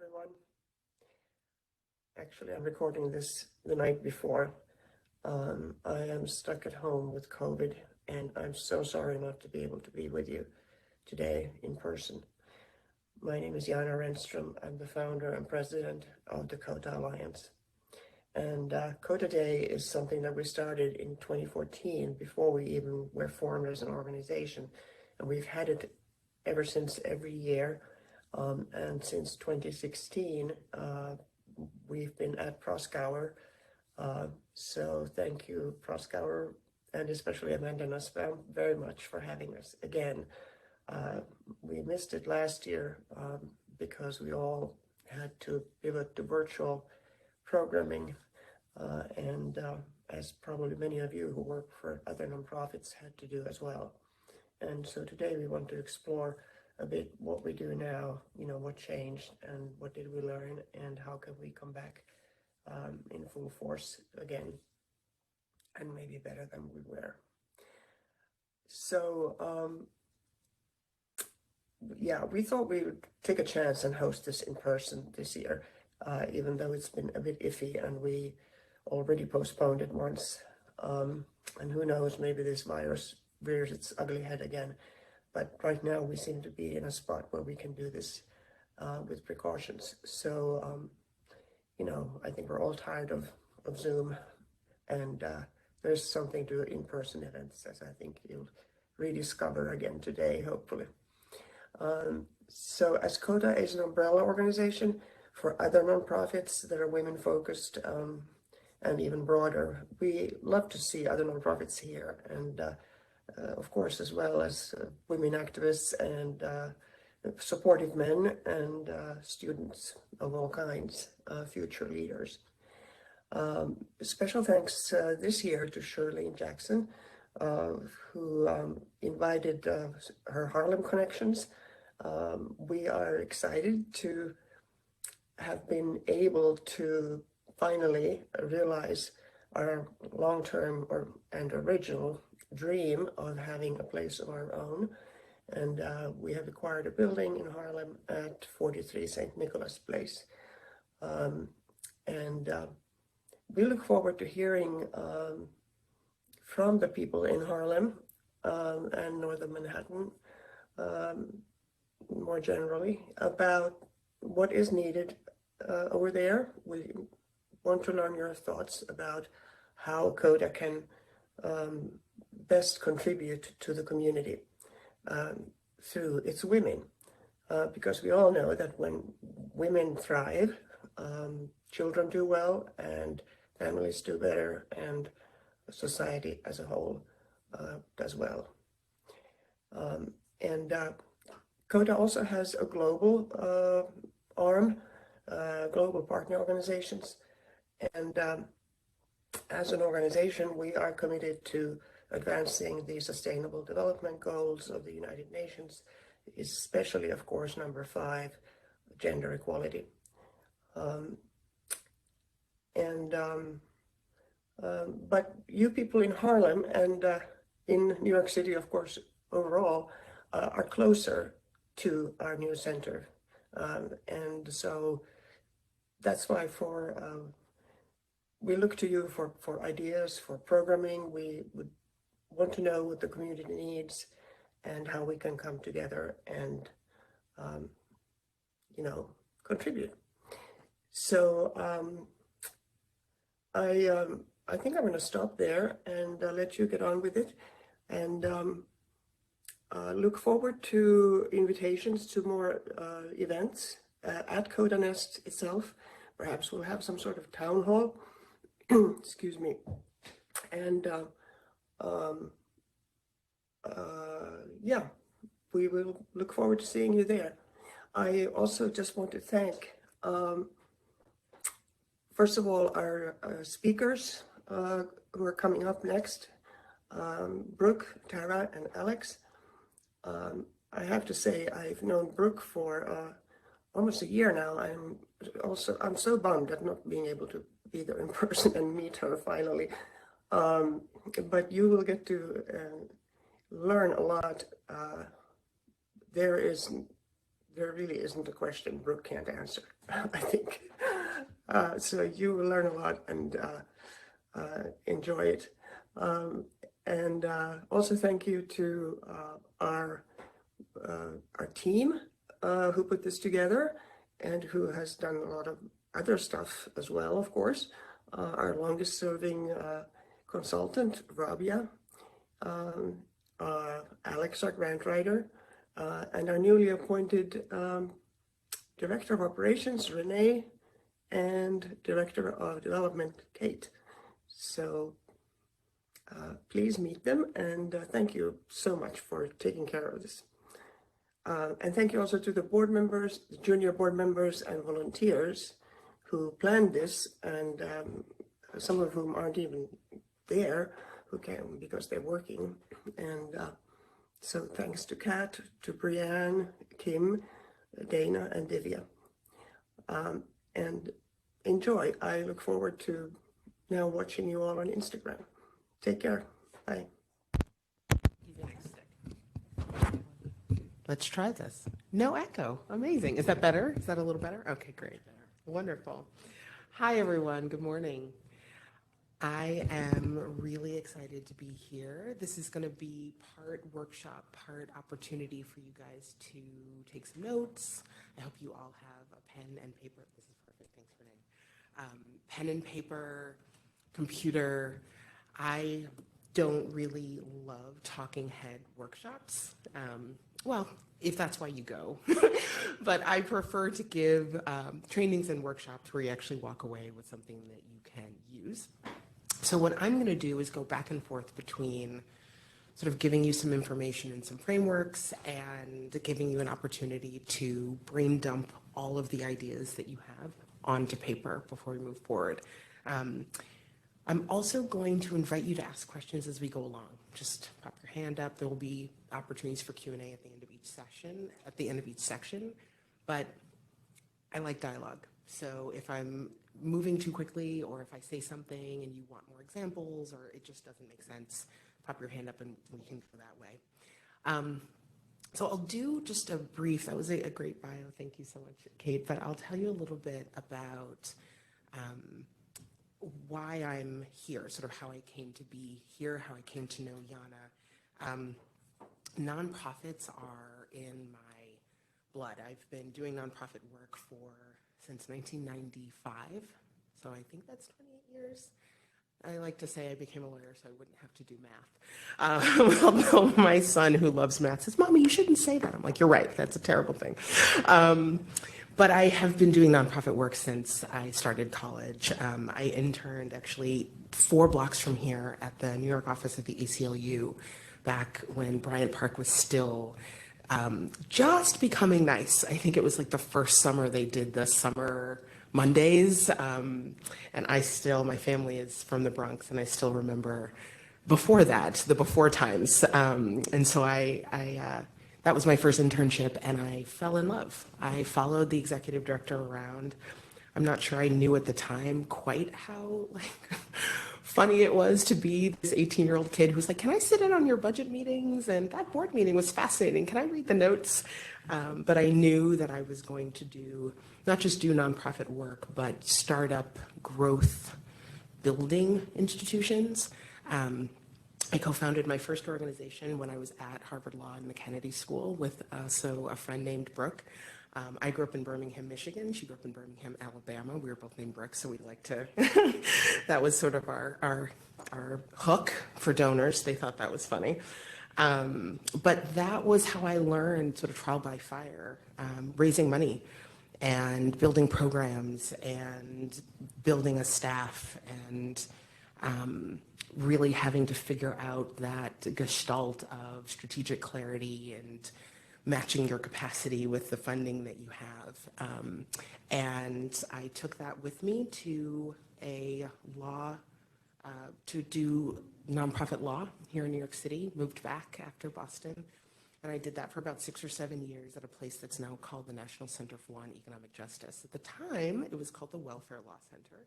everyone. Actually, I'm recording this the night before. I am stuck at home with COVID, and I'm so sorry not to be able to be with you today in person. My name is Jana Renström. I'm the founder and president of the Kota Alliance. And Kota Day is something that we started in 2014 before we even were formed as an organization. And we've had it ever since, every year. And since 2016, we've been at Proskauer. So thank you, Proskauer, and especially Amanda Nussbaum, very much for having us again. We missed it last year because we all had to pivot to virtual programming. And as probably many of you who work for other nonprofits had to do as well. And so today we want to explore a bit what we do now, what changed and what did we learn and how can we come back in full force again and maybe better than we were. So yeah, we thought we would take a chance and host this in person this year, even though it's been a bit iffy and we already postponed it once. And who knows, maybe this virus rears its ugly head again. But right now we seem to be in a spot where we can do this with precautions. So, I think we're all tired of Zoom, and there's something to in-person events, as I think you'll rediscover again today, hopefully. So as Kota is an umbrella organization for other nonprofits that are women-focused and even broader, we love to see other nonprofits here, and of course, as well as women activists and supportive men and students of all kinds, future leaders. Special thanks this year to Shirley Jackson, who invited her Harlem connections. We are excited to have been able to finally realize our long-term and original dream of having a place of our own, and we have acquired a building in Harlem at 43 St. Nicholas Place, and we look forward to hearing from the people in Harlem and Northern Manhattan more generally about what is needed over there. We want to learn your thoughts about how Kota can best contribute to the community through its women, because we all know that when women thrive, children do well and families do better and society as a whole does well. And Kota also has a global arm, global partner organizations, and as an organization, we are committed to advancing the Sustainable Development Goals of the United Nations, especially, of course, number 5, gender equality. But you people in Harlem and in New York City, of course, overall, are closer to our new center. And so that's why we look to you for ideas, for programming. We would want to know what the community needs and how we can come together and, contribute. So I think I'm going to stop there and let you get on with it, and look forward to invitations to more events at Kota Nest itself. Perhaps we'll have some sort of town hall. Excuse me. And yeah, we will look forward to seeing you there. I also just want to thank, first of all, our speakers who are coming up next, Brooke, Tara, and Alex. I have to say I've known Brooke for almost a year now. I'm so bummed at not being able to be there in person and meet her finally. But you will get to learn a lot. There is there really isn't a question Brooke can't answer, I think. So you will learn a lot and enjoy it. And also thank you to our team who put this together and who has done a lot of other stuff as well, of course. Our longest serving consultant, Rabia, Alex, our grant writer, and our newly appointed Director of Operations, Renee, and Director of Development, Kate. So please meet them, and thank you so much for taking care of this. And thank you also to the board members, the junior board members and volunteers who planned this, and some of whom aren't even there, who came because they're working. And so thanks to Kat, to Brianne, Kim, Dana, and Divya. And enjoy. I look forward to now watching you all on Instagram. Take care. Bye. Let's try this. No echo. Amazing. Is that better? Is that a little better? Okay, great. Wonderful. Hi, everyone. Good morning. I am really excited to be here. This is going to be part workshop, part opportunity for you guys to take some notes. I hope you all have a pen and paper. This is perfect. Thanks, Renee. Pen and paper, computer. I don't really love talking head workshops. Well, if that's why you go. But I prefer to give trainings and workshops where you actually walk away with something that you can use. So what I'm going to do is go back and forth between sort of giving you some information and some frameworks and giving you an opportunity to brain dump all of the ideas that you have onto paper before we move forward. I'm also going to invite you to ask questions as we go along. Just pop your hand up. There will be opportunities for Q&A at the end of each section, but I like dialogue. So if I'm moving too quickly, or if I say something and you want more examples, or it just doesn't make sense, pop your hand up and we can go that way. So I'll do just a brief, that was a great bio, thank you so much, Kate, but I'll tell you a little bit about why I'm here, sort of how I came to be here, how I came to know Jana. Nonprofits are in my blood. I've been doing nonprofit work since 1995, so I think that's 28 years. I like to say I became a lawyer so I wouldn't have to do math. Although my son, who loves math, says, "Mommy, you shouldn't say that." I'm like, "You're right, that's a terrible thing." But I have been doing nonprofit work since I started college. I interned actually 4 blocks from here at the New York office of the ACLU back when Bryant Park was still just becoming nice. I think it was like the first summer they did the summer Mondays. And my family is from the Bronx, and I still remember before that, the before times. And so that was my first internship, and I fell in love. I followed the executive director around. I'm not sure I knew at the time quite how funny it was to be this 18-year-old kid who's like, "Can I sit in on your budget meetings? And that board meeting was fascinating. Can I read the notes?" But I knew that I was going to not just do nonprofit work, but startup growth building institutions. I co-founded my first organization when I was at Harvard Law in the Kennedy School with a friend named Brooke. I grew up in Birmingham, Michigan. She grew up in Birmingham, Alabama. We were both named Brooke, so we like to, that was sort of our hook for donors. They thought that was funny. But that was how I learned sort of trial by fire, raising money and building programs and building a staff and really having to figure out that gestalt of strategic clarity and matching your capacity with the funding that you have. And I took that with me to to do nonprofit law here in New York City, moved back after Boston. And I did that for about 6 or 7 years at a place that's now called the National Center for Law and Economic Justice. At the time, it was called the Welfare Law Center,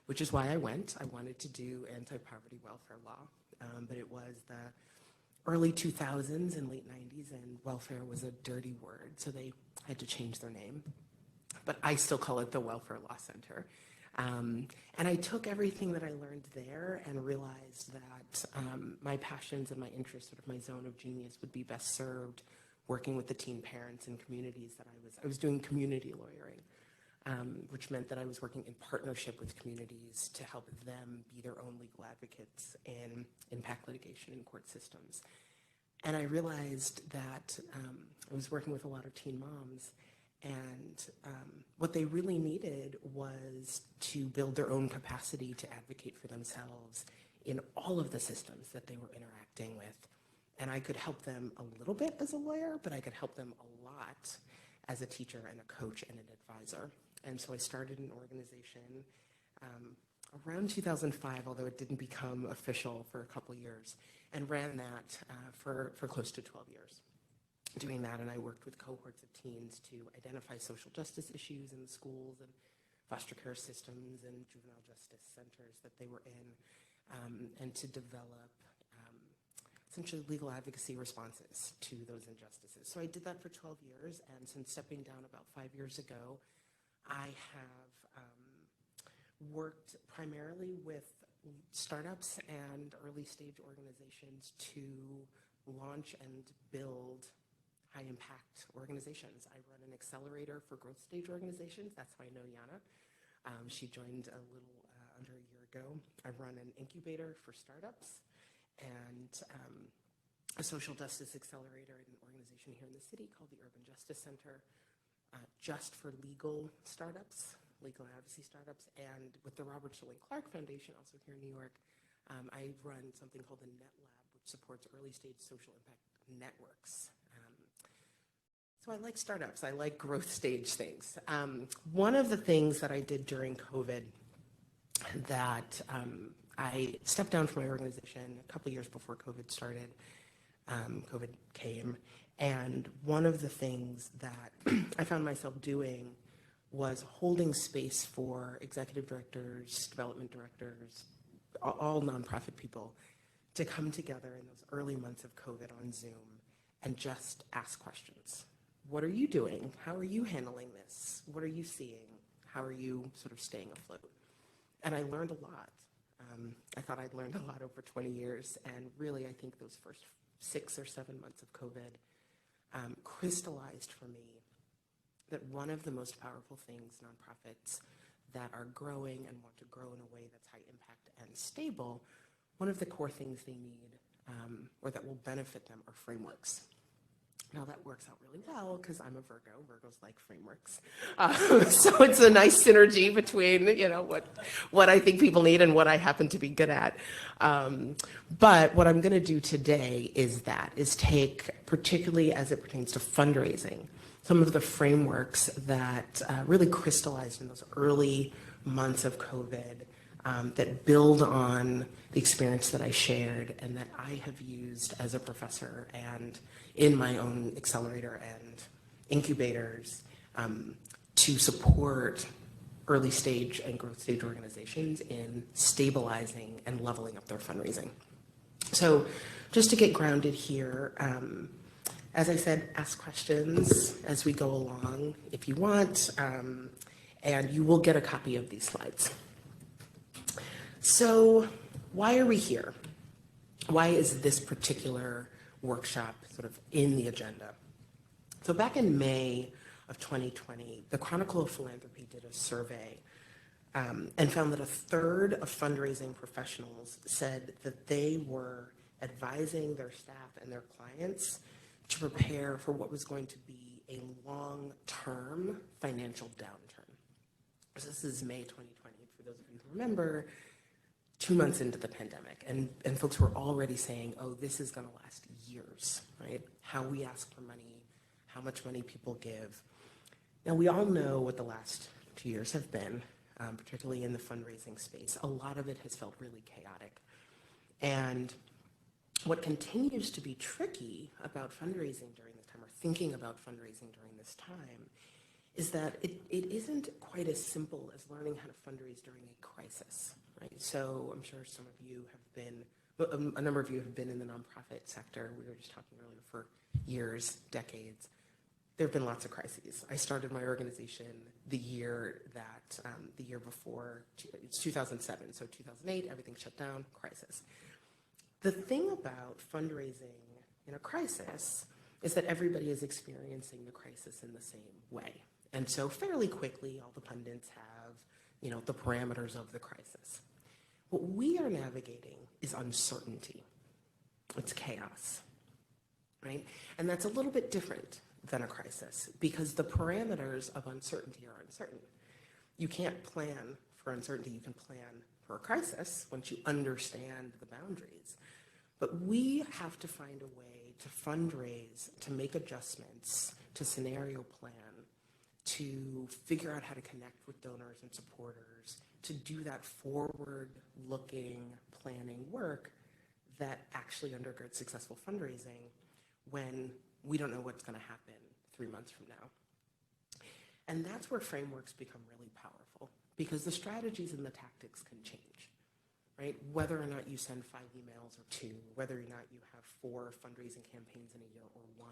which is why I went. I wanted to do anti-poverty welfare law, but it was the early 2000s and late 90s, and welfare was a dirty word. So they had to change their name, but I still call it the Welfare Law Center. And I took everything that I learned there and realized that my passions and my interests, sort of my zone of genius, would be best served working with the teen parents and communities that I was doing community lawyering, which meant that I was working in partnership with communities to help them be their own legal advocates in impact litigation in court systems. And I realized that I was working with a lot of teen moms, and what they really needed was to build their own capacity to advocate for themselves in all of the systems that they were interacting with. And I could help them a little bit as a lawyer, but I could help them a lot as a teacher and a coach and an advisor. And so I started an organization around 2005, although it didn't become official for a couple years, and ran that for close to 12 years. Doing that, and I worked with cohorts of teens to identify social justice issues in the schools and foster care systems and juvenile justice centers that they were in, and to develop essentially legal advocacy responses to those injustices. So I did that for 12 years, and since stepping down about 5 years ago, I have worked primarily with startups and early stage organizations to launch and build high impact organizations. I run an accelerator for growth stage organizations. That's how I know Yana. She joined a little under a year ago. I run an incubator for startups and a social justice accelerator at an organization here in the city called the Urban Justice Center, just for legal startups, legal advocacy startups. And with the Robert Sterling Clark Foundation, also here in New York, I run something called the Net Lab, which supports early stage social impact networks. So I like startups, I like growth stage things. One of the things that I did during COVID that I stepped down from my organization a couple years before COVID started, COVID came, and one of the things that I found myself doing was holding space for executive directors, development directors, all nonprofit people to come together in those early months of COVID on Zoom and just ask questions. What are you doing? How are you handling this? What are you seeing? How are you sort of staying afloat? And I learned a lot. I thought I'd learned a lot over 20 years, and really I think those first 6 or 7 months of COVID crystallized for me that one of the most powerful things nonprofits that are growing and want to grow in a way that's high impact and stable, one of the core things they need or that will benefit them are frameworks. Now that works out really well because I'm a Virgo. Virgos like frameworks. So it's a nice synergy between, what I think people need and what I happen to be good at. But what I'm going to do today is take, particularly as it pertains to fundraising, some of the frameworks that really crystallized in those early months of COVID that build on the experience that I shared and that I have used as a professor and in my own accelerator and incubators to support early stage and growth stage organizations in stabilizing and leveling up their fundraising. So just to get grounded here, as I said, ask questions as we go along if you want, and you will get a copy of these slides. So why are we here? Why is this particular workshop sort of in the agenda? So back in May of 2020, the Chronicle of Philanthropy did a survey and found that a third of fundraising professionals said that they were advising their staff and their clients to prepare for what was going to be a long-term financial downturn. So this is May 2020, for those of you who remember, 2 months into the pandemic, and folks were already saying, oh, this is going to last years, right? How we ask for money, how much money people give. Now, we all know what the last 2 years have been, particularly in the fundraising space. A lot of it has felt really chaotic. And what continues to be tricky about fundraising during this time, or thinking about fundraising during this time, is that it isn't quite as simple as learning how to fundraise during a crisis. Right. So I'm sure some of you have been, a number of you have been in the nonprofit sector. We were just talking earlier for years, decades. there have been lots of crises. I started my organization the year before, it's 2007, so 2008, everything shut down, crisis. The thing about fundraising in a crisis is that everybody is experiencing the crisis in the same way. And so fairly quickly, all the pundits have, the parameters of the crisis. What we are navigating is uncertainty. It's chaos, right? And that's a little bit different than a crisis because the parameters of uncertainty are uncertain. You can't plan for uncertainty. You can plan for a crisis once you understand the boundaries. But we have to find a way to fundraise, to make adjustments, to scenario plan, to figure out how to connect with donors and supporters, to do that forward-looking planning work that actually undergirds successful fundraising when we don't know what's going to happen 3 months from now. And that's where frameworks become really powerful because the strategies and the tactics can change, right? Whether or not you send 5 emails or 2, whether or not you have 4 fundraising campaigns in a year or 1,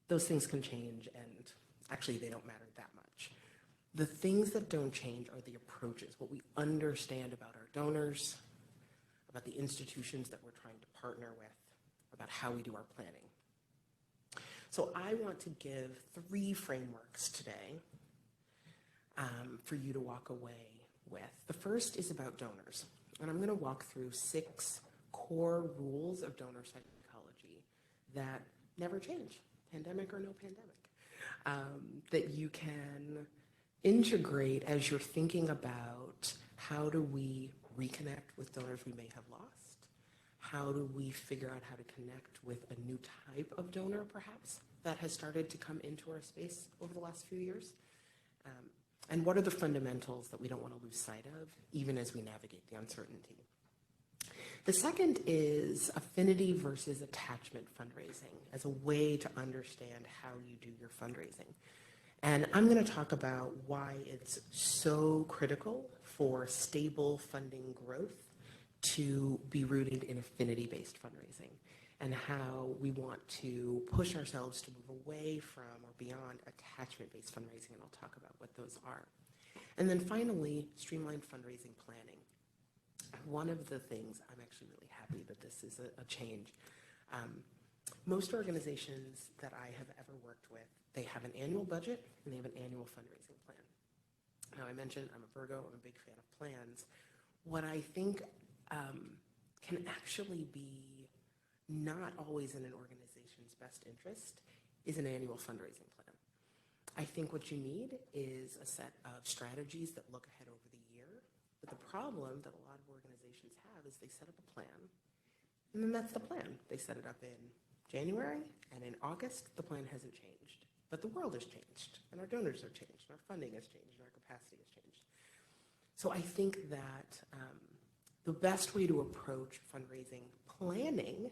those things can change and actually they don't matter that much. The things that don't change are the approaches, what we understand about our donors, about the institutions that we're trying to partner with, about how we do our planning. So I want to give 3 frameworks today for you to walk away with. The first is about donors, and I'm going to walk through 6 core rules of donor psychology that never change, pandemic or no pandemic, that you can integrate as you're thinking about how do we reconnect with donors we may have lost, how do we figure out how to connect with a new type of donor perhaps that has started to come into our space over the last few years, and what are the fundamentals that we don't want to lose sight of even as we navigate the uncertainty. The second is affinity versus attachment fundraising as a way to understand how you do your fundraising. And I'm going to talk about why it's so critical for stable funding growth to be rooted in affinity-based fundraising and how we want to push ourselves to move away from or beyond attachment-based fundraising, and I'll talk about what those are. And then finally, streamlined fundraising planning. One of the things, I'm actually really happy that this is a change. Most organizations that I have ever worked with, they have an annual budget and they have an annual fundraising plan. Now I mentioned I'm a Virgo, I'm a big fan of plans. What I think can actually be not always in an organization's best interest is an annual fundraising plan. I think what you need is a set of strategies that look ahead over the year. But the problem that a lot of organizations have is they set up a plan, and then that's the plan. They set it up in January, and in August, the plan hasn't changed. But the world has changed, and our donors have changed, and our funding has changed, and our capacity has changed. So I think that the best way to approach fundraising planning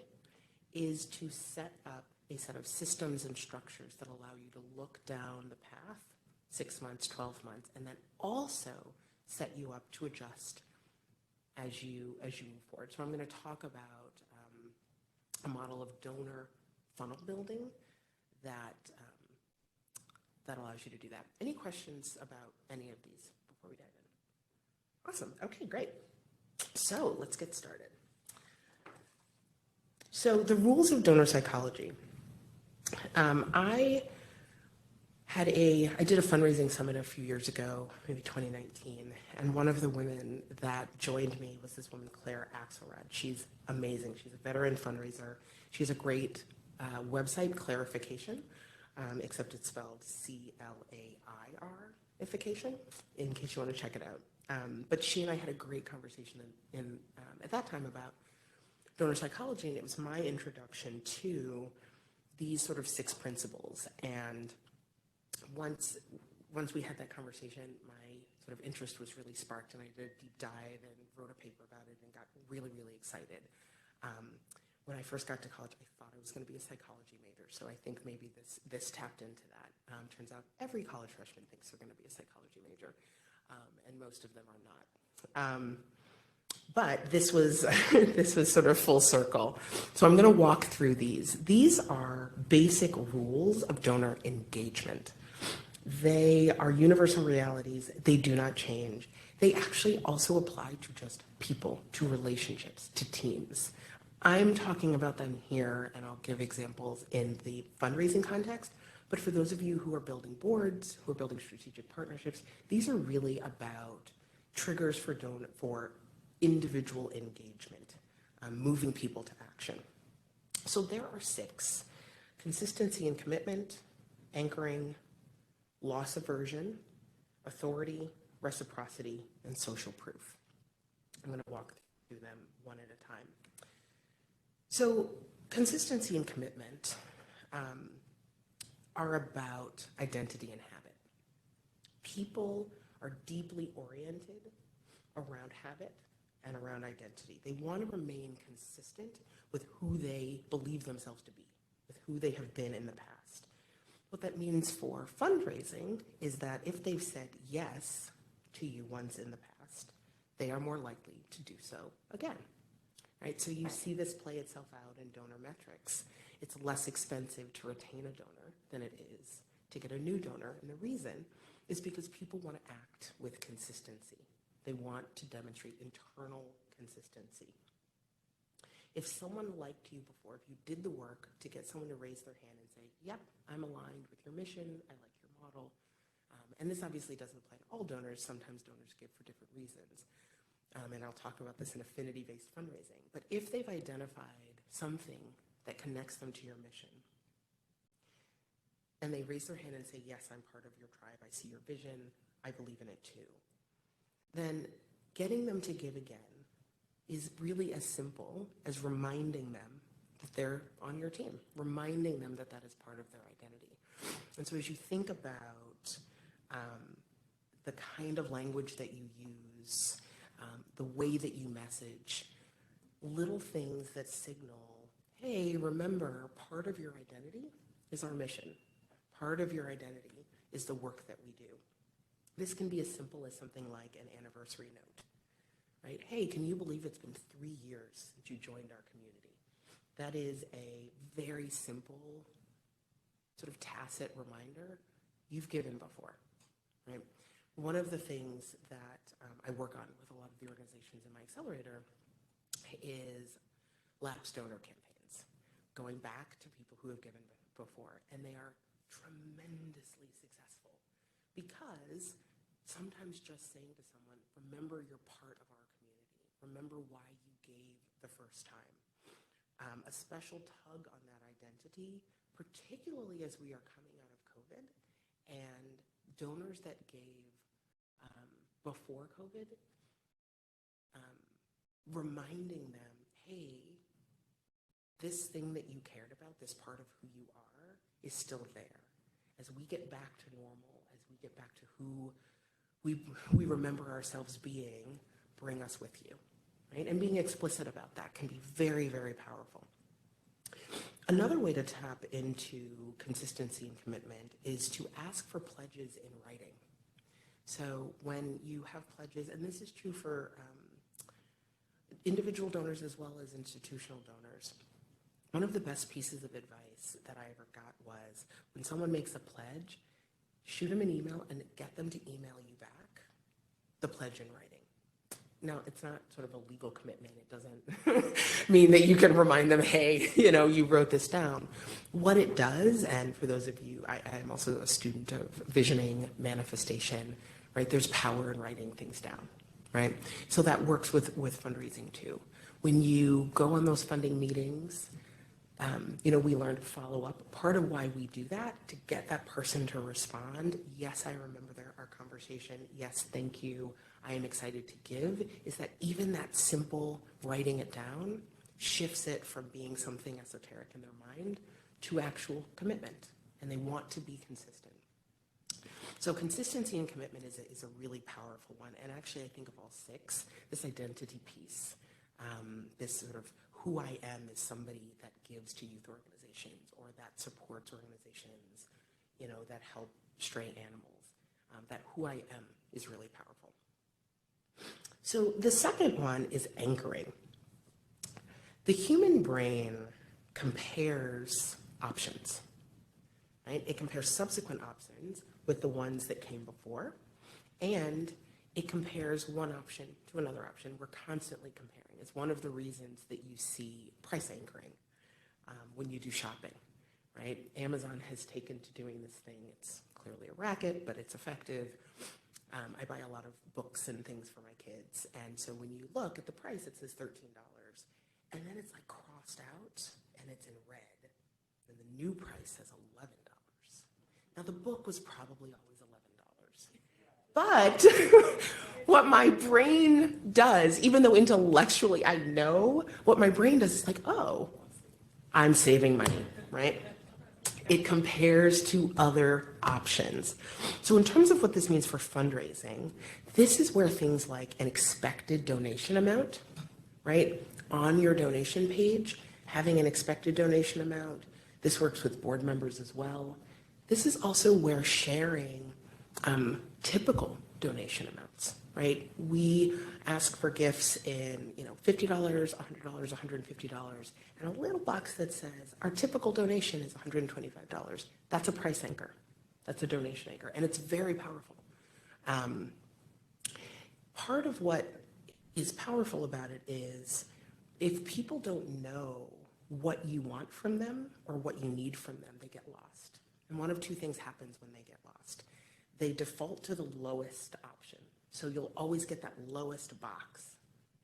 is to set up a set of systems and structures that allow you to look down the path 6 months, 12 months, and then also set you up to adjust as you move forward. So I'm going to talk about a model of donor funnel building that allows you to do that. Any questions about any of these before we dive in? Awesome. Okay, great. So let's get started. So the rules of donor psychology. I did a fundraising summit a few years ago, maybe 2019, and one of the women that joined me was this woman, Claire Axelrod. She's amazing. She's a veteran fundraiser. She has a great website, Clarification, except it's spelled C-L-A-I-R-ification, in case you want to check it out. But she and I had a great conversation at that time about donor psychology, and it was my introduction to these sort of 6 principles. And once we had that conversation, my sort of interest was really sparked, and I did a deep dive and wrote a paper about it and got really, really excited. When I first got to college, I thought I was going to be a psychology major, so I think maybe this tapped into that. Turns out every college freshman thinks they're going to be a psychology major, and most of them are not. But this was this was sort of full circle. So I'm going to walk through these. These are basic rules of donor engagement. They are universal realities. They do not change. They actually also apply to just people, to relationships, to teams. I'm talking about them here, and I'll give examples in the fundraising context. But for those of you who are building boards, who are building strategic partnerships, these are really about triggers for individual engagement, moving people to action. So there are 6: consistency and commitment, anchoring, loss aversion, authority, reciprocity, and social proof. I'm going to walk through them one at a time. So consistency and commitment are about identity and habit. People are deeply oriented around habit and around identity. They want to remain consistent with who they believe themselves to be, with who they have been in the past. What that means for fundraising is that if they've said yes to you once in the past, they are more likely to do so again. Right? So you see this play itself out in donor metrics. It's less expensive to retain a donor than it is to get a new donor. And the reason is because people want to act with consistency. They want to demonstrate internal consistency. If someone liked you before, if you did the work to get someone to raise their hand and say, yep, I'm aligned with your mission, I like your model, and this obviously doesn't apply to all donors. Sometimes donors give for different reasons. And I'll talk about this in affinity-based fundraising. But if they've identified something that connects them to your mission, and they raise their hand and say, yes, I'm part of your tribe, I see your vision, I believe in it too, then getting them to give again is really as simple as reminding them that they're on your team, reminding them that that is part of their identity. And so as you think about the kind of language that you use, the way that you message, little things that signal, hey, remember, part of your identity is our mission. Part of your identity is the work that we do. This can be as simple as something like an anniversary note, right? Hey, can you believe it's been 3 years since you joined our community? That is a very simple, sort of tacit reminder you've given before, right? One of the things that I work on with a lot of the organizations in my accelerator is lapsed donor campaigns, going back to people who have given before, and they are tremendously successful because sometimes just saying to someone, remember you're part of our community, remember why you gave the first time. A special tug on that identity, particularly as we are coming out of COVID, and donors that gave before COVID, reminding them, hey, this thing that you cared about, this part of who you are, is still there. As we get back to normal, as we get back to who we remember ourselves being, bring us with you, right? And being explicit about that can be very, very powerful. Another way to tap into consistency and commitment is to ask for pledges in writing. So when you have pledges, and this is true for individual donors as well as institutional donors, one of the best pieces of advice that I ever got was when someone makes a pledge, shoot them an email and get them to email you back the pledge in writing. Now, it's not sort of a legal commitment. It doesn't mean that you can remind them, hey, you wrote this down. What it does, and for those of you, I'm also a student of visioning, manifestation, right? There's power in writing things down, right? So that works with fundraising too. When you go on those funding meetings, we learn to follow up. Part of why we do that, to get that person to respond, yes, I remember our conversation, yes, thank you, I am excited to give, is that even that simple writing it down shifts it from being something esoteric in their mind to actual commitment, and they want to be consistent. So consistency and commitment is a really powerful one, and actually I think of all 6, this identity piece, this sort of who I am is somebody that gives to youth organizations or that supports organizations, that help stray animals. That who I am is really powerful. So the second one is anchoring. The human brain compares options, right? It compares subsequent options with the ones that came before, and it compares one option to another option. We're constantly comparing. It's one of the reasons that you see price anchoring when you do shopping, right? Amazon has taken to doing this thing. It's clearly a racket, but it's effective. I buy a lot of books and things for my kids, and so when you look at the price, it says $13, and then it's like crossed out, and it's in red, and the new price says $11. Now, the book was probably always $11, but what my brain does, even though intellectually I know, what my brain does is like, oh, I'm saving money, right? It compares to other options. So in terms of what this means for fundraising, this is where things like an expected donation amount, right? On your donation page, having an expected donation amount. This works with board members as well. This is also where sharing typical donation amounts, right? We ask for gifts in, $50, $100, $150, and a little box that says our typical donation is $125. That's a price anchor. That's a donation anchor, and it's very powerful. Part of what is powerful about it is if people don't know what you want from them or what you need from them, they get lost. And one of two things happens when they get lost. They default to the lowest option. So you'll always get that lowest box,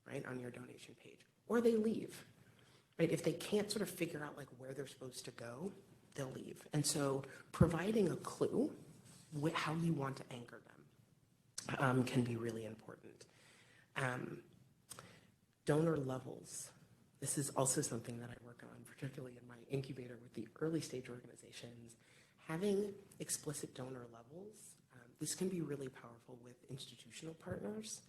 right, on your donation page. Or they leave, right? If they can't sort of figure out like where they're supposed to go, they'll leave. And so providing a clue with how you want to anchor them can be really important. Donor levels. This is also something that I work on, particularly in my incubator with the early stage organizations. Having explicit donor levels, this can be really powerful with institutional partners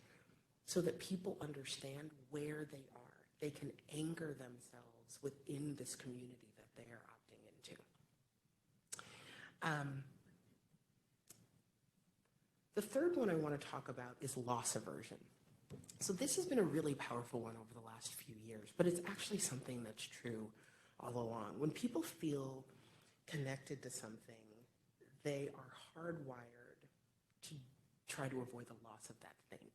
so that people understand where they are. They can anchor themselves within this community that they are opting into. The third one I want to talk about is loss aversion. So this has been a really powerful one over the last few years, but it's actually something that's true all along. When people feel connected to something, they are hardwired to try to avoid the loss of that thing.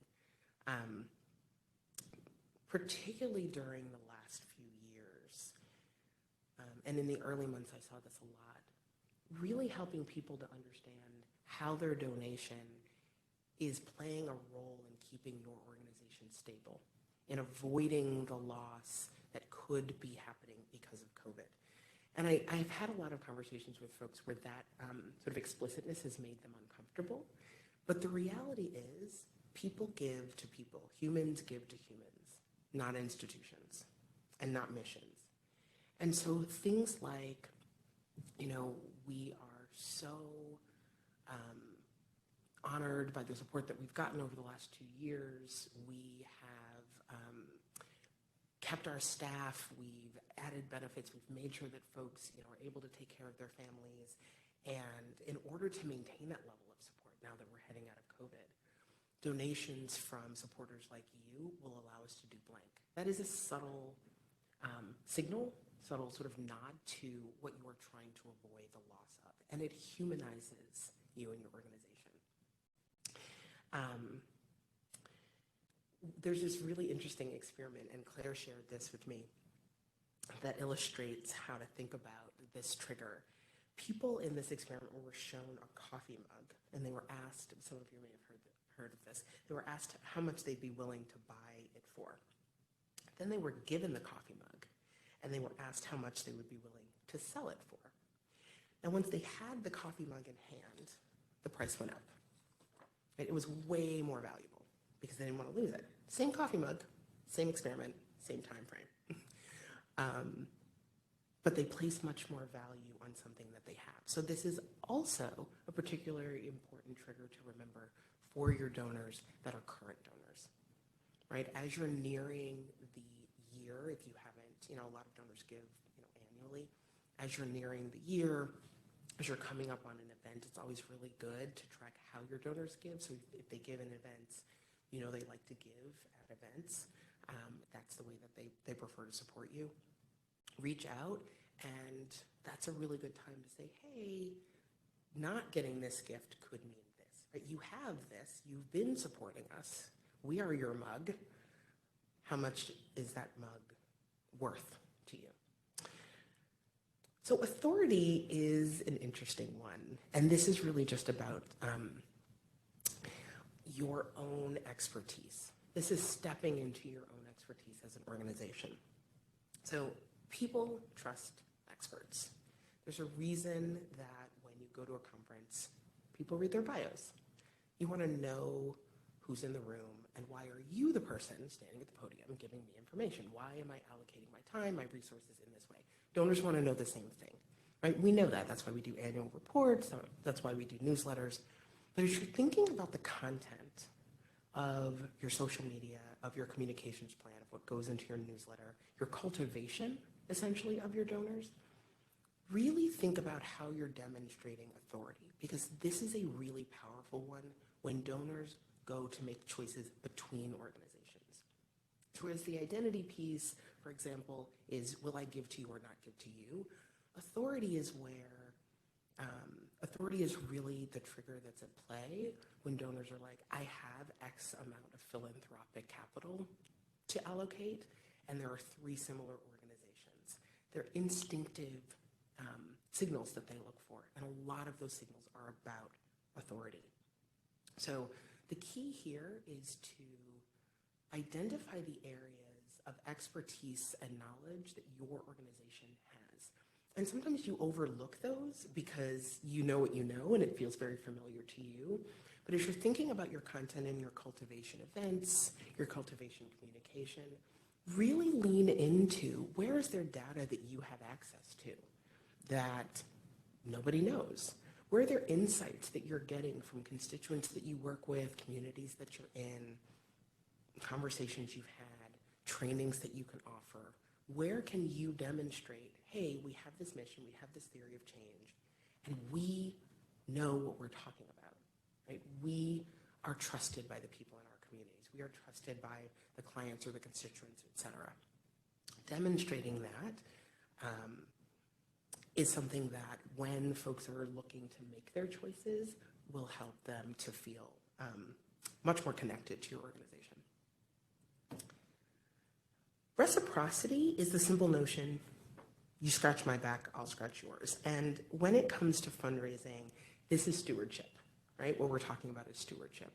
Particularly during the last few years, and in the early months I saw this a lot, really helping people to understand how their donation is playing a role in keeping your organization stable, in avoiding the loss that could be happening because of COVID. And I've had a lot of conversations with folks where that sort of explicitness has made them uncomfortable. But the reality is people give to people. Humans give to humans, not institutions and not missions. And so things like, we are so honored by the support that we've gotten over the last 2 years. We have kept our staff, we've added benefits, we've made sure that folks are able to take care of their families. And in order to maintain that level of support now that we're heading out of COVID, donations from supporters like you will allow us to do blank. That is a subtle signal, subtle sort of nod to what you are trying to avoid the loss of. And it humanizes you and your organization. There's this really interesting experiment, and Claire shared this with me, that illustrates how to think about this trigger. People in this experiment were shown a coffee mug, and they were asked, some of you may have heard of this, they were asked how much they'd be willing to buy it for. Then they were given the coffee mug, and they were asked how much they would be willing to sell it for. And once they had the coffee mug in hand, the price went up. It was way more valuable because they didn't want to lose it. Same coffee mug, same experiment, same time frame. But they place much more value on something that they have. So this is also a particularly important trigger to remember for your donors that are current donors, right? As you're nearing the year, if you haven't, a lot of donors give, annually. As you're nearing the year, as you're coming up on an event, it's always really good to track how your donors give. So if they give in advance, they like to give at events. That's the way that they prefer to support you. Reach out, and that's a really good time to say, hey, not getting this gift could mean this. Right? You have this. You've been supporting us. We are your mug. How much is that mug worth to you? So authority is an interesting one, and this is really just about your own expertise. This is stepping into your own expertise as an organization. So people trust experts. There's a reason that when you go to a conference, people read their bios. You want to know who's in the room and why are you the person standing at the podium giving me information? Why am I allocating my time, my resources in this way? Donors want to know the same thing, right? We know that. That's why we do annual reports. That's why we do newsletters. But as you're thinking about the content of your social media, of your communications plan, of what goes into your newsletter, your cultivation, essentially, of your donors, really think about how you're demonstrating authority, because this is a really powerful one when donors go to make choices between organizations. Whereas the identity piece, for example, is will I give to you or not give to you? Authority is where authority is really the trigger that's at play when donors are like, I have X amount of philanthropic capital to allocate, and there are 3 similar organizations. They're instinctive signals that they look for, and a lot of those signals are about authority. So the key here is to identify the areas of expertise and knowledge that your organization has. And sometimes you overlook those because you know what you know and it feels very familiar to you. But as you're thinking about your content and your cultivation events, your cultivation communication, really lean into where is there data that you have access to that nobody knows? Where are there insights that you're getting from constituents that you work with, communities that you're in, conversations you've had, trainings that you can offer? Where can you demonstrate, hey, we have this mission, we have this theory of change, and we know what we're talking about, right? We are trusted by the people in our communities. We are trusted by the clients or the constituents, et cetera. Demonstrating that is something that when folks are looking to make their choices will help them to feel much more connected to your organization. Reciprocity is the simple notion, you scratch my back, I'll scratch yours. And when it comes to fundraising, this is stewardship, right? What we're talking about is stewardship.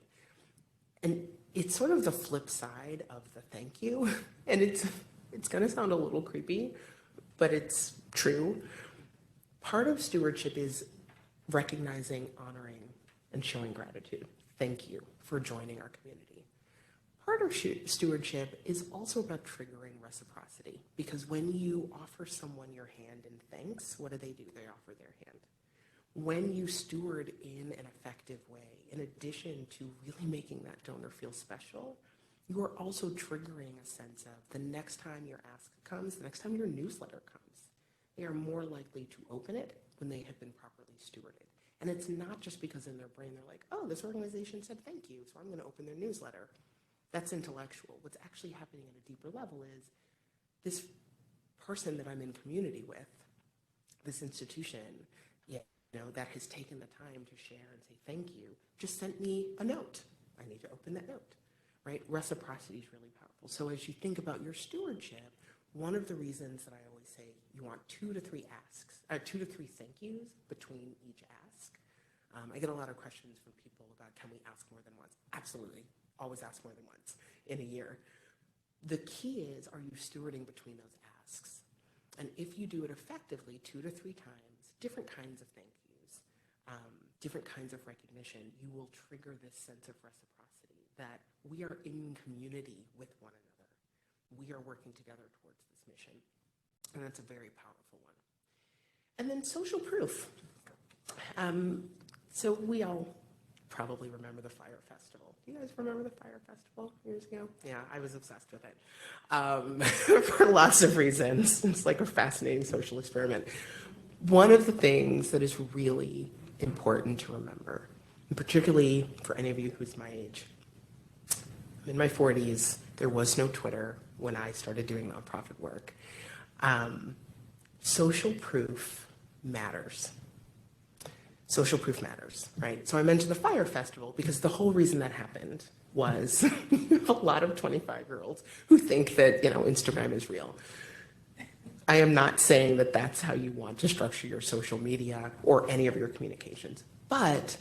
And it's sort of the flip side of the thank you. And it's gonna sound a little creepy, but it's true. Part of stewardship is recognizing, honoring, and showing gratitude. Thank you for joining our community. Part of stewardship is also about triggering reciprocity, because when you offer someone your hand in thanks, what do? They offer their hand. When you steward in an effective way, in addition to really making that donor feel special, you are also triggering a sense of the next time your ask comes, the next time your newsletter comes, they are more likely to open it when they have been properly stewarded. And it's not just because in their brain they're like, oh, this organization said thank you, so I'm going to open their newsletter. That's intellectual. What's actually happening at a deeper level is this person that I'm in community with, this institution, that has taken the time to share and say thank you, just sent me a note. I need to open that note, right? Reciprocity is really powerful. So as you think about your stewardship, one of the reasons that I always say you want 2 to 3 thank yous between each ask. I get a lot of questions from people about, can we ask more than once? Absolutely, always ask more than once in a year. The key is, are you stewarding between those asks? And if you do it effectively 2 to 3 times, different kinds of thank yous, different kinds of recognition, you will trigger this sense of reciprocity, that we are in community with one another. We are working together towards this mission. And that's a very powerful one. And then social proof. So we all probably remember the Fire Festival. Do you guys remember the Fire Festival years ago? Yeah, I was obsessed with it for lots of reasons. It's like a fascinating social experiment. One of the things that is really important to remember, and particularly for any of you who's my age, I'm in my 40s. There was no Twitter when I started doing nonprofit work. Social proof matters. Social proof matters, right? So I mentioned the Fire Festival because the whole reason that happened was a lot of 25-year-olds who think that, Instagram is real. I am not saying that that's how you want to structure your social media or any of your communications, but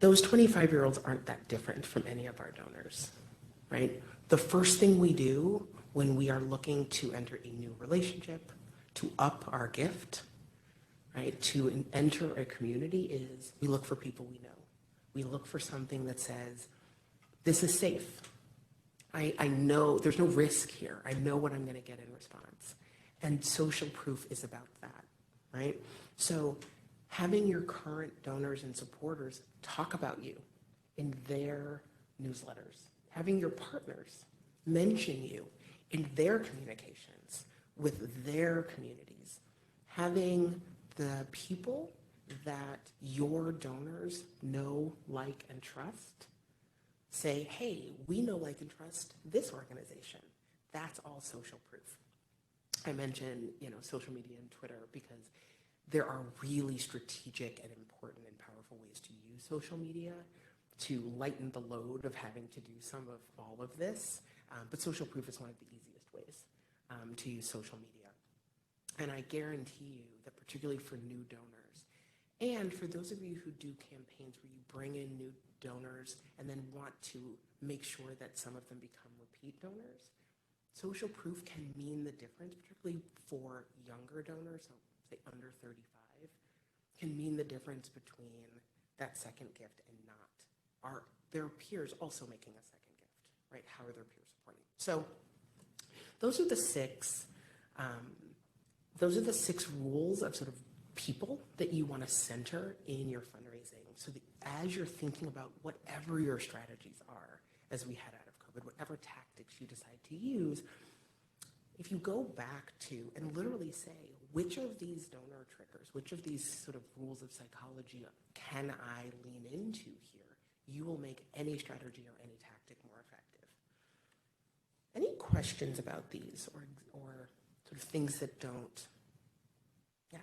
those 25-year-olds aren't that different from any of our donors, right? The first thing we do when we are looking to enter a new relationship, to up our gift, right, to enter a community is we look for people we know. We look for something that says, this is safe. I know there's no risk here. I know what I'm going to get in response. And social proof is about that, right? So having your current donors and supporters talk about you in their newsletters, having your partners mention you in their communications with their communities, having the people that your donors know, like, and trust say, hey, we know, like, and trust this organization. That's all social proof. I mentioned, social media and Twitter because there are really strategic and important and powerful ways to use social media to lighten the load of having to do some of all of this. But social proof is one of the easiest ways to use social media. And I guarantee you that particularly for new donors, and for those of you who do campaigns where you bring in new donors and then want to make sure that some of them become repeat donors, social proof can mean the difference, particularly for younger donors, so say under 35, can mean the difference between that second gift and not. Are their peers also making a second gift, right? How are their peers supporting? So those are the six rules of sort of people that you want to center in your fundraising. So that as you're thinking about whatever your strategies are, as we head out of COVID, whatever tactics you decide to use, if you go back to and literally say, which of these donor triggers, which of these sort of rules of psychology can I lean into here, you will make any strategy or any tactic more effective. Any questions about these or sort of things that don't? Yeah.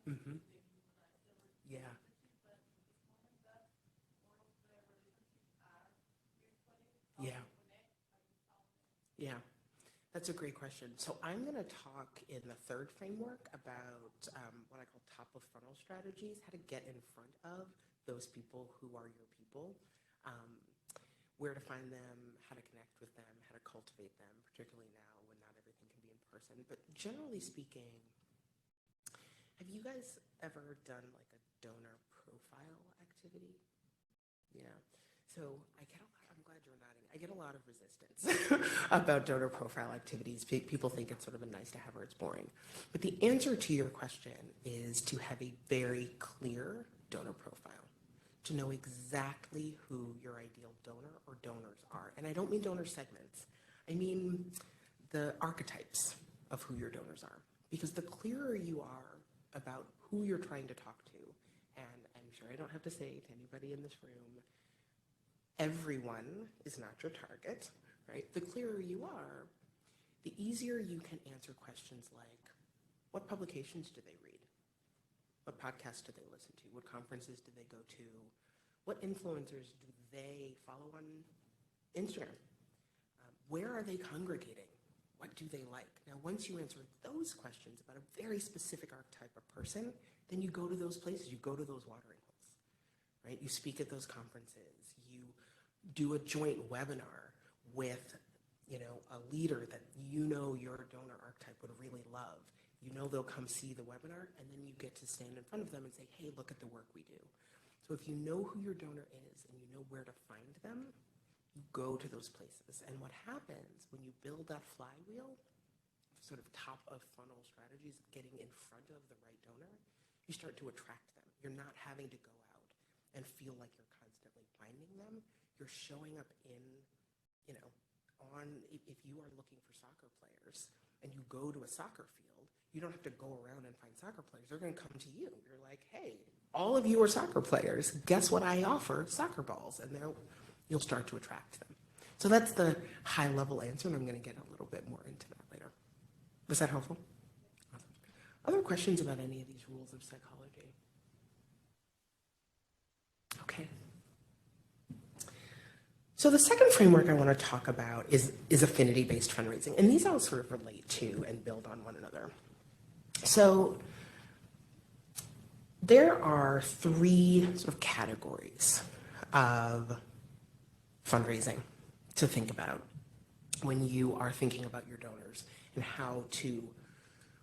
Mm-hmm. Yeah. Yeah. Yeah. That's a great question. So I'm going to talk in the third framework about what I call top of funnel strategies, how to get in front of those people who are your people, where to find them, how to connect with them, how to cultivate them, particularly now when not everything can be in person. But generally speaking, have you guys ever done like a donor profile activity? Yeah. So I'm glad you're nodding. I get a lot of resistance about donor profile activities. People think it's sort of a nice to have or it's boring. But the answer to your question is to have a very clear donor profile, to know exactly who your ideal donor or donors are. And I don't mean donor segments. I mean the archetypes of who your donors are. Because the clearer you are about who you're trying to talk to, and I'm sure I don't have to say to anybody in this room, everyone is not your target, right? The clearer you are, the easier you can answer questions like, what publications do they read? What podcasts do they listen to? What conferences do they go to? What influencers do they follow on Instagram? Where are they congregating? What do they like? Now, once you answer those questions about a very specific archetype of person, then you go to those places, you go to those watering holes, right? You speak at those conferences, you do a joint webinar with, a leader that your donor archetype would really love. They'll come see the webinar, and then you get to stand in front of them and say, hey, look at the work we do. So if you know who your donor is and you know where to find them, you go to those places. And what happens when you build that flywheel, sort of top of funnel strategies, getting in front of the right donor, you start to attract them. You're not having to go out and feel like you're constantly finding them. You're showing up in, if you are looking for soccer players and you go to a soccer field, you don't have to go around and find soccer players. They're going to come to you. You're like, hey, all of you are soccer players. Guess what I offer? Soccer balls. And you'll start to attract them. So that's the high-level answer, and I'm going to get a little bit more into that later. Was that helpful? Awesome. Other questions about any of these rules of psychology? Okay. So the second framework I want to talk about is affinity-based fundraising, and these all sort of relate to and build on one another. So there are three sort of categories of fundraising to think about when you are thinking about your donors and how to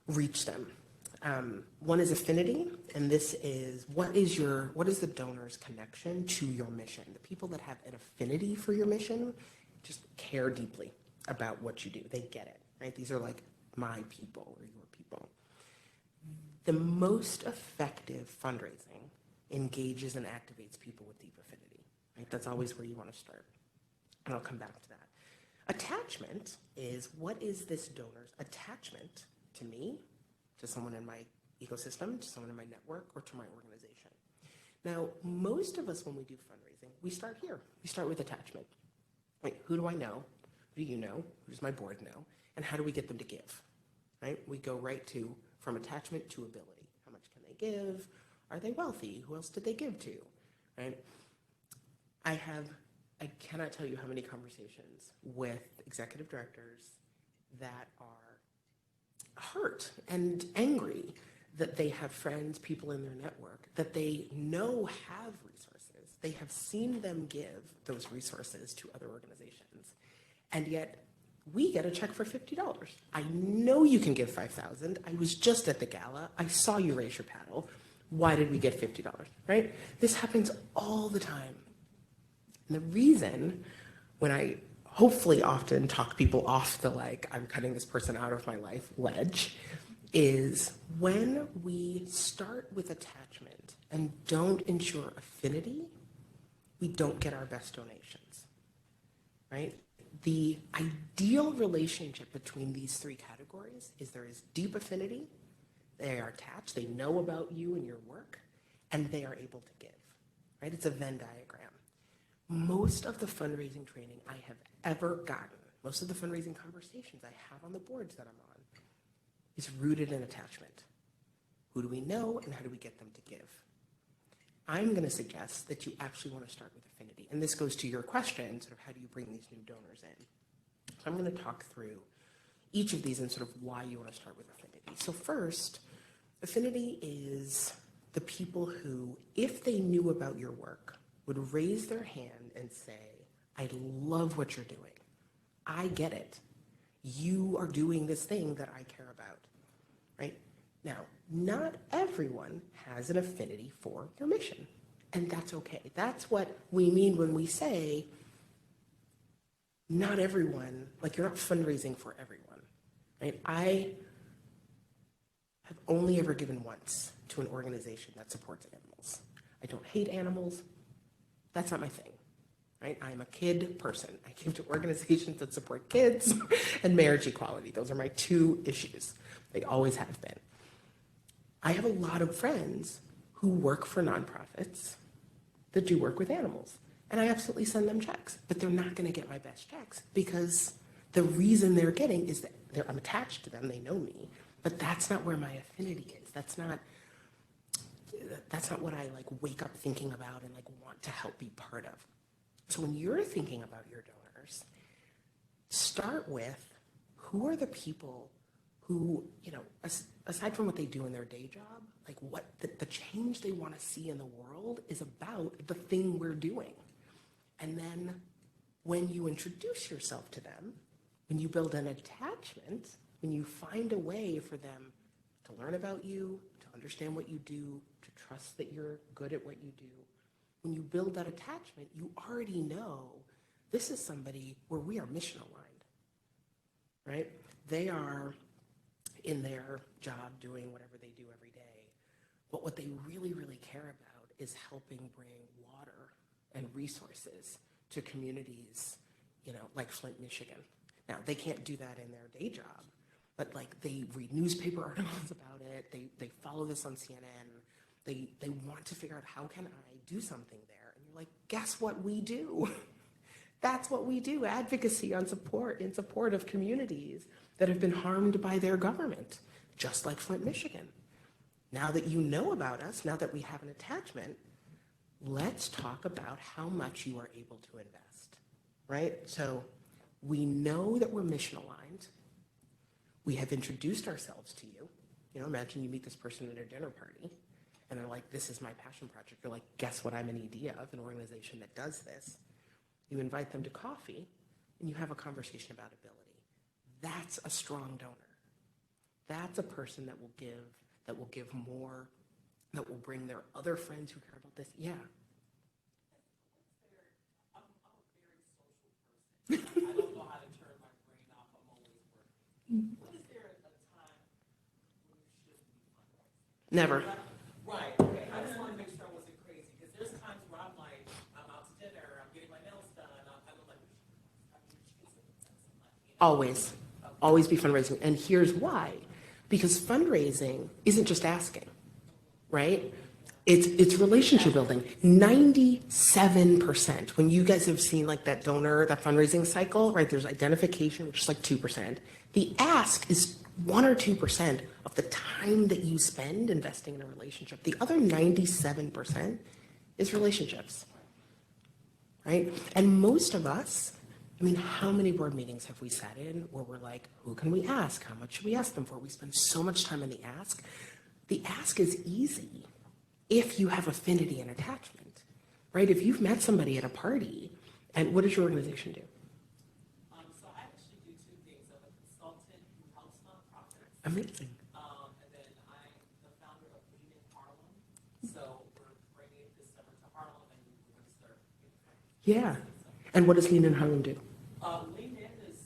reach them. One is affinity, and this is what is the donor's connection to your mission? The people that have an affinity for your mission just care deeply about what you do. They get it, right? These are like my people or your people. The most effective fundraising engages and activates people with deep affinity, right? That's always where you want to start, and I'll come back to that. Attachment is, what is this donor's attachment to me, to someone in my ecosystem, to someone in my network, or to my organization? Now, most of us, when we do fundraising, we start here. We start with attachment. Right? Who do I know? Who do you know? Who does my board know? And how do we get them to give? Right? We go right to, from attachment to ability. How much can they give? Are they wealthy? Who else did they give to? Right? I cannot tell you how many conversations with executive directors that are hurt and angry that they have friends, people in their network that they know have resources. They have seen them give those resources to other organizations, and yet we get a check for $50. I know you can give $5,000. I was just at the gala. I saw you raise your paddle. Why did we get $50, right? This happens all the time. And the reason, when I hopefully often talk people off the I'm cutting this person out of my life ledge, is when we start with attachment and don't ensure affinity, we don't get our best donations, right? The ideal relationship between these three categories is there is deep affinity, they are attached, they know about you and your work, and they are able to give, right? It's a Venn diagram. Most of the fundraising training I have ever gotten, most of the fundraising conversations I have on the boards that I'm on, is rooted in attachment. Who do we know and how do we get them to give? I'm going to suggest that you actually want to start with affinity. And this goes to your question, sort of how do you bring these new donors in? So I'm going to talk through each of these and sort of why you want to start with affinity. So first, affinity is the people who, if they knew about your work, would raise their hand and say, I love what you're doing. I get it. You are doing this thing that I care about, right? Now, not everyone has an affinity for your mission, and that's okay. That's what we mean when we say not everyone, you're not fundraising for everyone, right? I have only ever given once to an organization that supports animals. I don't hate animals. That's not my thing, right? I'm a kid person. I give to organizations that support kids and marriage equality. Those are my two issues. They always have been. I have a lot of friends who work for nonprofits that do work with animals, and I absolutely send them checks, but they're not going to get my best checks because the reason they're getting is that I'm attached to them, they know me, but that's not where my affinity is. That's not what I wake up thinking about and want to help be part of. So when you're thinking about your donors, start with who are the people who, aside from what they do in their day job, what the change they want to see in the world is about the thing we're doing. And then when you introduce yourself to them, when you build an attachment, when you find a way for them to learn about you, to understand what you do, to trust that you're good at what you do, when you build that attachment, you already know this is somebody where we are mission aligned, right? They are in their job doing whatever they do every day, But what they really, really care about is helping bring water and resources to communities, like Flint, Michigan. Now, they can't do that in their day job, but like they read newspaper articles about it, they follow this on CNN, they want to figure out how can I do something there? And you're like, guess what we do? That's what we do, advocacy in support of communities that have been harmed by their government, just like Flint, Michigan. Now that you know about us, now that we have an attachment, let's talk about how much you are able to invest, right? So we know that we're mission aligned. We have introduced ourselves to you. Imagine you meet this person at a dinner party and they're like, this is my passion project. You're like, guess what I'm an ED of, an organization that does this. You invite them to coffee and you have a conversation about ability. That's a strong donor. That's a person that will give more, that will bring their other friends who care about this. Yeah. I'm a very social person. I don't know how to turn my brain off. I'm always working. When is there a time when you shouldn't be fundraising? Never. Right. Okay. I just want to make sure I wasn't crazy because there's times where I'm like, I'm out to dinner, I'm getting my nails done, I'm like, Always. Always be fundraising. And here's why. Because fundraising isn't just asking, right? It's relationship building. 97%, when you guys have seen like that fundraising cycle, right? There's identification, which is like 2%. The ask is 1 or 2% of the time that you spend investing in a relationship. The other 97% is relationships, right? And most of us, how many board meetings have we sat in where we're like, who can we ask? How much should we ask them for? We spend so much time on the ask. The ask is easy if you have affinity and attachment, right? If you've met somebody at a party, and what does your organization do? So I actually do two things. I'm a consultant who helps nonprofits. Amazing. And then I'm the founder of Lean in Harlem. So we're bringing it this summer to Harlem and we're going to start. Yeah. And what does Lean in Harlem do? Lean In is,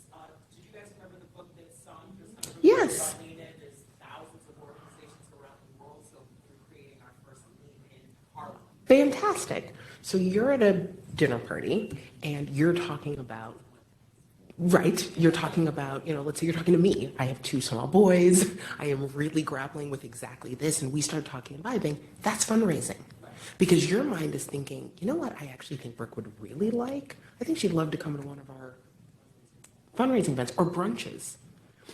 did you guys remember the book that Son just Yes. Lean In? There's thousands of organizations around the world, so we're creating our first Lean In Harlem. Fantastic. So you're at a dinner party and you're talking about, right, you're talking about, let's say you're talking to me. I have 2 small boys. I am really grappling with exactly this. And we start talking and vibing. That's fundraising. Because your mind is thinking, you know what I actually think Brooke would really like? I think she'd love to come to one of our fundraising events or brunches.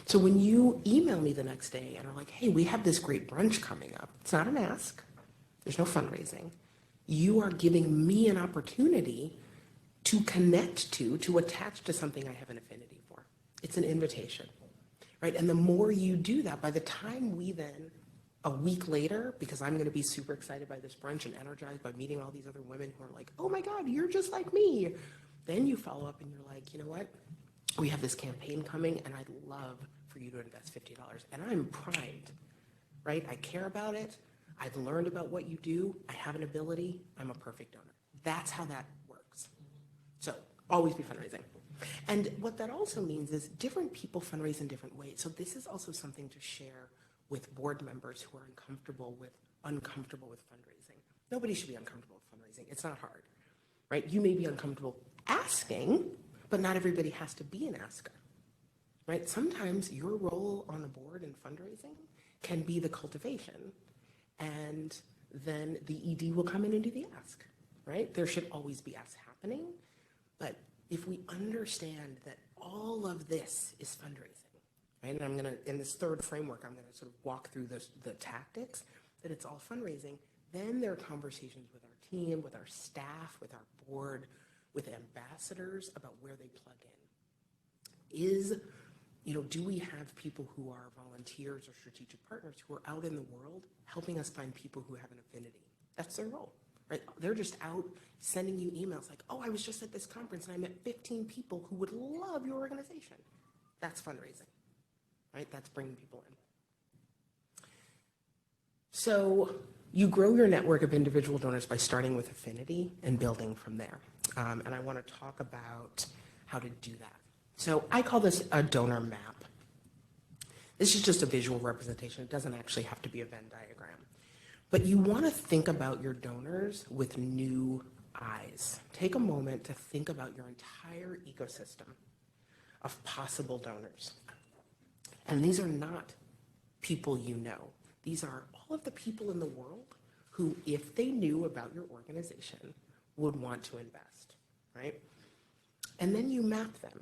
So when you email me the next day and are like, hey, we have this great brunch coming up. It's not an ask. There's no fundraising. You are giving me an opportunity to connect to attach to something I have an affinity for. It's an invitation, right? And the more you do that, by the time we then, a week later, because I'm going to be super excited by this brunch and energized by meeting all these other women who are like, oh my God, you're just like me. Then you follow up and you're like, you know what? We have this campaign coming and I'd love for you to invest $50. And I'm primed, right? I care about it. I've learned about what you do. I have an ability. I'm a perfect donor. That's how that works. So always be fundraising. And what that also means is different people fundraise in different ways. So this is also something to share with board members who are uncomfortable with fundraising. Nobody should be uncomfortable with fundraising. It's not hard, right? You may be uncomfortable asking, but not everybody has to be an asker, right? Sometimes your role on a board in fundraising can be the cultivation, and then the ED will come in and do the ask, right? There should always be asks happening, but if we understand that all of this is fundraising, right? And I'm gonna, in this third framework, I'm gonna sort of walk through the tactics, that it's all fundraising. Then there are conversations with our team, with our staff, with our board, with ambassadors about where they plug in. Do we have people who are volunteers or strategic partners who are out in the world helping us find people who have an affinity? That's their role, right? They're just out sending you emails like, oh, I was just at this conference and I met 15 people who would love your organization. That's fundraising, right? That's bringing people in. So you grow your network of individual donors by starting with affinity and building from there. And I want to talk about how to do that. So I call this a donor map. This is just a visual representation. It doesn't actually have to be a Venn diagram. But you want to think about your donors with new eyes. Take a moment to think about your entire ecosystem of possible donors. And these are not people you know. These are all of the people in the world who, if they knew about your organization, would want to invest, right? And then you map them.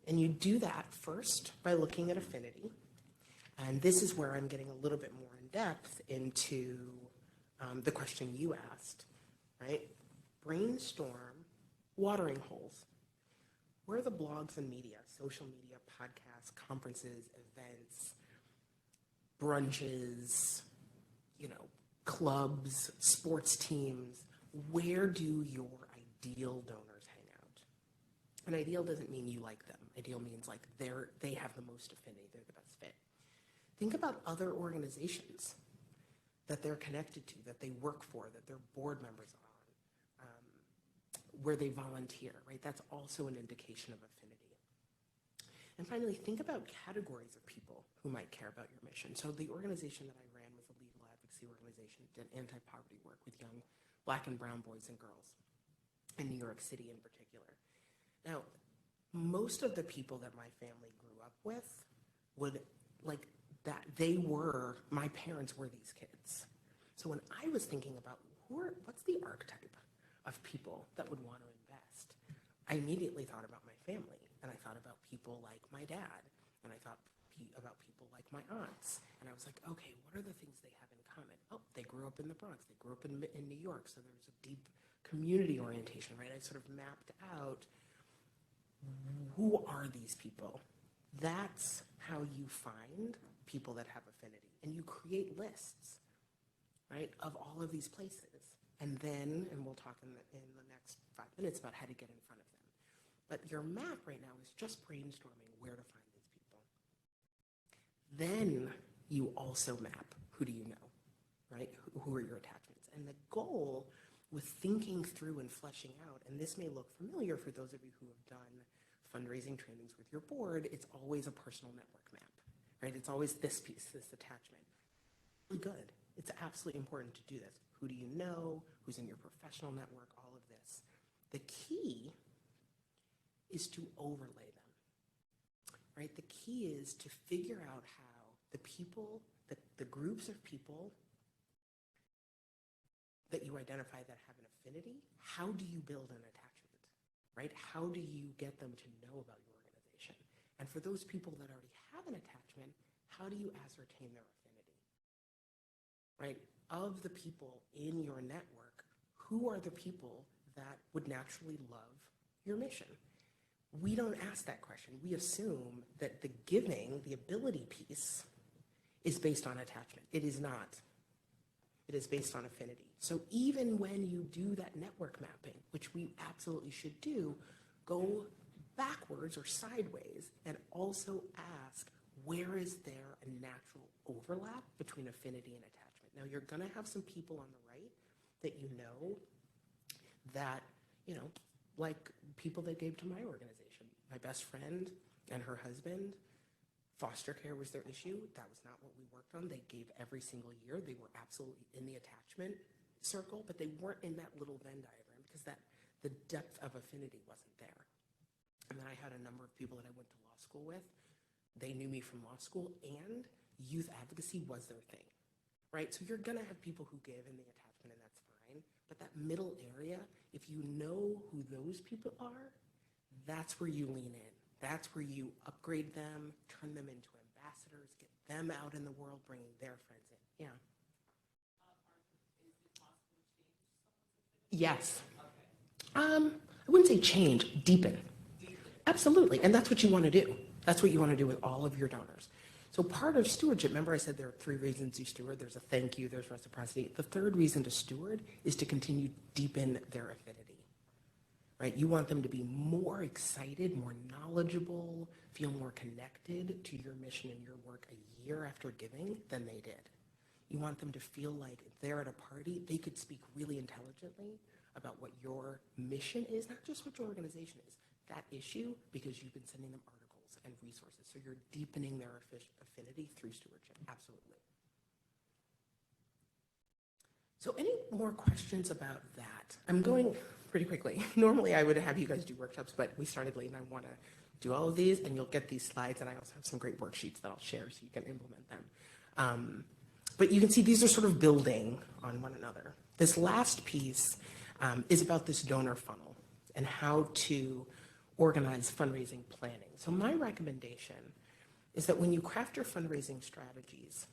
And you do that first by looking at affinity. And this is where I'm getting a little bit more in depth into the question you asked, right? Brainstorm watering holes. Where are the blogs and media, social media, podcasts, conferences, events, brunches, clubs, sports teams? Where do your ideal donors hang out? And ideal doesn't mean you like them. Ideal means like they have the most affinity, they're the best fit. Think about other organizations that they're connected to, that they work for, that their board members are on, where they volunteer, right? That's also an indication of affinity. And finally, think about categories of people who might care about your mission. So the organization that I ran was a legal advocacy organization, did anti-poverty work with young Black and brown boys and girls in New York City in particular. Now, most of the people that my family grew up with would like that my parents were these kids. So when I was thinking about what's the archetype of people that would want to invest, I immediately thought about my family, and I thought about people like my dad, and I thought about people like my aunts, and I was like, okay, what are the things they have in common? Oh, they grew up in the Bronx, they grew up in New York, so there's a deep community orientation, right? I sort of mapped out who are these people. That's how you find people that have affinity, and you create lists, right, of all of these places. And then, and we'll talk in the next 5 minutes about how to get in front of them. But your map right now is just brainstorming where to find these people. Then you also map who do you know, right? Who are your attachments? And the goal with thinking through and fleshing out, and this may look familiar for those of you who have done fundraising trainings with your board, it's always a personal network map, right? It's always this piece, this attachment. Good. It's absolutely important to do this. Who do you know? Who's in your professional network? All of this. The key is to overlay them, right? The key is to figure out how the people, the groups of people that you identify that have an affinity, how do you build an attachment, right? How do you get them to know about your organization? And for those people that already have an attachment, how do you ascertain their affinity, right? Of the people in your network, who are the people that would naturally love your mission? We don't ask that question. We assume that the giving, the ability piece, is based on attachment. It is not. It is based on affinity. So even when you do that network mapping, which we absolutely should do, go backwards or sideways and also ask, where is there a natural overlap between affinity and attachment? Now, you're going to have some people on the right that you know that, like people that gave to my organization. My best friend and her husband, foster care was their issue. That was not what we worked on. They gave every single year. They were absolutely in the attachment circle, but they weren't in that little Venn diagram because the depth of affinity wasn't there. And then I had a number of people that I went to law school with. They knew me from law school, and youth advocacy was their thing, right? So you're going to have people who give in the attachment, and that's fine. But that middle area, if you know who those people are, that's where you lean in. That's where you upgrade them, turn them into ambassadors, get them out in the world, bringing their friends in. Yeah. Is it possible to change someone's affinity? Yes. Okay. I wouldn't say change, deepen. Absolutely, and that's what you want to do. That's what you want to do with all of your donors. So part of stewardship, remember I said there are 3 reasons you steward. There's a thank you, there's reciprocity. The third reason to steward is to continue to deepen their affinity, right? You want them to be more excited, more knowledgeable, feel more connected to your mission and your work a year after giving than they did. You want them to feel like if they're at a party, they could speak really intelligently about what your mission is, not just what your organization is, that issue, because you've been sending them articles and resources. So you're deepening their affinity through stewardship. Absolutely. So any more questions about that? I'm going pretty quickly. Normally I would have you guys do workshops, but we started late and I want to do all of these, and you'll get these slides, and I also have some great worksheets that I'll share so you can implement them. But you can see these are sort of building on one another. This last piece is about this donor funnel and how to organize fundraising planning. So my recommendation is that when you craft your fundraising strategies,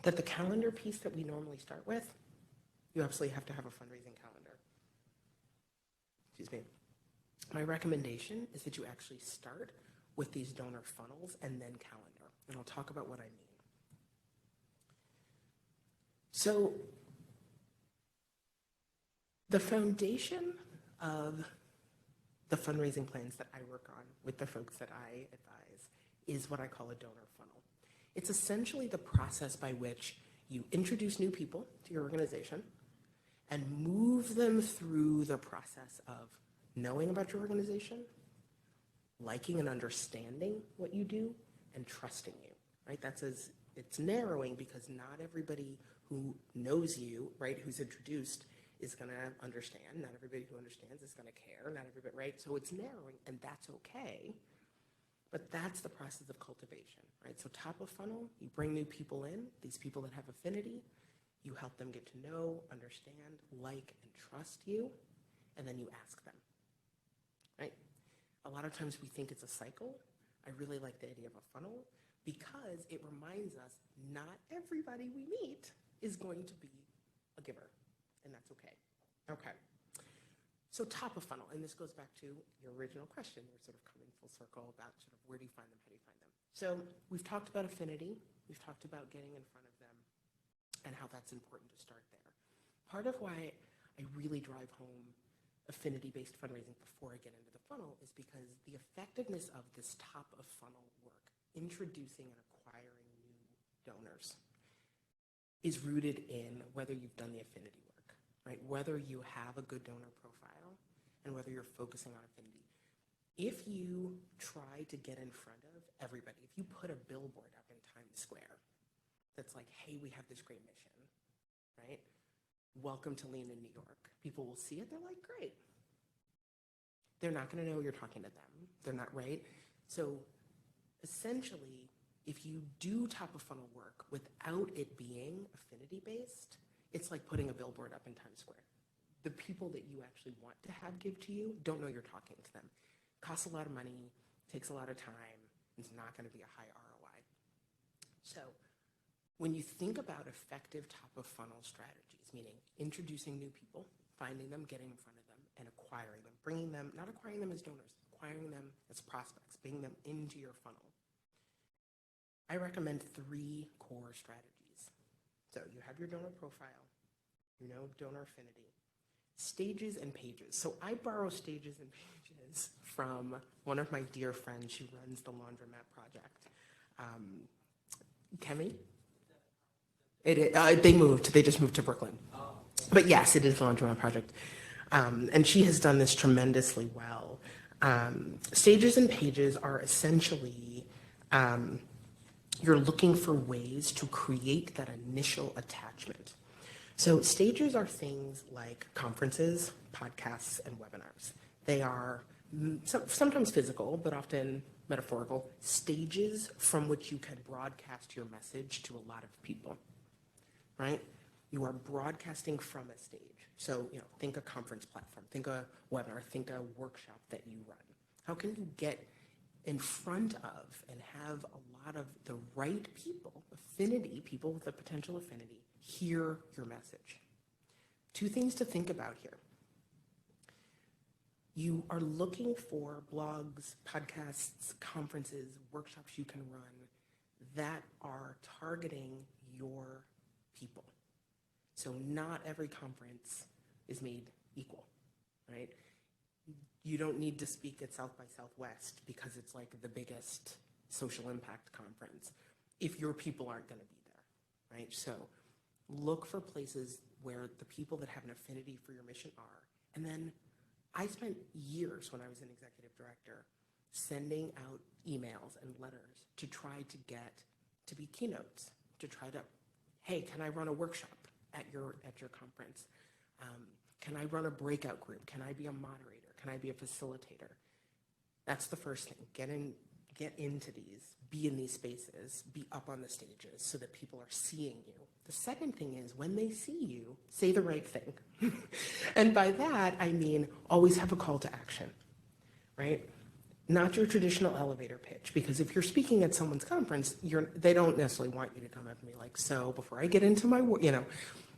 that the calendar piece that we normally start with, you absolutely have to have a fundraising calendar. Excuse me. My recommendation is that you actually start with these donor funnels and then calendar, and I'll talk about what I mean. So the foundation of the fundraising plans that I work on with the folks that I advise is what I call a donor funnel. It's essentially the process by which you introduce new people to your organization and move them through the process of knowing about your organization, liking and understanding what you do, and trusting you, right? It's narrowing because not everybody who knows you, right, who's introduced is going to understand. Not everybody who understands is going to care. Not everybody, right? So it's narrowing, and that's okay. But that's the process of cultivation, right? So top of funnel, you bring new people in, these people that have affinity, you help them get to know, understand, like, and trust you, and then you ask them, right? A lot of times we think it's a cycle. I really like the idea of a funnel because it reminds us not everybody we meet is going to be a giver, and that's okay. Okay. So top of funnel, and this goes back to your original question. We're sort of coming full circle about sort of where do you find them, how do you find them? So we've talked about affinity. We've talked about getting in front of them and how that's important to start there. Part of why I really drive home affinity-based fundraising before I get into the funnel is because the effectiveness of this top of funnel work, introducing and acquiring new donors, is rooted in whether you've done the affinity work, right? Whether you have a good donor profile and whether you're focusing on affinity. If you try to get in front of everybody, if you put a billboard up in Times Square that's like, hey, we have this great mission, right? Welcome to Lean in New York. People will see it, they're like, great. They're not gonna know you're talking to them. They're not, right? So essentially, if you do top of funnel work without it being affinity-based, it's like putting a billboard up in Times Square. The people that you actually want to have give to you don't know you're talking to them. Costs a lot of money, takes a lot of time, it's not gonna be a high ROI. So when you think about effective top of funnel strategies, meaning introducing new people, finding them, getting in front of them, and acquiring them, bringing them, not acquiring them as donors, acquiring them as prospects, bringing them into your funnel, I recommend 3 core strategies. So you have your donor profile, you know donor affinity, stages and pages. So I borrow stages and pages from one of my dear friends. She runs the Laundromat Project. Kemi? They just moved to Brooklyn. But yes, it is the Laundromat Project. And she has done this tremendously well. Stages and pages are essentially, you're looking for ways to create that initial attachment. So stages are things like conferences, podcasts, and webinars. They are sometimes physical, but often metaphorical, stages from which you can broadcast your message to a lot of people, right? You are broadcasting from a stage. So, think a conference platform, think a webinar, think a workshop that you run. How can you get in front of and have a lot of the right people, affinity, people with a potential affinity, hear your message? 2 things to think about here. You are looking for blogs, podcasts, conferences, workshops you can run that are targeting your people. So not every conference is made equal, right? You don't need to speak at South by Southwest because it's like the biggest social impact conference if your people aren't going to be there, right? So look for places where the people that have an affinity for your mission are. And then I spent years when I was an executive director sending out emails and letters to try to get to be keynotes, to try to, hey, can I run a workshop at your conference? Can I run a breakout group? Can I be a moderator? Can I be a facilitator? That's the first thing. Get into these, be in these spaces, be up on the stages so that people are seeing you. The second thing is when they see you, say the right thing. And by that, I mean always have a call to action, right? Not your traditional elevator pitch, because if you're speaking at someone's conference, they don't necessarily want you to come up and be like, so before I get into my work,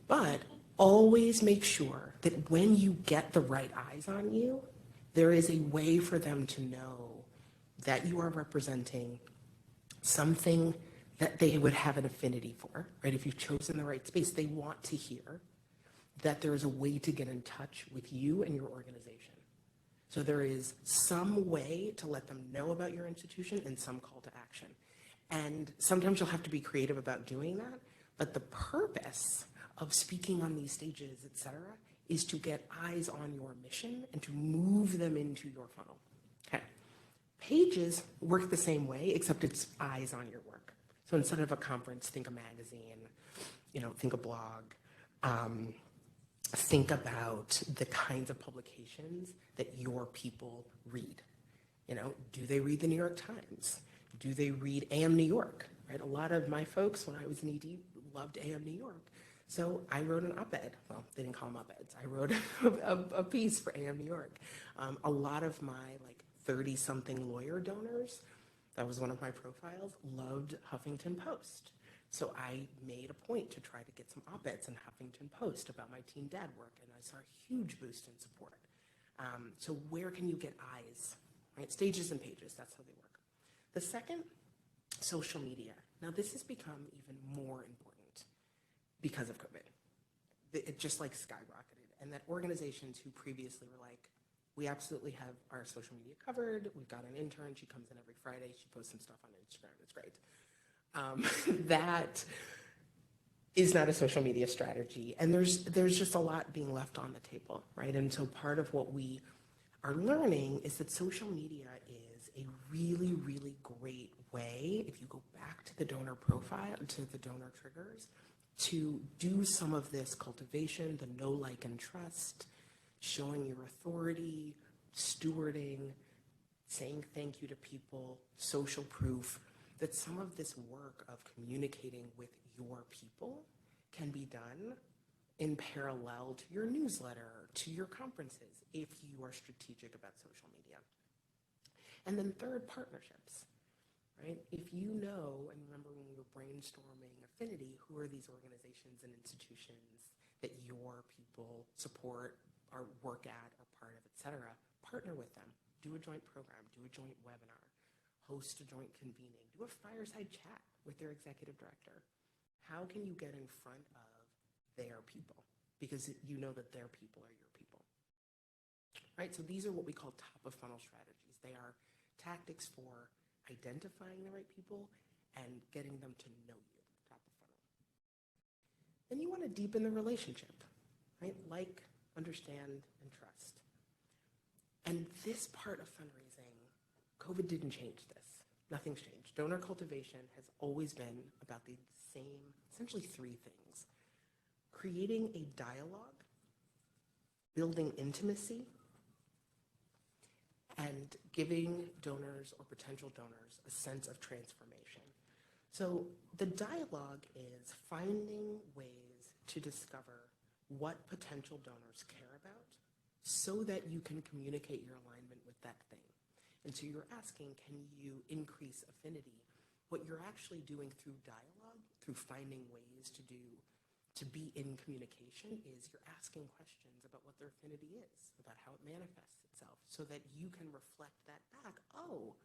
but always make sure that when you get the right eyes on you, there is a way for them to know that you are representing something that they would have an affinity for, right? If you've chosen the right space, they want to hear that there is a way to get in touch with you and your organization. So there is some way to let them know about your institution and some call to action. And sometimes you'll have to be creative about doing that, but the purpose of speaking on these stages, et cetera, is to get eyes on your mission and to move them into your funnel. Okay. Pages work the same way, except it's eyes on your work. So instead of a conference, think a magazine, think a blog, think about the kinds of publications that your people read. Do they read the New York Times? Do they read AM New York, right? A lot of my folks, when I was in ED, loved AM New York. So I wrote an op-ed. Well, they didn't call them op-eds. I wrote a piece for AM New York. A lot of my 30-something lawyer donors, that was one of my profiles, loved Huffington Post. So I made a point to try to get some op-eds in Huffington Post about my teen dad work, and I saw a huge boost in support. So where can you get eyes, right? Stages and pages, that's how they work. The second, social media. Now this has become even more important because of COVID. It just skyrocketed, and that organizations who previously were like, we absolutely have our social media covered. We've got an intern. She comes in every Friday. She posts some stuff on Instagram. It's great. That is not a social media strategy. And there's just a lot being left on the table, right? And so part of what we are learning is that social media is a really, really great way, if you go back to the donor profile, to the donor triggers, to do some of this cultivation, the know, like, and trust, showing your authority, stewarding, saying thank you to people, social proof, that some of this work of communicating with your people can be done in parallel to your newsletter, to your conferences, if you are strategic about social media. And then third, partnerships, right? If you know, and remember when we were brainstorming Affinity, who are these organizations and institutions that your people support, or work at, or part of, et cetera, partner with them. Do a joint program, do a joint webinar, host a joint convening, do a fireside chat with their executive director. How can you get in front of their people? Because you know that their people are your people. Right, so these are what we call top of funnel strategies. They are tactics for identifying the right people and getting them to know you, top of funnel. Then you want to deepen the relationship, right? Understand, and trust. And this part of fundraising, COVID didn't change this. Nothing's changed. Donor cultivation has always been about the same, essentially three things. Creating a dialogue, building intimacy, and giving donors or potential donors a sense of transformation. So the dialogue is finding ways to discover what potential donors care about so that you can communicate your alignment with that thing. And so you're asking, can you increase affinity? What you're actually doing through dialogue, through finding ways to be in communication, is you're asking questions about what their affinity is, about how it manifests itself, so that you can reflect that back. Oh,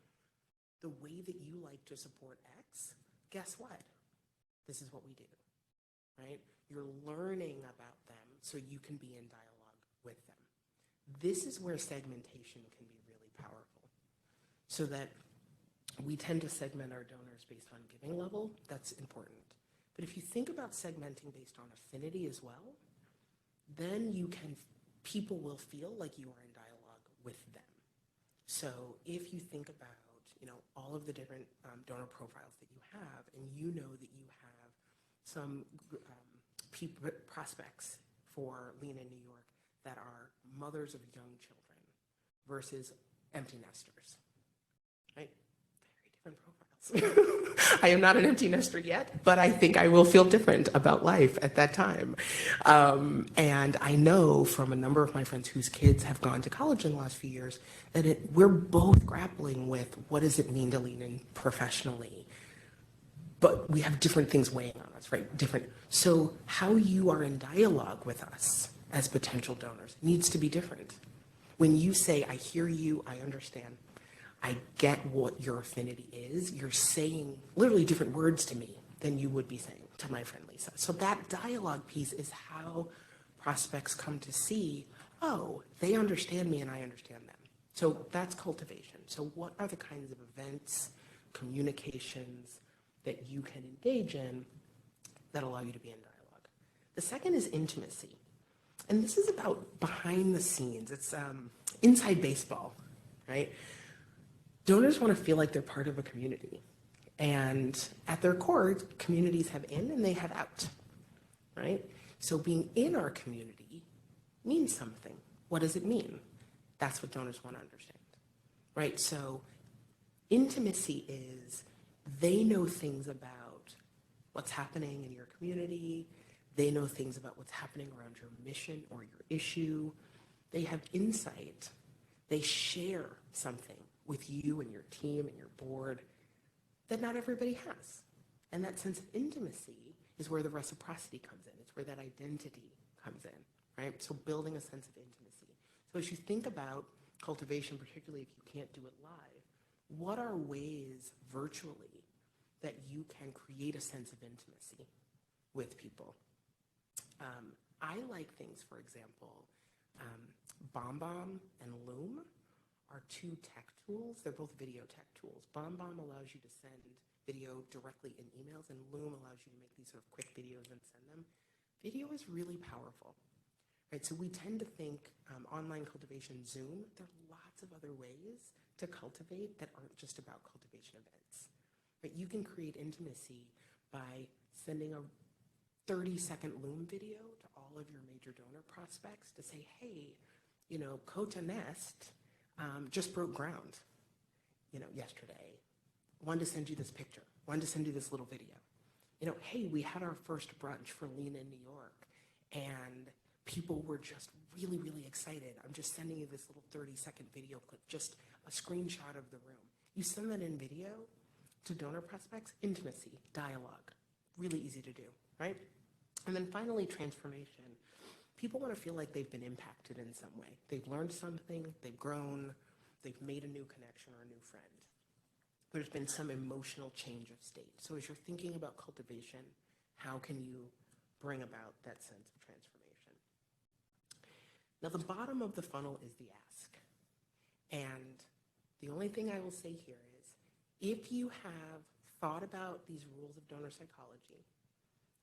the way that you like to support X, guess what? This is what we do, right? You're learning about them so you can be in dialogue with them. This is where segmentation can be really powerful, so that we tend to segment our donors based on giving level. That's important. But if you think about segmenting based on affinity as well, then people will feel like you are in dialogue with them. So if you think about, all of the different donor profiles that you have, and you know that you have some prospects for Lean in New York that are mothers of young children versus empty nesters, right? Very different profiles. I am not an empty nester yet, but I think I will feel different about life at that time. And I know from a number of my friends whose kids have gone to college in the last few years that we're both grappling with what does it mean to lean in professionally. But we have different things weighing on us, right? Different. So how you are in dialogue with us as potential donors needs to be different. When you say, I hear you, I understand, I get what your affinity is, you're saying literally different words to me than you would be saying to my friend Lisa. So that dialogue piece is how prospects come to see, oh, they understand me and I understand them. So that's cultivation. So what are the kinds of events, communications that you can engage in that allow you to be in dialogue? The second is intimacy. And this is about behind the scenes. It's inside baseball, right? Donors want to feel like they're part of a community. And at their core, communities have in and they have out, right? So being in our community means something. What does it mean? That's what donors want to understand, right? So intimacy is they know things about what's happening in your community. They know things about what's happening around your mission or your issue. They have insight. They share something with you and your team and your board that not everybody has. And that sense of intimacy is where the reciprocity comes in. It's where that identity comes in, right? So building a sense of intimacy. So as you think about cultivation, particularly if you can't do it live, what are ways virtually that you can create a sense of intimacy with people? I like things, for example, BombBomb and Loom are two tech tools. They're both video tech tools. BombBomb allows you to send video directly in emails, and Loom allows you to make these sort of quick videos and send them. Video is really powerful, right? So we tend to think online cultivation, Zoom, there are lots of other ways to cultivate that aren't just about cultivation events, right? You can create intimacy by sending a 30-second Loom video to all of your major donor prospects to say, hey, you know, Kota Nest just broke ground, you know, yesterday. Wanted to send you this picture. Wanted to send you this little video. You know, hey, we had our first brunch for Lean in New York, and people were just really, really excited. I'm just sending you this little 30-second video clip, just a screenshot of the room. You send that in video to donor prospects, intimacy, dialogue, really easy to do, right? And then finally, transformation. People want to feel like they've been impacted in some way. They've learned something, they've grown, they've made a new connection or a new friend. There's been some emotional change of state. So as you're thinking about cultivation, how can you bring about that sense of transformation? Now, the bottom of the funnel is the ask. And the only thing I will say here is, if you have thought about these rules of donor psychology,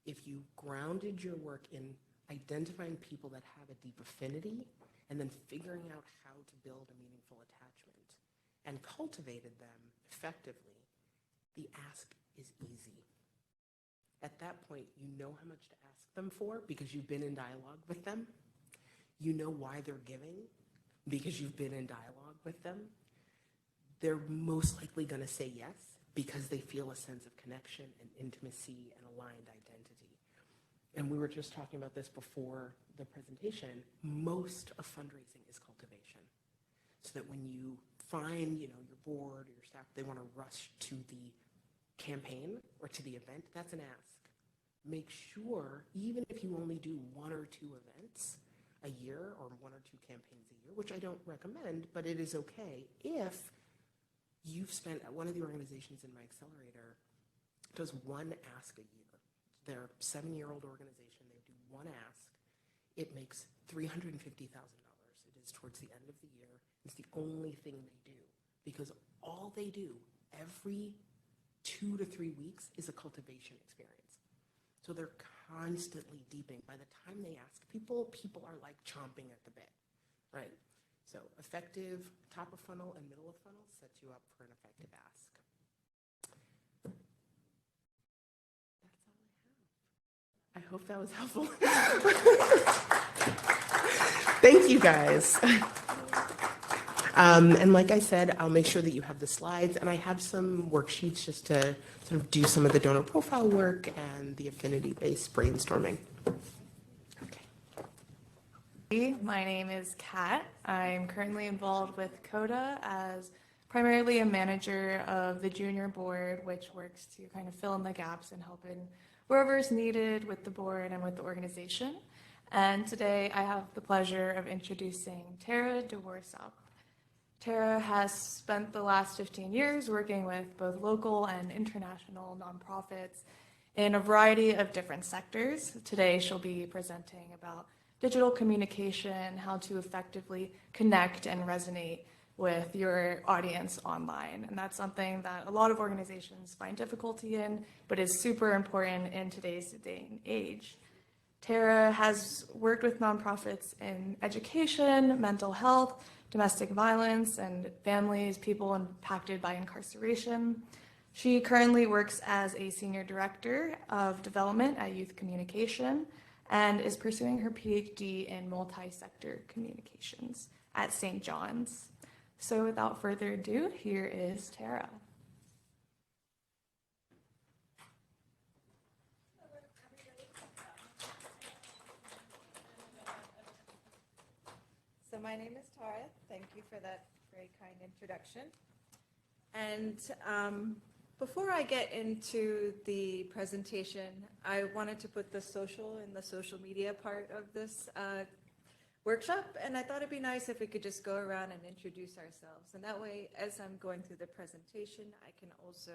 if you grounded your work in identifying people that have a deep affinity and then figuring out how to build a meaningful attachment and cultivated them effectively, the ask is easy. At that point, you know how much to ask them for because you've been in dialogue with them. You know why they're giving because you've been in dialogue with them. They're most likely going to say yes because they feel a sense of connection and intimacy and aligned identity. And we were just talking about this before the presentation. Most of fundraising is cultivation. So that when you find, you know, your board or your staff, they want to rush to the campaign or to the event, that's an ask. Make sure, even if you only do 1 or 2 events a year or 1 or 2 campaigns a year, which I don't recommend, but it is okay if you've spent, one of the organizations in my accelerator does 1 ask a year. They're a 7-year-old organization. They do 1 ask. It makes $350,000. It is towards the end of the year. It's the only thing they do because all they do every 2 to 3 weeks is a cultivation experience. So they're constantly deepening. By the time they ask people are like chomping at the bit, right? So effective top of funnel and middle of funnel sets you up for an effective ask. That's all I have. I hope that was helpful. Thank you, guys. And like I said, I'll make sure that you have the slides, and I have some worksheets just to sort of do some of the donor profile work and the affinity-based brainstorming. Okay. My name is Kat. I'm currently involved with Kota as primarily a manager of the junior board, which works to kind of fill in the gaps and help in wherever is needed with the board and with the organization. And today I have the pleasure of introducing Tara DeWorsop. Tara has spent the last 15 years working with both local and international nonprofits in a variety of different sectors. Today she'll be presenting about digital communication, how to effectively connect and resonate with your audience online. And that's something that a lot of organizations find difficulty in, but is super important in today's day and age. Tara has worked with nonprofits in education, mental health, domestic violence, and families, people impacted by incarceration. She currently works as a senior director of development at Youth Communication and is pursuing her PhD in multi-sector communications at St. John's. So without further ado, here is Tara. So my name is Tara. Thank you for that very kind introduction. And before I get into the presentation, I wanted to put the social and the social media part of this workshop, and I thought it'd be nice if we could just go around and introduce ourselves. And that way, as I'm going through the presentation, I can also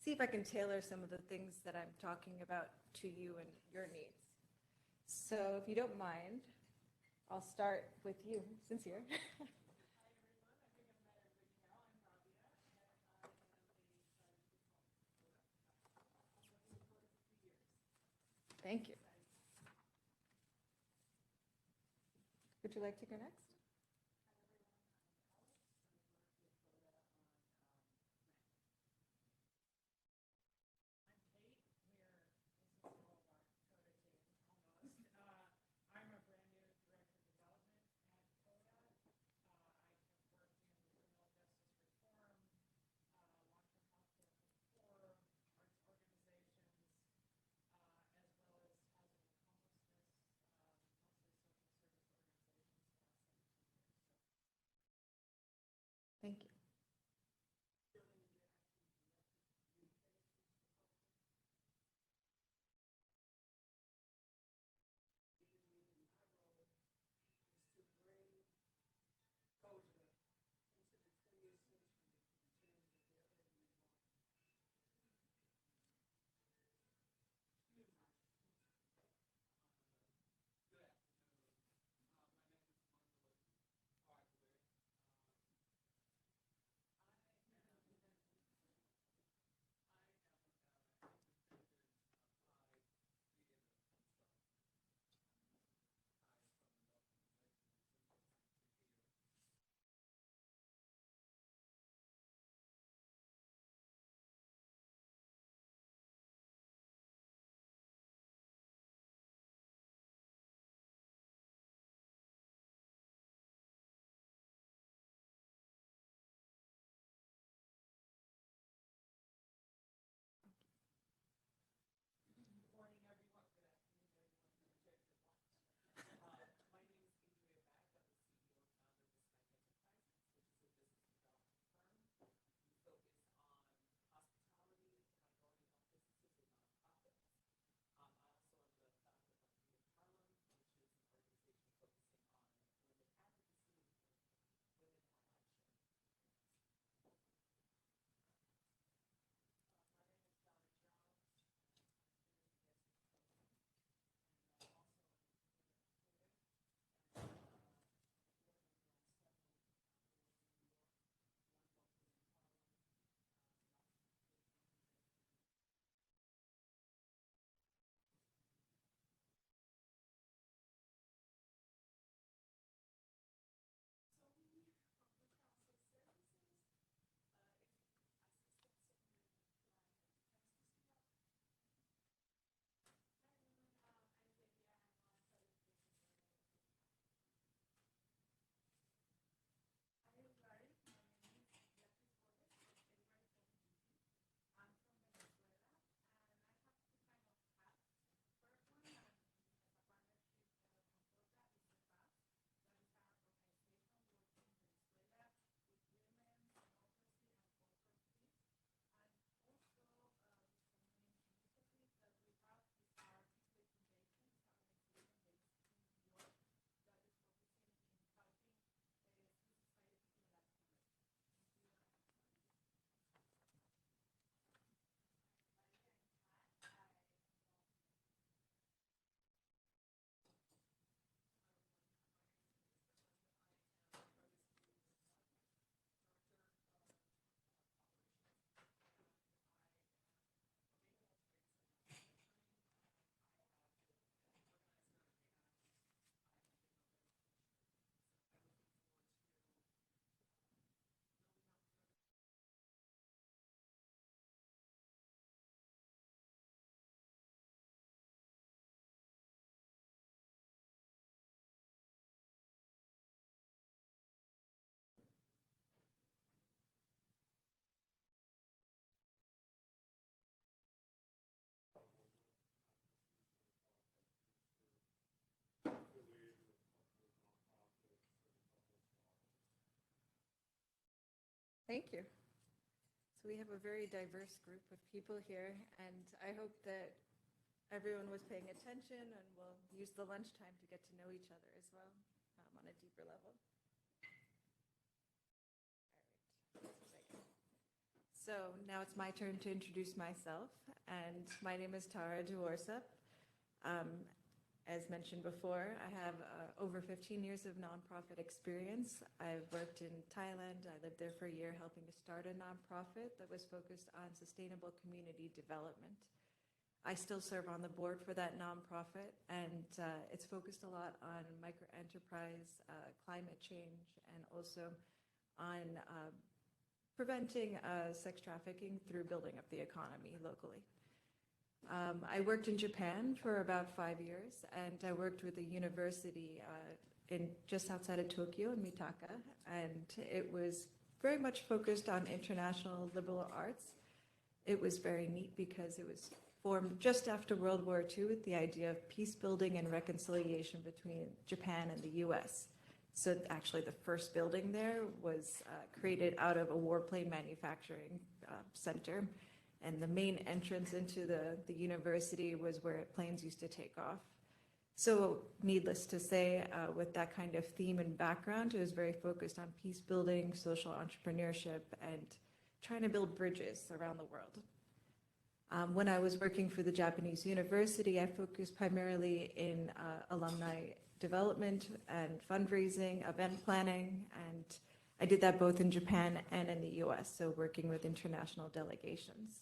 see if I can tailor some of the things that I'm talking about to you and your needs. So if you don't mind, I'll start with you, Sincere. Thank you. Would you like to go next? Thank you. So we have a very diverse group of people here, and I hope that everyone was paying attention and will use the lunchtime to get to know each other as well on a deeper level. All right. So now it's my turn to introduce myself, and my name is Tara DeWorsop. As mentioned before, I have over 15 years of nonprofit experience. I've worked in Thailand. I lived there for a year helping to start a nonprofit that was focused on sustainable community development. I still serve on the board for that nonprofit, and it's focused a lot on microenterprise, climate change, and also on preventing sex trafficking through building up the economy locally. I worked in Japan for about 5 years, and I worked with a university in just outside of Tokyo in Mitaka, and it was very much focused on international liberal arts. It was very neat because it was formed just after World War II with the idea of peace building and reconciliation between Japan and the US. So actually the first building there was created out of a warplane manufacturing center. And the main entrance into the university was where planes used to take off. So needless to say, with that kind of theme and background, it was very focused on peace building, social entrepreneurship, and trying to build bridges around the world. When I was working for the Japanese university, I focused primarily in alumni development and fundraising, event planning, and I did that both in Japan and in the US, so working with international delegations.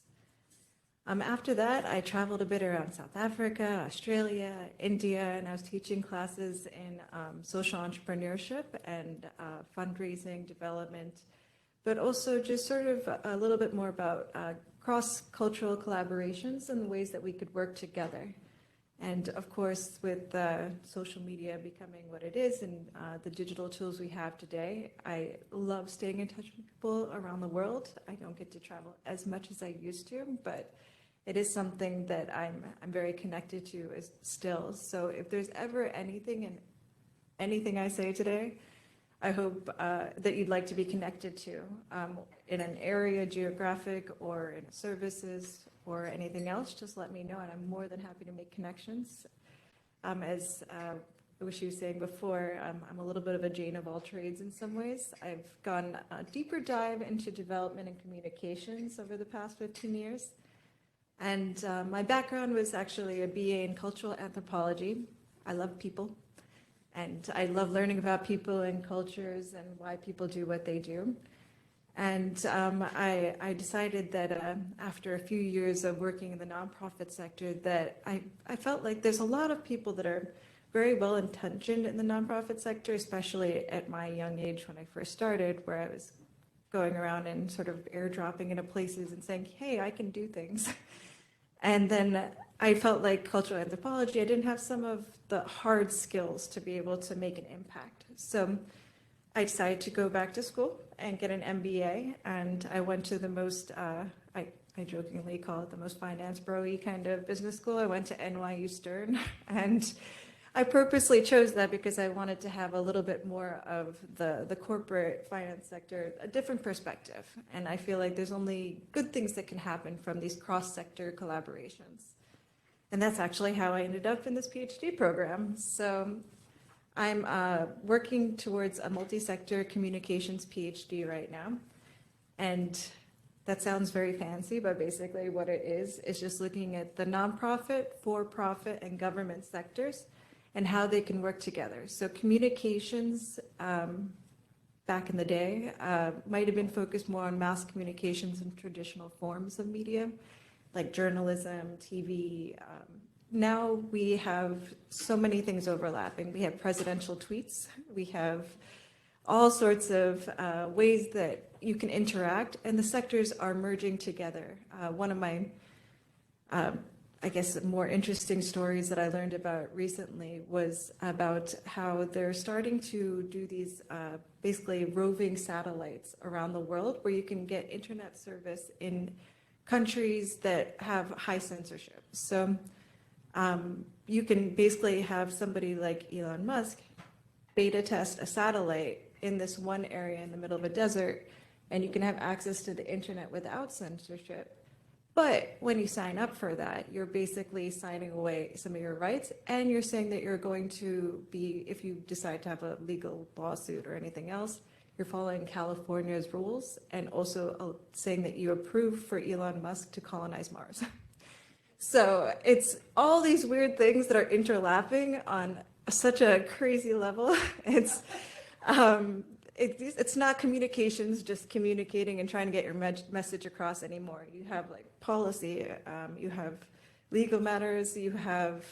After that, I traveled a bit around South Africa, Australia, India, and I was teaching classes in social entrepreneurship and fundraising development, but also just sort of a little bit more about cross-cultural collaborations and the ways that we could work together. And of course, with social media becoming what it is and the digital tools we have today, I love staying in touch with people around the world. I don't get to travel as much as I used to, but it is something that I'm very connected to still. So if there's ever anything I say today, I hope that you'd like to be connected to in an area, geographic, or in services, or anything else, just let me know, and I'm more than happy to make connections. As Wishi was saying before, I'm a little bit of a Jane of all trades in some ways. I've gone a deeper dive into development and communications over the past 15 years. And my background was actually a BA in cultural anthropology. I love people, and I love learning about people and cultures and why people do what they do. And I decided that after a few years of working in the nonprofit sector that I felt like there's a lot of people that are very well intentioned in the nonprofit sector, especially at my young age when I first started, where I was going around and sort of airdropping into places and saying, hey, I can do things. And then I felt like cultural anthropology, I didn't have some of the hard skills to be able to make an impact. So I decided to go back to school and get an MBA, and I went to the most, I jokingly call it the most finance bro-y kind of business school. I went to NYU Stern, and I purposely chose that because I wanted to have a little bit more of the corporate finance sector, a different perspective. And I feel like there's only good things that can happen from these cross-sector collaborations. And that's actually how I ended up in this PhD program. So I'm working towards a multi-sector communications PhD right now. And that sounds very fancy, but basically what it is just looking at the nonprofit, for-profit, and government sectors and how they can work together. So communications back in the day might have been focused more on mass communications and traditional forms of media, like journalism, TV. Now we have so many things overlapping. We have presidential tweets. We have all sorts of ways that you can interact, and the sectors are merging together. One of my, I guess, more interesting stories that I learned about recently was about how they're starting to do these basically roving satellites around the world where you can get internet service in countries that have high censorship. So you can basically have somebody like Elon Musk beta test a satellite in this one area in the middle of a desert, and you can have access to the internet without censorship. But when you sign up for that, you're basically signing away some of your rights, and you're saying that you're going to be, if you decide to have a legal lawsuit or anything else, you're following California's rules, and also saying that you approve for Elon Musk to colonize Mars. So it's all these weird things that are interlapping on such a crazy level. It's not communications, just communicating and trying to get your message across anymore. You have like policy, you have legal matters, you have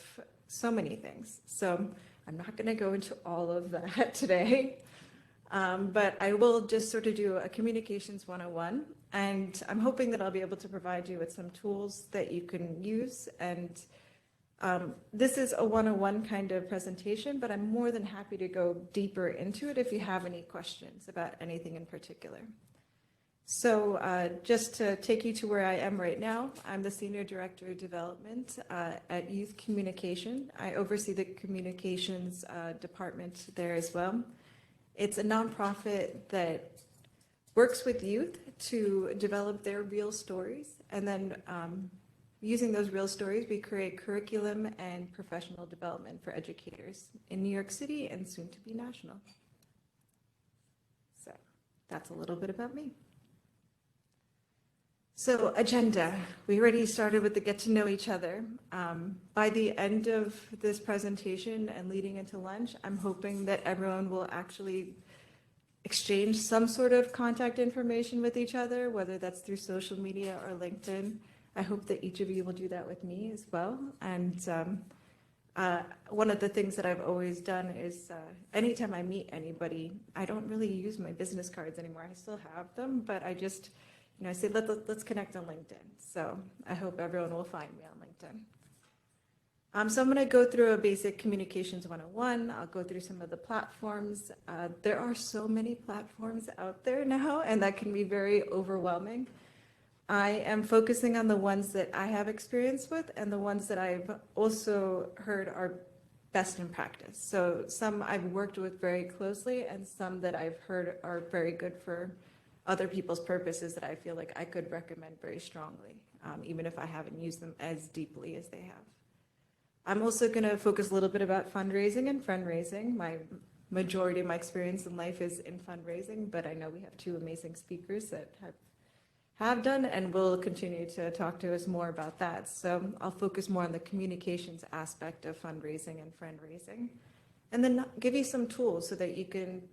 so many things. So I'm not going to go into all of that today, but I will just sort of do a communications 101. And I'm hoping that I'll be able to provide you with some tools that you can use. And this is a 101 kind of presentation, but I'm more than happy to go deeper into it if you have any questions about anything in particular. So just to take you to where I am right now, I'm the Senior Director of Development at Youth Communication. I oversee the communications department there as well. It's a nonprofit that works with youth to develop their real stories, and then using those real stories, we create curriculum and professional development for educators in New York City and soon to be national. So that's a little bit about me. So agenda, we already started with the get to know each other. By the end of this presentation and leading into lunch, I'm hoping that everyone will actually exchange some sort of contact information with each other, whether that's through social media or LinkedIn. I hope that each of you will do that with me as well. And one of the things that I've always done is anytime I meet anybody, I don't really use my business cards anymore. I still have them, but I just, I say, let's connect on LinkedIn. So I hope everyone will find me on LinkedIn. So I'm going to go through a basic communications 101. I'll go through some of the platforms. There are so many platforms out there now, and that can be very overwhelming. I am focusing on the ones that I have experience with and the ones that I've also heard are best in practice. So some I've worked with very closely, and some that I've heard are very good for other people's purposes that I feel like I could recommend very strongly, even if I haven't used them as deeply as they have. I'm also going to focus a little bit about fundraising and friend-raising. My majority of my experience in life is in fundraising, but I know we have two amazing speakers that have done and will continue to talk to us more about that. So I'll focus more on the communications aspect of fundraising and friend-raising, and then give you some tools so that you can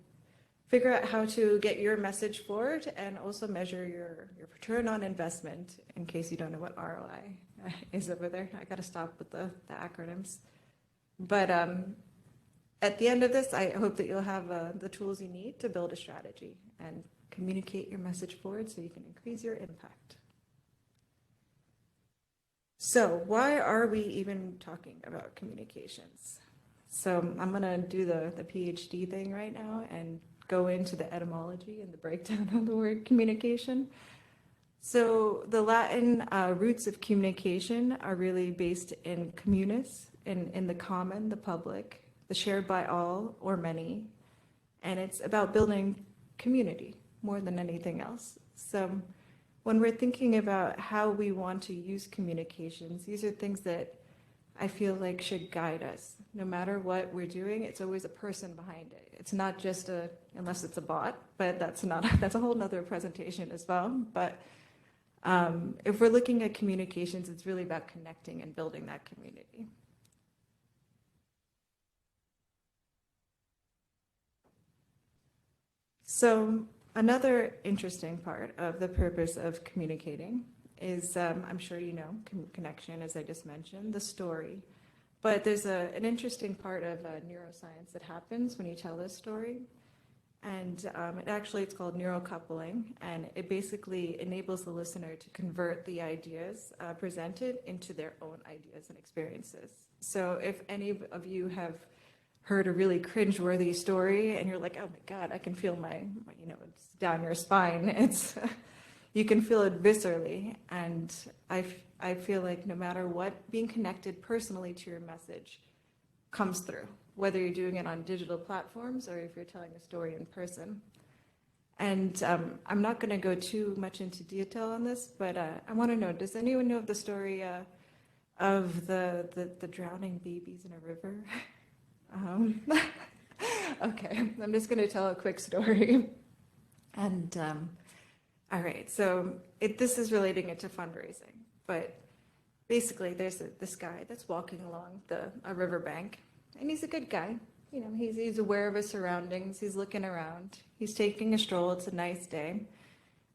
figure out how to get your message forward and also measure your return on investment, in case you don't know what ROI is over there. I got to stop with the acronyms. But at the end of this, I hope that you'll have the tools you need to build a strategy and communicate your message forward so you can increase your impact. So why are we even talking about communications? So I'm going to do the PhD thing right now and go into the etymology and the breakdown of the word communication. So the Latin roots of communication are really based in communis, in the common, the public, the shared by all or many, and it's about building community more than anything else. So when we're thinking about how we want to use communications, these are things that I feel like should guide us. No matter what we're doing, it's always a person behind it. It's not just unless it's a bot, but that's a whole nother presentation as well. But if we're looking at communications, it's really about connecting and building that community. So another interesting part of the purpose of communicating is, I'm sure you know, connection, as I just mentioned, the story. But there's an interesting part of neuroscience that happens when you tell a story. And it's called neurocoupling, and it basically enables the listener to convert the ideas presented into their own ideas and experiences. So if any of you have heard a really cringeworthy story and you're like, oh my God, I can feel it's down your spine. You can feel it viscerally. And I feel like no matter what, being connected personally to your message comes through, whether you're doing it on digital platforms or if you're telling a story in person. And I'm not going to go too much into detail on this, but I want to know, does anyone know of the story of the drowning babies in a river? Okay, I'm just going to tell a quick story. And all right, so this is relating it to fundraising, but basically there's this guy that's walking along a riverbank, and he's a good guy. You know, he's aware of his surroundings. He's looking around. He's taking a stroll. It's a nice day.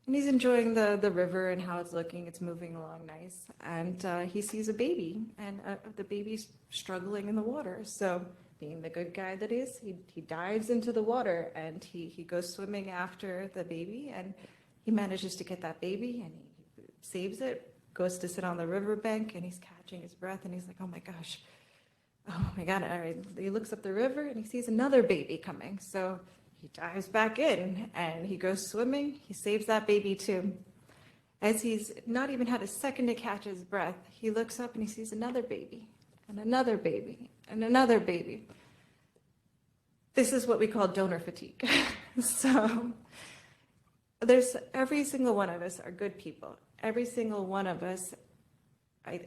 And he's enjoying the river and how it's looking. It's moving along nice. And he sees a baby, and the baby's struggling in the water. So being the good guy that is, he dives into the water, and he goes swimming after the baby, and he manages to get that baby, and he saves it, goes to sit on the riverbank, and he's catching his breath, and he's like, oh my gosh. Oh my God, all right. He looks up the river and he sees another baby coming. So he dives back in and he goes swimming. He saves that baby too. As he's not even had a second to catch his breath, he looks up and he sees another baby and another baby and another baby. This is what we call donor fatigue. So every single one of us are good people. Every single one of us, I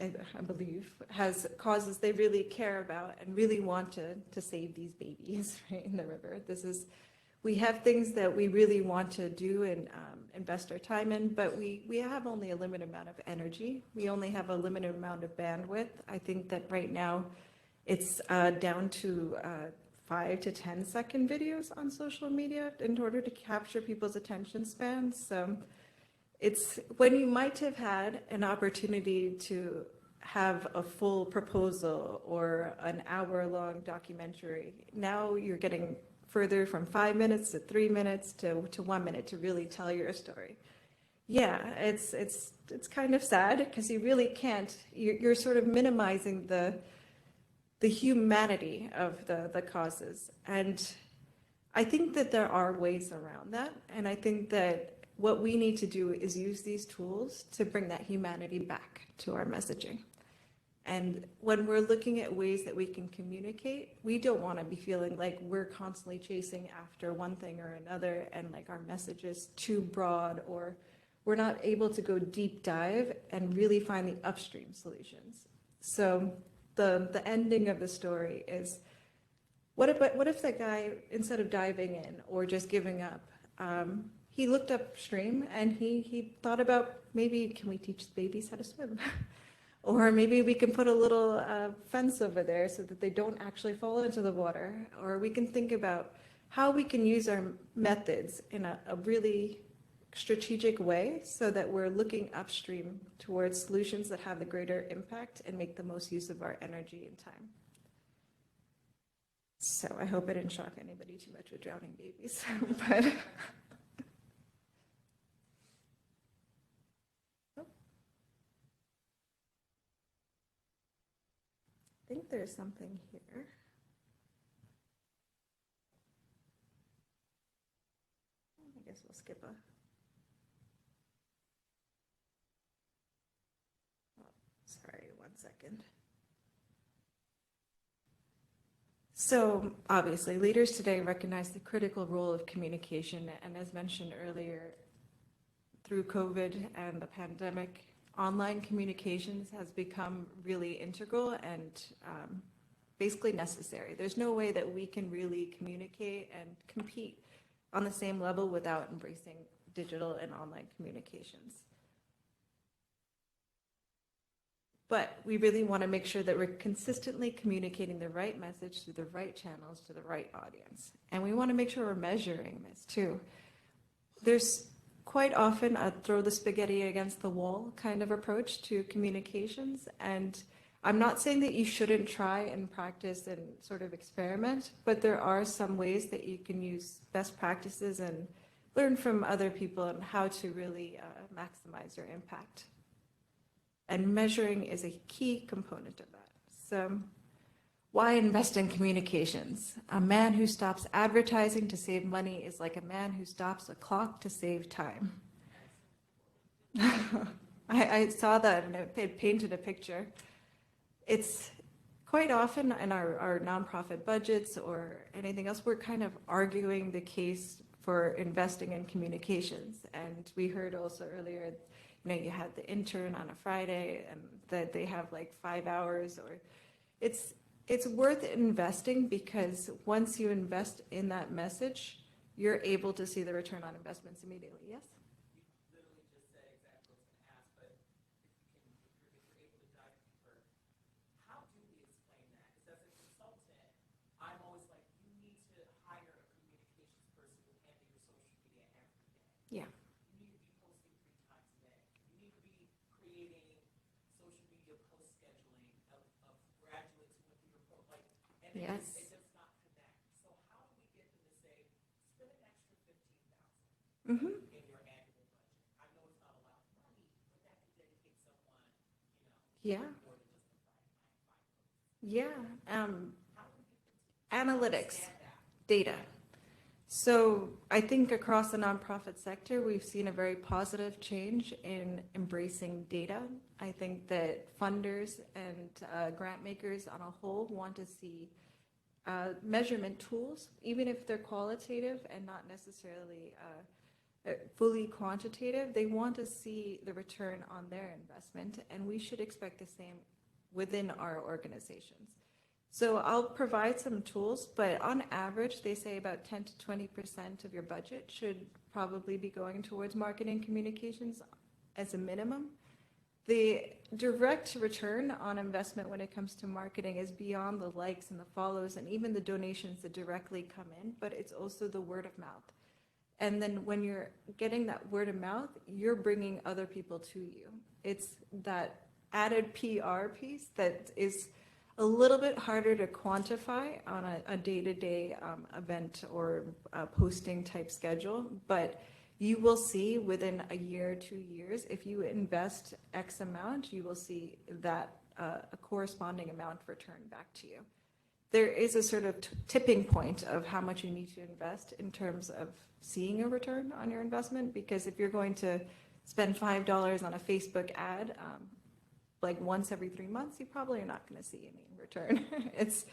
believe, has causes they really care about and really want to save these babies, right, in the river. We have things that we really want to do and invest our time in, but we have only a limited amount of energy. We only have a limited amount of bandwidth. I think that right now it's down to 5 to 10 second videos on social media in order to capture people's attention spans. So it's when you might have had an opportunity to have a full proposal or an hour-long documentary. Now you're getting further from 5 minutes to 3 minutes to 1 minute to really tell your story. Yeah, it's kind of sad because you really can't. You're sort of minimizing the humanity of the causes, and I think that there are ways around that, and I think that what we need to do is use these tools to bring that humanity back to our messaging. And when we're looking at ways that we can communicate, we don't want to be feeling like we're constantly chasing after one thing or another and like our message is too broad, or we're not able to go deep dive and really find the upstream solutions. So the ending of the story is, what if that guy, instead of diving in or just giving up, he looked upstream and he thought about, maybe can we teach babies how to swim? Or maybe we can put a little fence over there so that they don't actually fall into the water. Or we can think about how we can use our methods in a really strategic way so that we're looking upstream towards solutions that have the greater impact and make the most use of our energy and time. So I hope I didn't shock anybody too much with drowning babies. But I think there's something here. I guess we'll skip a. Oh, sorry, 1 second. So obviously, leaders today recognize the critical role of communication, and as mentioned earlier, through COVID and the pandemic, online communications has become really integral and basically necessary. There's no way that we can really communicate and compete on the same level without embracing digital and online communications. But we really want to make sure that we're consistently communicating the right message through the right channels to the right audience. And we want to make sure we're measuring this too. There's quite often a throw the spaghetti against the wall kind of approach to communications. And I'm not saying that you shouldn't try and practice and sort of experiment, but there are some ways that you can use best practices and learn from other people on how to really maximize your impact. And measuring is a key component of that. So why invest in communications? A man who stops advertising to save money is like a man who stops a clock to save time. I saw that and it painted a picture. It's quite often in our nonprofit budgets or anything else, we're kind of arguing the case for investing in communications. And we heard also earlier, you had the intern on a Friday and that they have like 5 hours, or it's worth investing, because once you invest in that message, you're able to see the return on investments immediately. Yes? You literally just said exactly what I was going to ask, but if you're able to dive deeper, how do we explain that? Because as a consultant, I'm always like, you need to hire a communications person who handle your social media every day. Yeah. You need to be posting 3 times a day. You need to be creating social media post scheduling of graduates who went through your program. And Yes. it does not connect. So how do we get them to say, spend an extra $15,000 Mm-hmm. in your annual budget? I know it's not a lot of money, but that can dedicate someone, Yeah. more than just a Friday. Yeah. How do we get them to Analytics, understand that? data. So I think across the nonprofit sector, we've seen a very positive change in embracing data. I think that funders and grant makers on a whole want to see measurement tools, even if they're qualitative and not necessarily fully quantitative. They want to see the return on their investment, and we should expect the same within our organizations. So I'll provide some tools, but on average, they say about 10 to 20% of your budget should probably be going towards marketing communications as a minimum. The direct return on investment when it comes to marketing is beyond the likes and the follows and even the donations that directly come in, but it's also the word of mouth. And then when you're getting that word of mouth, you're bringing other people to you. It's that added PR piece that is a little bit harder to quantify on a day-to-day event or posting type schedule, but you will see within a year, 2 years, if you invest X amount, you will see that a corresponding amount returned back to you. There is a sort of tipping point of how much you need to invest in terms of seeing a return on your investment, because if you're going to spend $5 on a Facebook ad, like once every 3 months, you probably are not going to see any return. It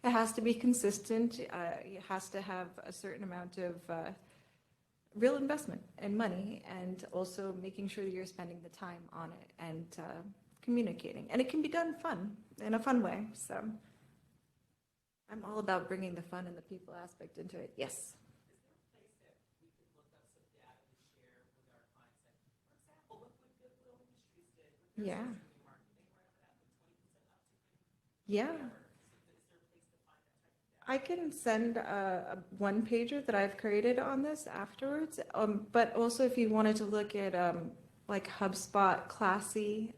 has to be consistent. It has to have a certain amount of real investment and money, and also making sure that you're spending the time on it and communicating. And it can be done in a fun way. So I'm all about bringing the fun and the people aspect into it. Yes. Is there a place that we could look up some data to share with our clients? That, for example, look what Goodwill Industries did with their Yeah. social media marketing. They were able to have a 20% uptick in Yeah. Is there a place to find that type of data? I can send a one-pager that I've created on this afterwards. But also if you wanted to look at like HubSpot Classy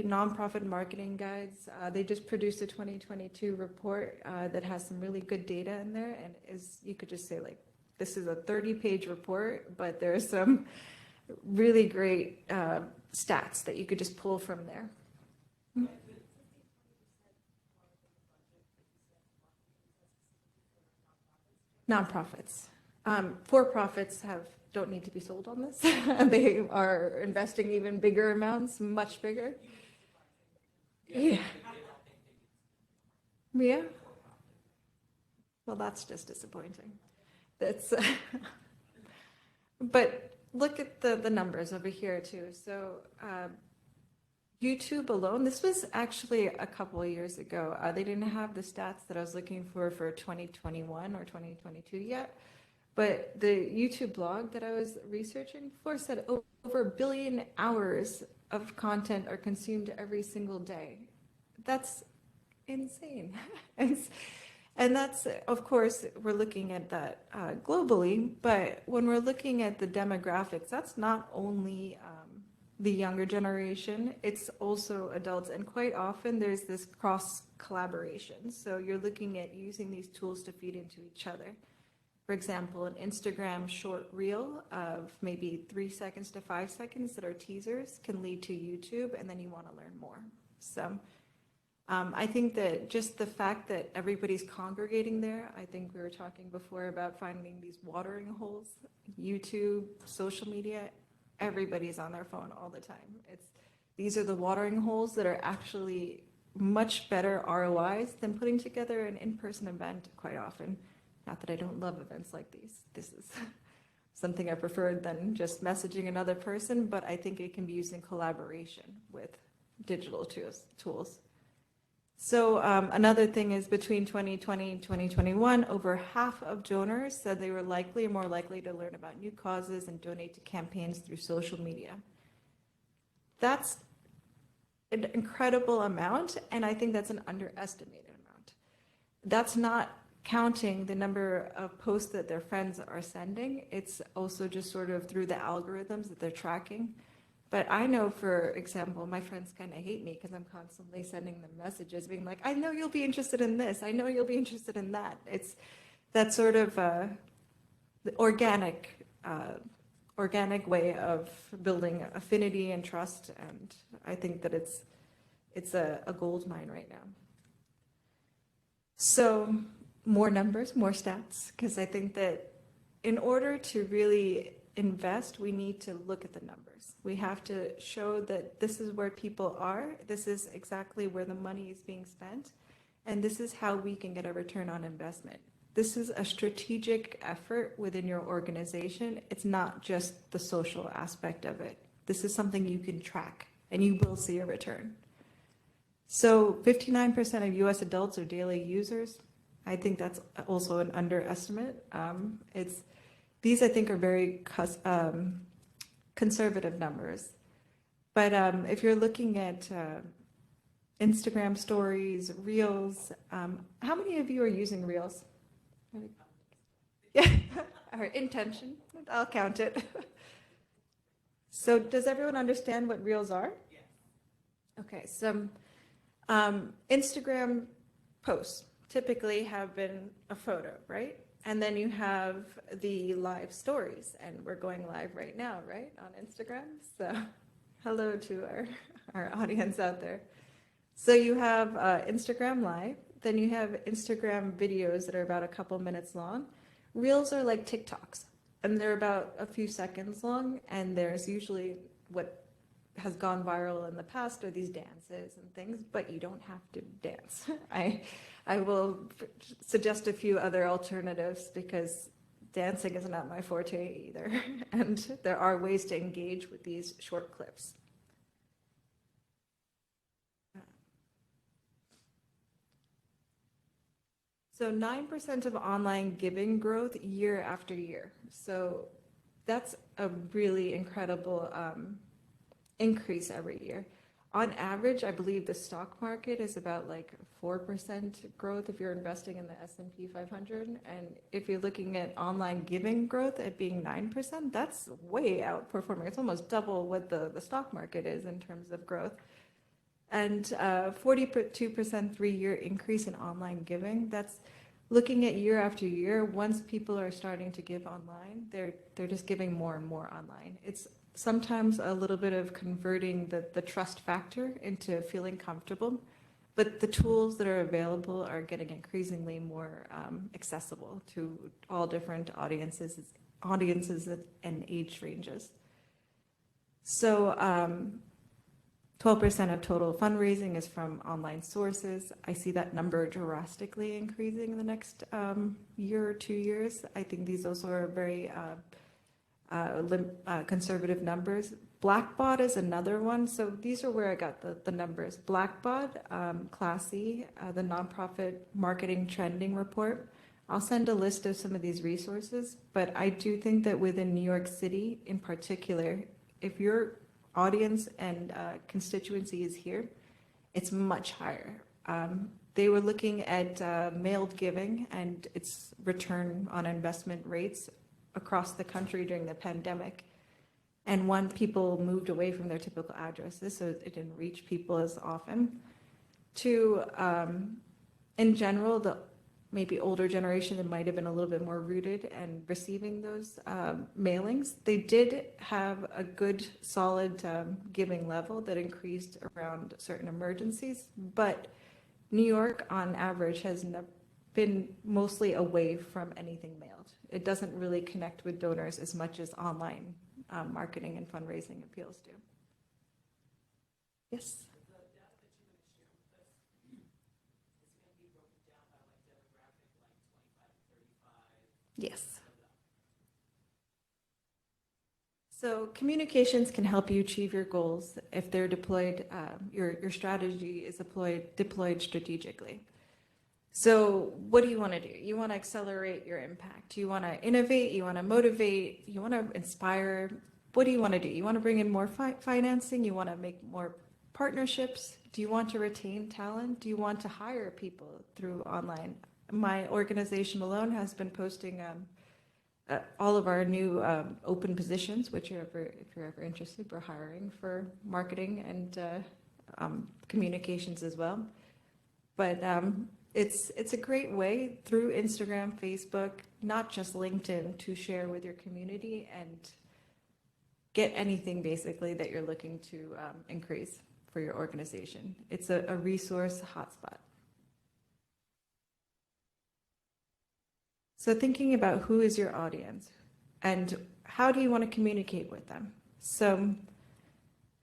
nonprofit marketing guides, they just produced a 2022 report that has some really good data in there, and you could just say like, this is a 30-page report, but there's some really great stats that you could just pull from there. Nonprofits. For-profits don't need to be sold on this. They are investing even bigger amounts, much bigger. Yeah. Yeah. Well, that's just disappointing. That's. But look at the numbers over here too. So YouTube alone, this was actually a couple of years ago. They didn't have the stats that I was looking for 2021 or 2022 yet. But the YouTube blog that I was researching for said over 1 billion hours of content are consumed every single day. That's insane. And that's, of course, we're looking at that globally, but when we're looking at the demographics, that's not only the younger generation, it's also adults. And quite often there's this cross collaboration. So you're looking at using these tools to feed into each other. For example, an Instagram short reel of maybe 3 seconds to 5 seconds that are teasers can lead to YouTube, and then you want to learn more. So I think that just the fact that everybody's congregating there, I think we were talking before about finding these watering holes, YouTube, social media, everybody's on their phone all the time. These are the watering holes that are actually much better ROIs than putting together an in-person event quite often. Not that I don't love events like these. This is something I prefer than just messaging another person, but I think it can be used in collaboration with digital tools. So another thing is between 2020 and 2021, over half of donors said they were more likely to learn about new causes and donate to campaigns through social media. That's an incredible amount, and I think that's an underestimated amount. That's not counting the number of posts that their friends are sending. It's also just sort of through the algorithms that they're tracking. But I know, for example, my friends kind of hate me because I'm constantly sending them messages being like, I know you'll be interested in this. I know you'll be interested in that. It's that sort of the organic way of building affinity and trust. And I think that it's a gold mine right now. So more numbers, more stats, because I think that in order to really invest, we need to look at the numbers. We have to show that this is where people are, this is exactly where the money is being spent, and this is how we can get a return on investment. This is a strategic effort within your organization. It's not just the social aspect of it. This is something you can track, and you will see a return. So 59% of US adults are daily users. I think that's also an underestimate. These, I think, are very conservative numbers. But if you're looking at Instagram stories, Reels, how many of you are using Reels? Yeah, our intention, I'll count it. So does everyone understand what Reels are? Yes. Okay, some Instagram posts typically have been a photo, right? And then you have the live stories, and we're going live right now, right, on Instagram? So hello to our audience out there. So you have Instagram Live, then you have Instagram videos that are about a couple minutes long. Reels are like TikToks, and they're about a few seconds long, and there's usually what has gone viral in the past are these dances and things, but you don't have to dance. I will suggest a few other alternatives because dancing is not my forte either. And there are ways to engage with these short clips. So 9% of online giving growth year after year. So that's a really incredible increase every year. On average, I believe the stock market is about like 4% growth if you're investing in the S&P 500. And if you're looking at online giving growth at being 9%, that's way outperforming. It's almost double what the stock market is in terms of growth. And 42% 3-year increase in online giving. That's looking at year after year. Once people are starting to give online, they're just giving more and more online. It's sometimes a little bit of converting the trust factor into feeling comfortable, but the tools that are available are getting increasingly more accessible to all different audiences and age ranges. So 12% of total fundraising is from online sources. I see that number drastically increasing in the next year or 2 years. I think these also are very conservative numbers. Blackbaud is another one. So these are where I got the numbers. Blackbaud, Classy, the nonprofit marketing trending report. I'll send a list of some of these resources, but I do think that within New York City in particular, if your audience and constituency is here, it's much higher. They were looking at mailed giving and its return on investment rates across the country during the pandemic. And one, people moved away from their typical addresses, so it didn't reach people as often. Two, in general, the maybe older generation that might have been a little bit more rooted and receiving those mailings, they did have a good, solid giving level that increased around certain emergencies. But New York, on average, has been mostly away from anything mailed. It doesn't really connect with donors as much as online marketing and fundraising appeals to. Yes? The data that you're going to share with us is going to be broken down by like demographic, like 25 to 35, Yes. So communications can help you achieve your goals if they're deployed, your strategy is deployed strategically. So what do you want to do? You want to accelerate your impact. You want to innovate. You want to motivate. You want to inspire. What do you want to do? You want to bring in more financing. You want to make more partnerships. Do you want to retain talent? Do you want to hire people through online? My organization alone has been posting all of our new open positions, if you're ever interested, we're hiring for marketing and communications as well. But it's a great way through Instagram, Facebook, not just LinkedIn, to share with your community and get anything basically that you're looking to increase for your organization. It's a resource hotspot. So thinking about who is your audience and how do you want to communicate with them? So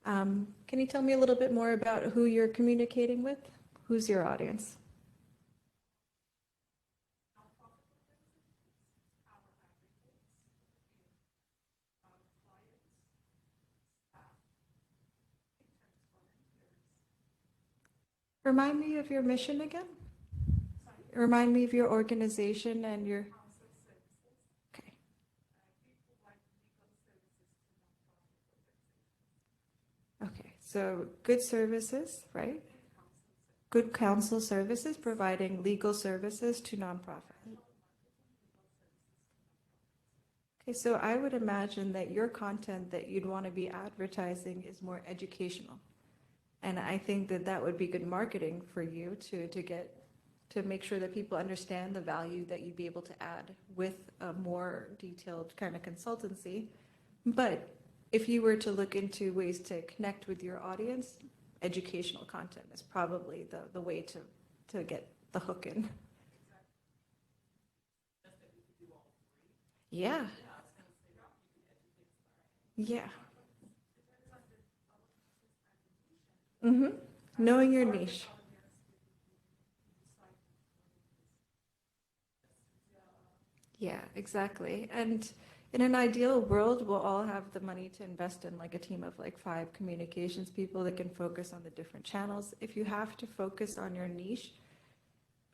can you tell me a little bit more about who you're communicating with? Who's your audience? Remind me of your mission again. Remind me of your organization and your... Okay. Okay, so good services, right? Good counsel services, providing legal services to nonprofits. Okay, so I would imagine that your content that you'd want to be advertising is more educational. And I think that that would be good marketing for you to make sure that people understand the value that you'd be able to add with a more detailed kind of consultancy. But if you were to look into ways to connect with your audience, educational content is probably the way to get the hook in. Yeah. Yeah. Mm-hmm. Knowing your niche. Yeah, exactly. And in an ideal world, we'll all have the money to invest in like a team of like 5 communications people that can focus on the different channels. If you have to focus on your niche,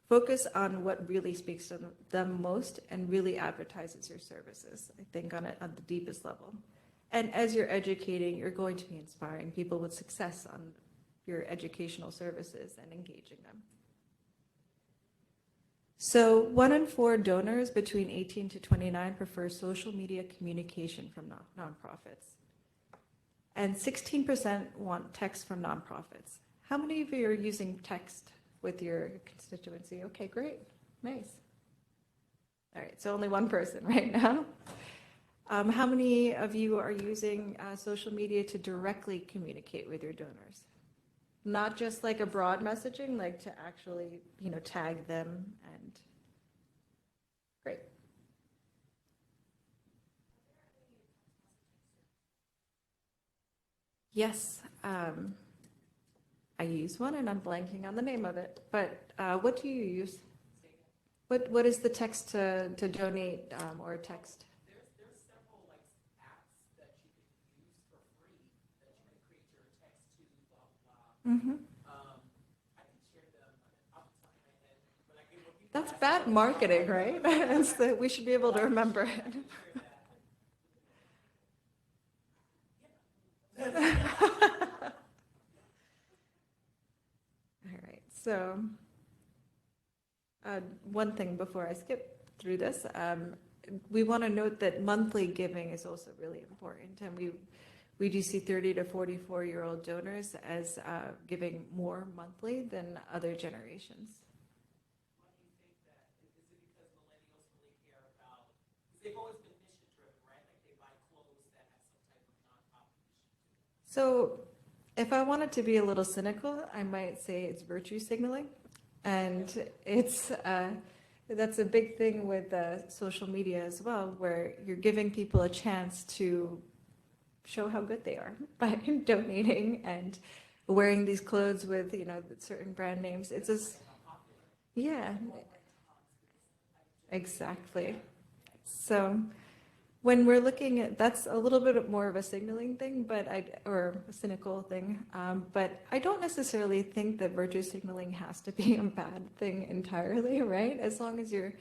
focus on what really speaks to them most and really advertises your services, I think, on the deepest level. And as you're educating, you're going to be inspiring people with success on your educational services and engaging them. So 1 in 4 donors between 18 to 29 prefer social media communication from nonprofits. And 16% want text from nonprofits. How many of you are using text with your constituency? Okay, great, nice. All right, so only one person right now. How many of you are using social media to directly communicate with your donors? Not just like a broad messaging, like to actually, tag them and great. Yes, I use one and I'm blanking on the name of it, but what do you use? What is the text to donate or text? There's several like apps that you can use for free that you can create your text to, blah, blah. Mm-hmm. I can share them off the top of my head, but I can look you That's bad marketing, right? So we should be able to remember it. All right, so one thing before I skip through this, we want to note that monthly giving is also really important, and we do see 30 to 44-year-old donors as giving more monthly than other generations. Why do you think that? Is it because millennials really care about, because they've always been mission driven, right? Like they buy clothes that have some type of nonprofit mission to it. So if I wanted to be a little cynical, I might say it's virtue signaling. And that's a big thing with social media as well, where you're giving people a chance to show how good they are by donating and wearing these clothes with, certain brand names. It's just, yeah, exactly. So when we're looking at, that's a little bit more of a signaling thing, or a cynical thing, but I don't necessarily think that virtue signaling has to be a bad thing entirely, right? As long as you're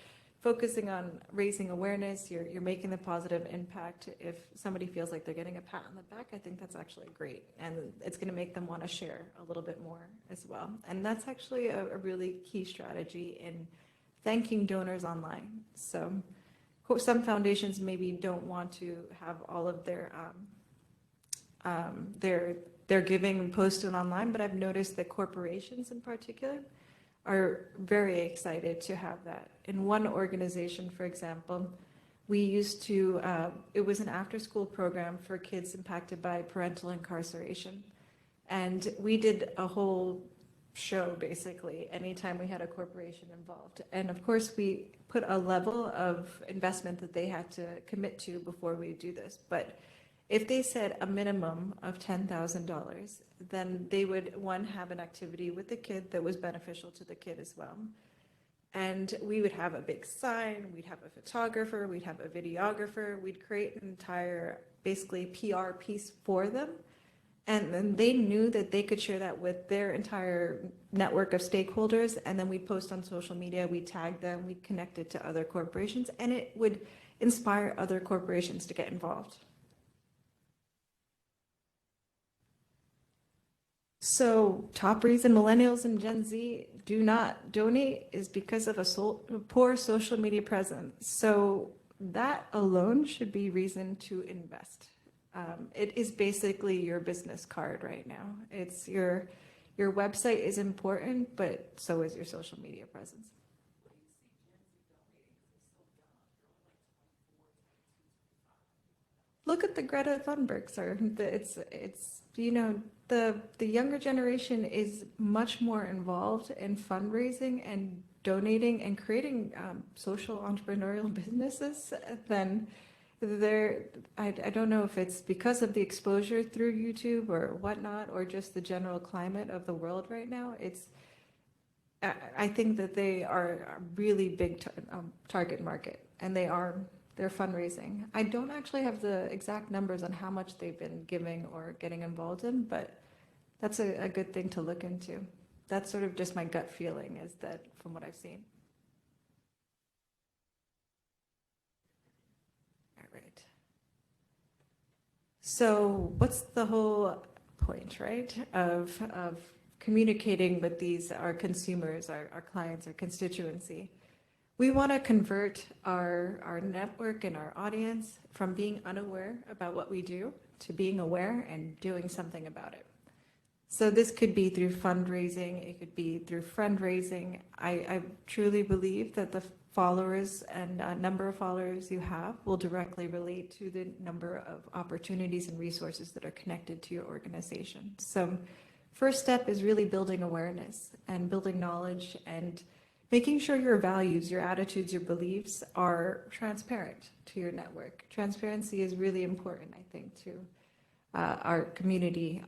focusing on raising awareness, you're making the positive impact. If somebody feels like they're getting a pat on the back, I think that's actually great. And it's going to make them want to share a little bit more as well. And that's actually a really key strategy in thanking donors online. So some foundations maybe don't want to have all of their giving posted online, but I've noticed that corporations in particular are very excited to have that. In one organization, for example, we used to, it was an after-school program for kids impacted by parental incarceration. And we did a whole show, basically, anytime we had a corporation involved. And of course, we put a level of investment that they had to commit to before we do this. But if they said a minimum of $10,000, then they would, one, have an activity with the kid that was beneficial to the kid as well. And we would have a big sign, we'd have a photographer, we'd have a videographer, we'd create an entire, basically, PR piece for them. And then they knew that they could share that with their entire network of stakeholders. And then we post on social media, we tag them, we connect it to other corporations, and it would inspire other corporations to get involved. So top reason millennials and Gen Z do not donate is because of a poor social media presence. So that alone should be reason to invest. It is basically your business card right now. It's your website is important, but so is your social media presence. Look at the Greta Thunberg, sir. It's you know, the younger generation is much more involved in fundraising and donating and creating social entrepreneurial businesses than I don't know if it's because of the exposure through YouTube or whatnot, or just the general climate of the world right now. I think that they are a really big target market, and they're fundraising. I don't actually have the exact numbers on how much they've been giving or getting involved in, but that's a good thing to look into. That's sort of just my gut feeling, is that from what I've seen. All right. So what's the whole point, right, of communicating with our consumers, our clients, our constituency? We want to convert our network and our audience from being unaware about what we do to being aware and doing something about it. So this could be through fundraising, it could be through fundraising. I truly believe that the followers and number of followers you have will directly relate to the number of opportunities and resources that are connected to your organization. So first step is really building awareness and building knowledge and making sure your values, your attitudes, your beliefs are transparent to your network. Transparency is really important, I think, to our community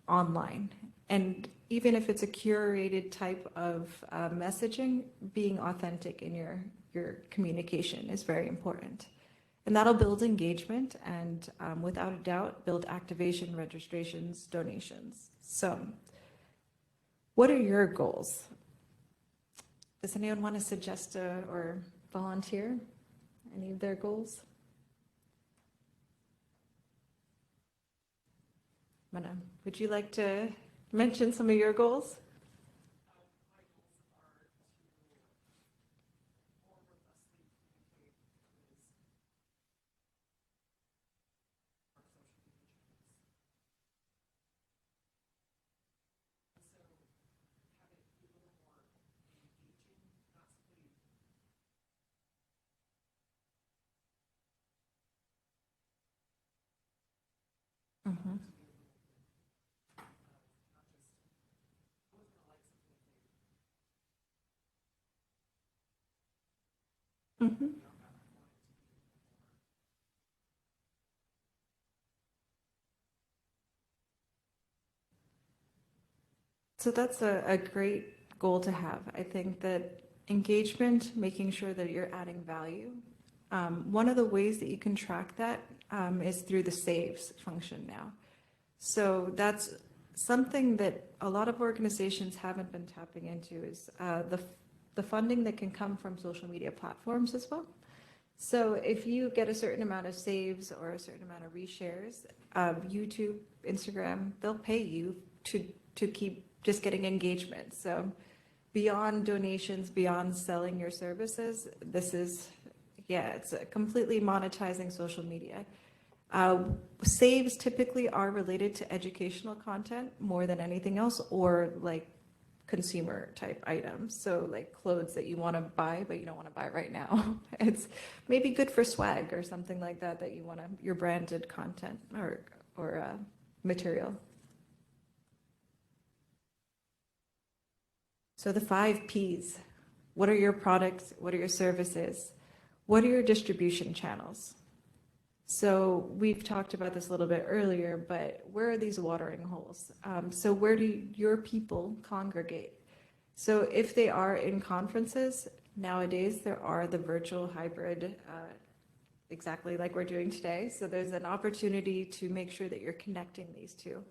online. And even if it's a curated type of messaging, being authentic in your communication is very important. And that'll build engagement and without a doubt, build activation, registrations, donations. So what are your goals? Does anyone want to suggest or volunteer any of their goals? Mana, would you like to mention some of your goals? Mm-hmm. Mm-hmm. So that's a great goal to have. I think that engagement, making sure that you're adding value, One of the ways that you can track that is through the saves function now. So that's something that a lot of organizations haven't been tapping into, is the funding that can come from social media platforms as well. So if you get a certain amount of saves or a certain amount of reshares, YouTube, Instagram, they'll pay you to keep just getting engagement. So beyond donations, beyond selling your services, this is, it's completely monetizing social media. Saves typically are related to educational content more than anything else, or like consumer type items. So like clothes that you want to buy, but you don't want to buy right now. It's maybe good for swag or something like that, that you want to, your branded content or material. So the 5 Ps. What are your products? What are your services? What are your distribution channels? So we've talked about this a little bit earlier, but where are these watering holes? So where do your people congregate? So if they are in conferences, nowadays there are the virtual hybrid, exactly like we're doing today. So there's an opportunity to make sure that you're connecting these two.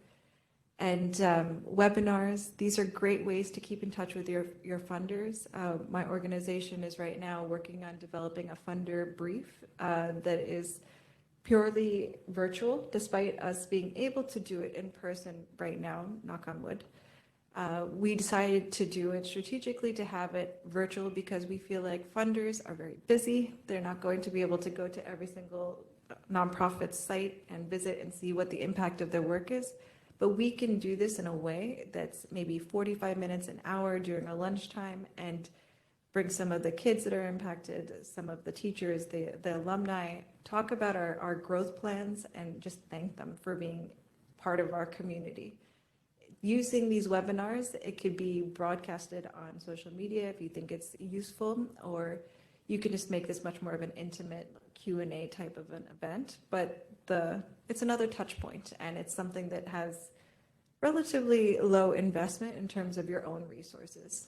And webinars, these are great ways to keep in touch with your funders. My organization is right now working on developing a funder brief that is purely virtual, despite us being able to do it in person right now, knock on wood. We decided to do it strategically, to have it virtual, because we feel like funders are very busy. They're not going to be able to go to every single nonprofit site and visit and see what the impact of their work is. But we can do this in a way that's maybe 45 minutes, an hour during a lunchtime, and bring some of the kids that are impacted, some of the teachers, the alumni, talk about our growth plans, and just thank them for being part of our community. Using these webinars, it could be broadcasted on social media if you think it's useful, or you can just make this much more of an intimate Q&A type of an event. But it's another touch point, and it's something that has relatively low investment in terms of your own resources.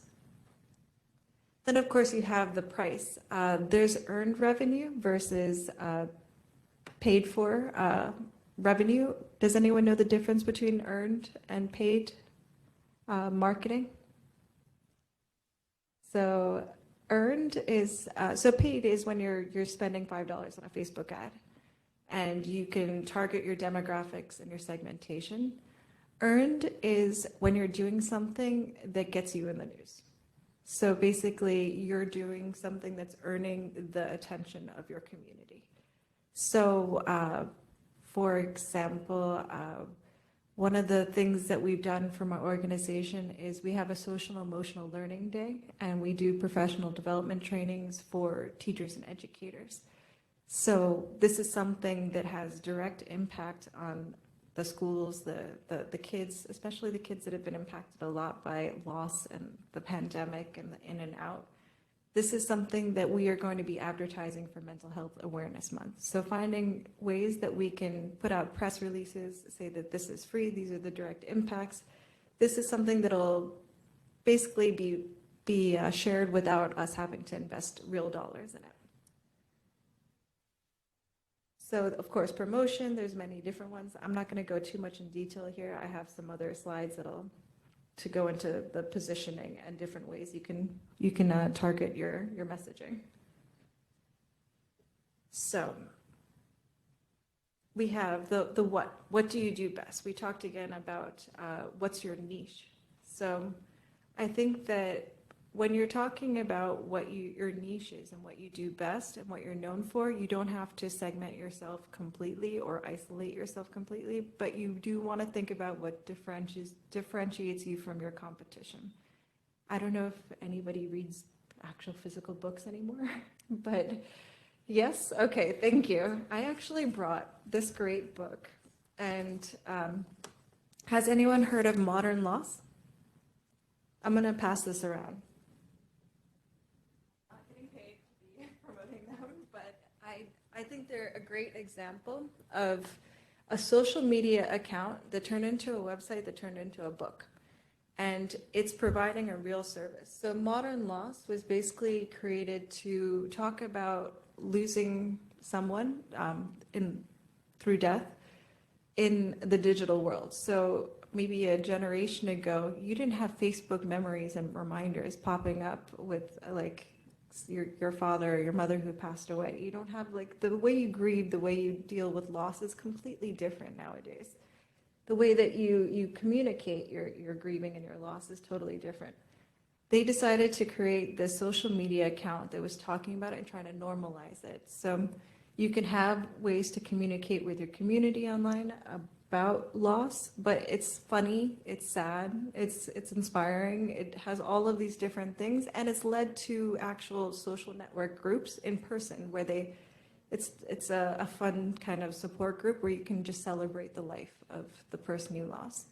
Then, of course, you have the price. There's earned revenue versus paid for revenue. Does anyone know the difference between earned and paid marketing? So earned is, so paid is when you're spending $5 on a Facebook ad, and you can target your demographics and your segmentation. Earned is when you're doing something that gets you in the news. So basically, you're doing something that's earning the attention of your community. So, for example, one of the things that we've done for my organization is we have a social emotional learning day, and we do professional development trainings for teachers and educators. So this is something that has direct impact on the schools, the kids, especially the kids that have been impacted a lot by loss and the pandemic and the in and out. This is something that we are going to be advertising for Mental Health Awareness Month. So finding ways that we can put out press releases, say that this is free, these are the direct impacts. This is something that'll basically be shared without us having to invest real dollars in it. So, of course, promotion, there's many different ones. I'm not going to go too much in detail here. I have some other slides to go into the positioning and different ways you can target your messaging. So we have the what. What do you do best? We talked again about what's your niche. So I think that when you're talking about what your niche is and what you do best and what you're known for, you don't have to segment yourself completely or isolate yourself completely, but you do want to think about what differentiates you from your competition. I don't know if anybody reads actual physical books anymore, but yes, okay, thank you. I actually brought this great book, and has anyone heard of Modern Loss? I'm going to pass this around. I think they're a great example of a social media account that turned into a website that turned into a book. and it's providing a real service. So modern loss was basically created to talk about losing someone through death in the digital world. So maybe a generation ago, you didn't have Facebook memories and reminders popping up with like your father or your mother who passed away. You don't have like the way you grieve, the way you deal with loss is completely different nowadays. The way that you communicate your grieving and your loss is totally different. They decided to create this social media account that was talking about it and trying to normalize it. So you can have ways to communicate with your community online about loss, but it's funny, it's sad, it's inspiring, it has all of these different things, and it's led to actual social network groups in person where it's a fun kind of support group where you can just celebrate the life of the person you lost.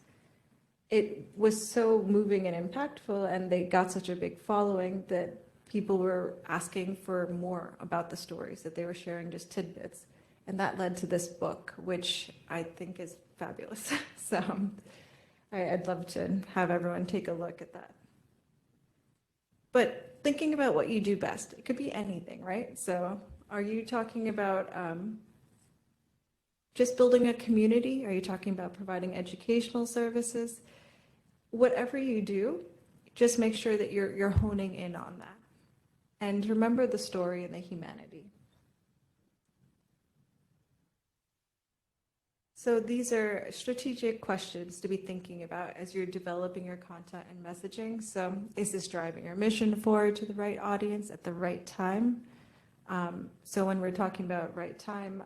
It was so moving and impactful, and they got such a big following that people were asking for more about the stories, that they were sharing just tidbits. And that led to this book, which I think is fabulous. So I'd love to have everyone take a look at that. But thinking about what you do best, it could be anything, right? So are you talking about just building a community? Are you talking about providing educational services? Whatever you do, just make sure that you're honing in on that. And remember the story and the humanity. So these are strategic questions to be thinking about as you're developing your content and messaging. So is this driving your mission forward to the right audience at the right time? So when we're talking about right time,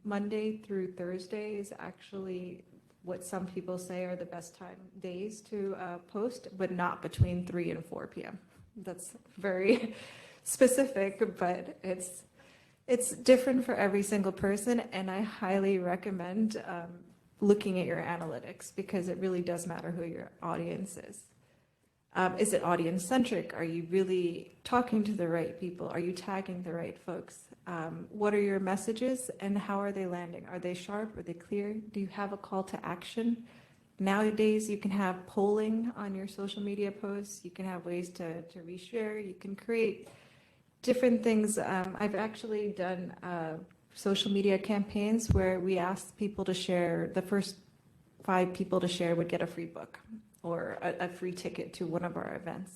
Monday through Thursday is actually what some people say are the best days to post, but not between 3 and 4 p.m. That's very specific, but it's different for every single person, and I highly recommend looking at your analytics because it really does matter who your audience is. Is it audience-centric? Are you really talking to the right people? Are you tagging the right folks? What are your messages and how are they landing? Are they sharp? Are they clear? Do you have a call to action? Nowadays, you can have polling on your social media posts. You can have ways to reshare. You can create different things. I've actually done social media campaigns where we asked people to share, the first 5 people to share would get a free book or a free ticket to one of our events.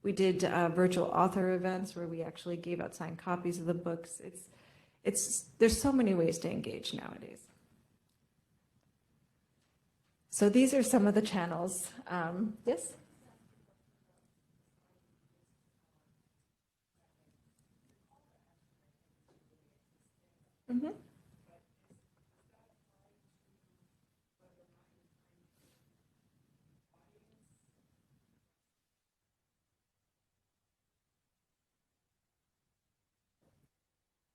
We did virtual author events where we actually gave out signed copies of the books. There's so many ways to engage nowadays. So these are some of the channels. Yes? Mm-hmm.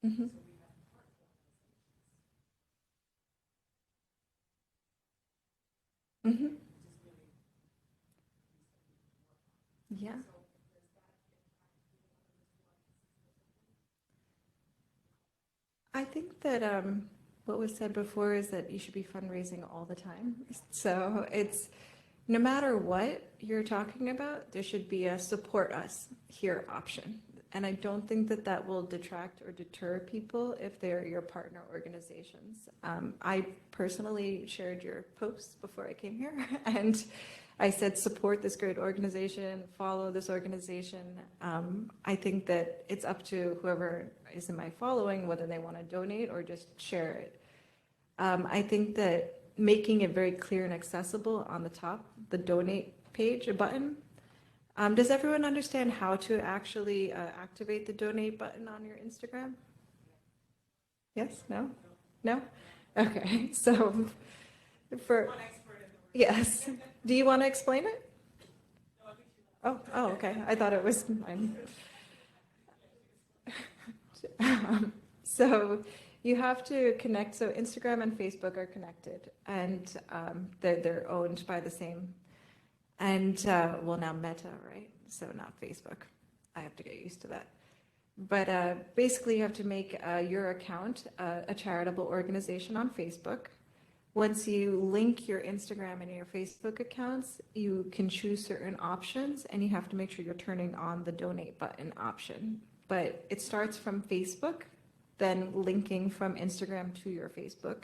Mm-hmm. Mm-hmm. Yeah. I think that what was said before is that you should be fundraising all the time. So it's no matter what you're talking about, there should be a support us here option. And I don't think that that will detract or deter people if they're your partner organizations. I personally shared your posts before I came here, and I said support this great organization, follow this organization. I think that it's up to whoever is in my following whether they want to donate or just share it. I think that making it very clear and accessible on the top, the donate page, a button. Does everyone understand how to actually activate the donate button on your Instagram? Yes? No? No? Okay, so yes. Do you want to explain it? Oh, okay. I thought it was mine. So you have to connect. So Instagram and Facebook are connected, and they're owned by the same. And well, now Meta, right? So not Facebook. I have to get used to that. But basically, you have to make your account a charitable organization on Facebook, Once you link your Instagram and your Facebook accounts, you can choose certain options, and you have to make sure you're turning on the donate button option. But it starts from Facebook, then linking from Instagram to your Facebook,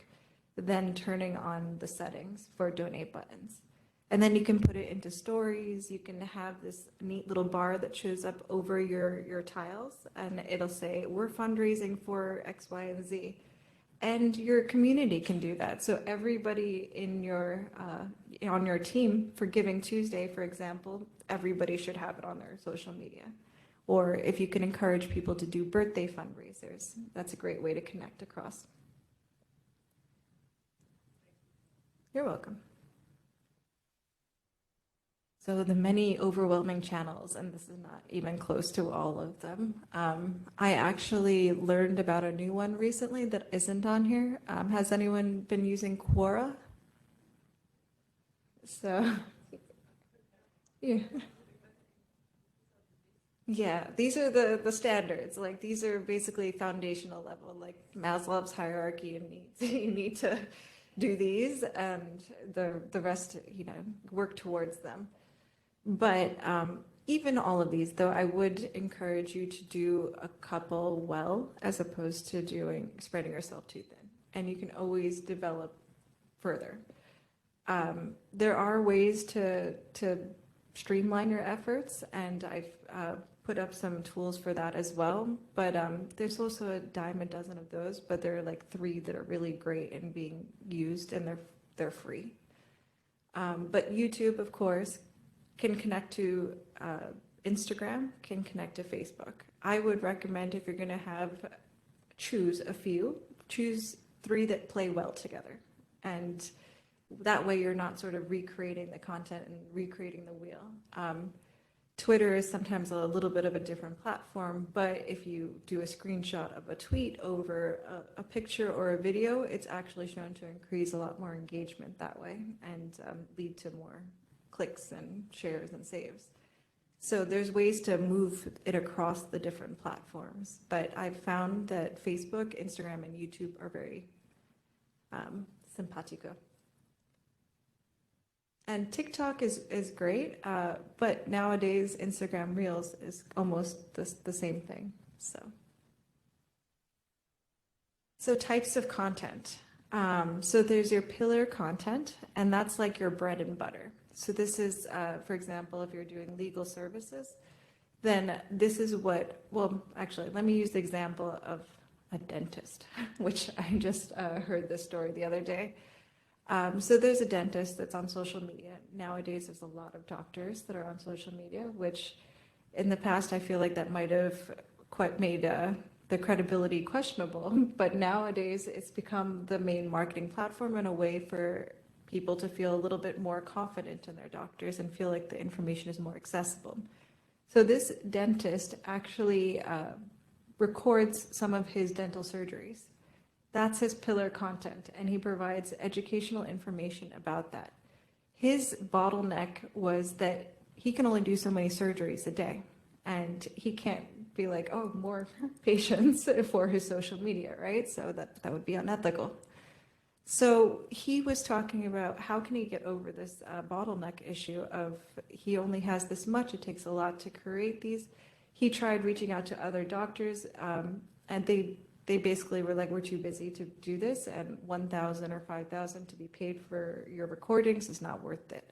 then turning on the settings for donate buttons. And then you can put it into stories. You can have this neat little bar that shows up over your tiles, and it'll say, we're fundraising for X, Y, and Z. And your community can do that. So everybody in your on your team for Giving Tuesday, for example, everybody should have it on their social media. Or if you can encourage people to do birthday fundraisers, that's a great way to connect across. You're welcome. So the many overwhelming channels, and this is not even close to all of them. I actually learned about a new one recently that isn't on here. Has anyone been using Quora? So, yeah. Yeah, these are the standards. Like, these are basically foundational level, like Maslow's hierarchy of needs. You need to do these, and the rest, work towards them. But even all of these, though, I would encourage you to do a couple well, as opposed to spreading yourself too thin. And you can always develop further. There are ways to streamline your efforts, and I've put up some tools for that as well. But there's also a dime a dozen of those, but there are like 3 that are really great and being used, and they're free. But YouTube, of course, can connect to Instagram, can connect to Facebook. I would recommend, if you're going to choose 3 that play well together. And that way you're not sort of recreating the content and recreating the wheel. Twitter is sometimes a little bit of a different platform, but if you do a screenshot of a tweet over a picture or a video, it's actually shown to increase a lot more engagement that way and lead to more clicks and shares and saves. So there's ways to move it across the different platforms, but I've found that Facebook, Instagram, and YouTube are very simpatico. And TikTok is great, but nowadays Instagram Reels is almost the same thing. So types of content. So there's your pillar content, and that's like your bread and butter. So this is, for example, if you're doing legal services, then this is actually, let me use the example of a dentist, which I just heard this story the other day. So there's a dentist that's on social media. Nowadays, there's a lot of doctors that are on social media, which in the past, I feel like that might have quite made the credibility questionable. But nowadays, it's become the main marketing platform and a way for people to feel a little bit more confident in their doctors and feel like the information is more accessible. So this dentist actually records some of his dental surgeries. That's his pillar content, and he provides educational information about that. His bottleneck was that he can only do so many surgeries a day, and he can't be like, oh, more patients for his social media, right? So that would be unethical. So he was talking about how can he get over this bottleneck issue of he only has this much, it takes a lot to create these. He tried reaching out to other doctors, and they basically were like, we're too busy to do this, and $1,000 or $5,000 to be paid for your recordings is not worth it.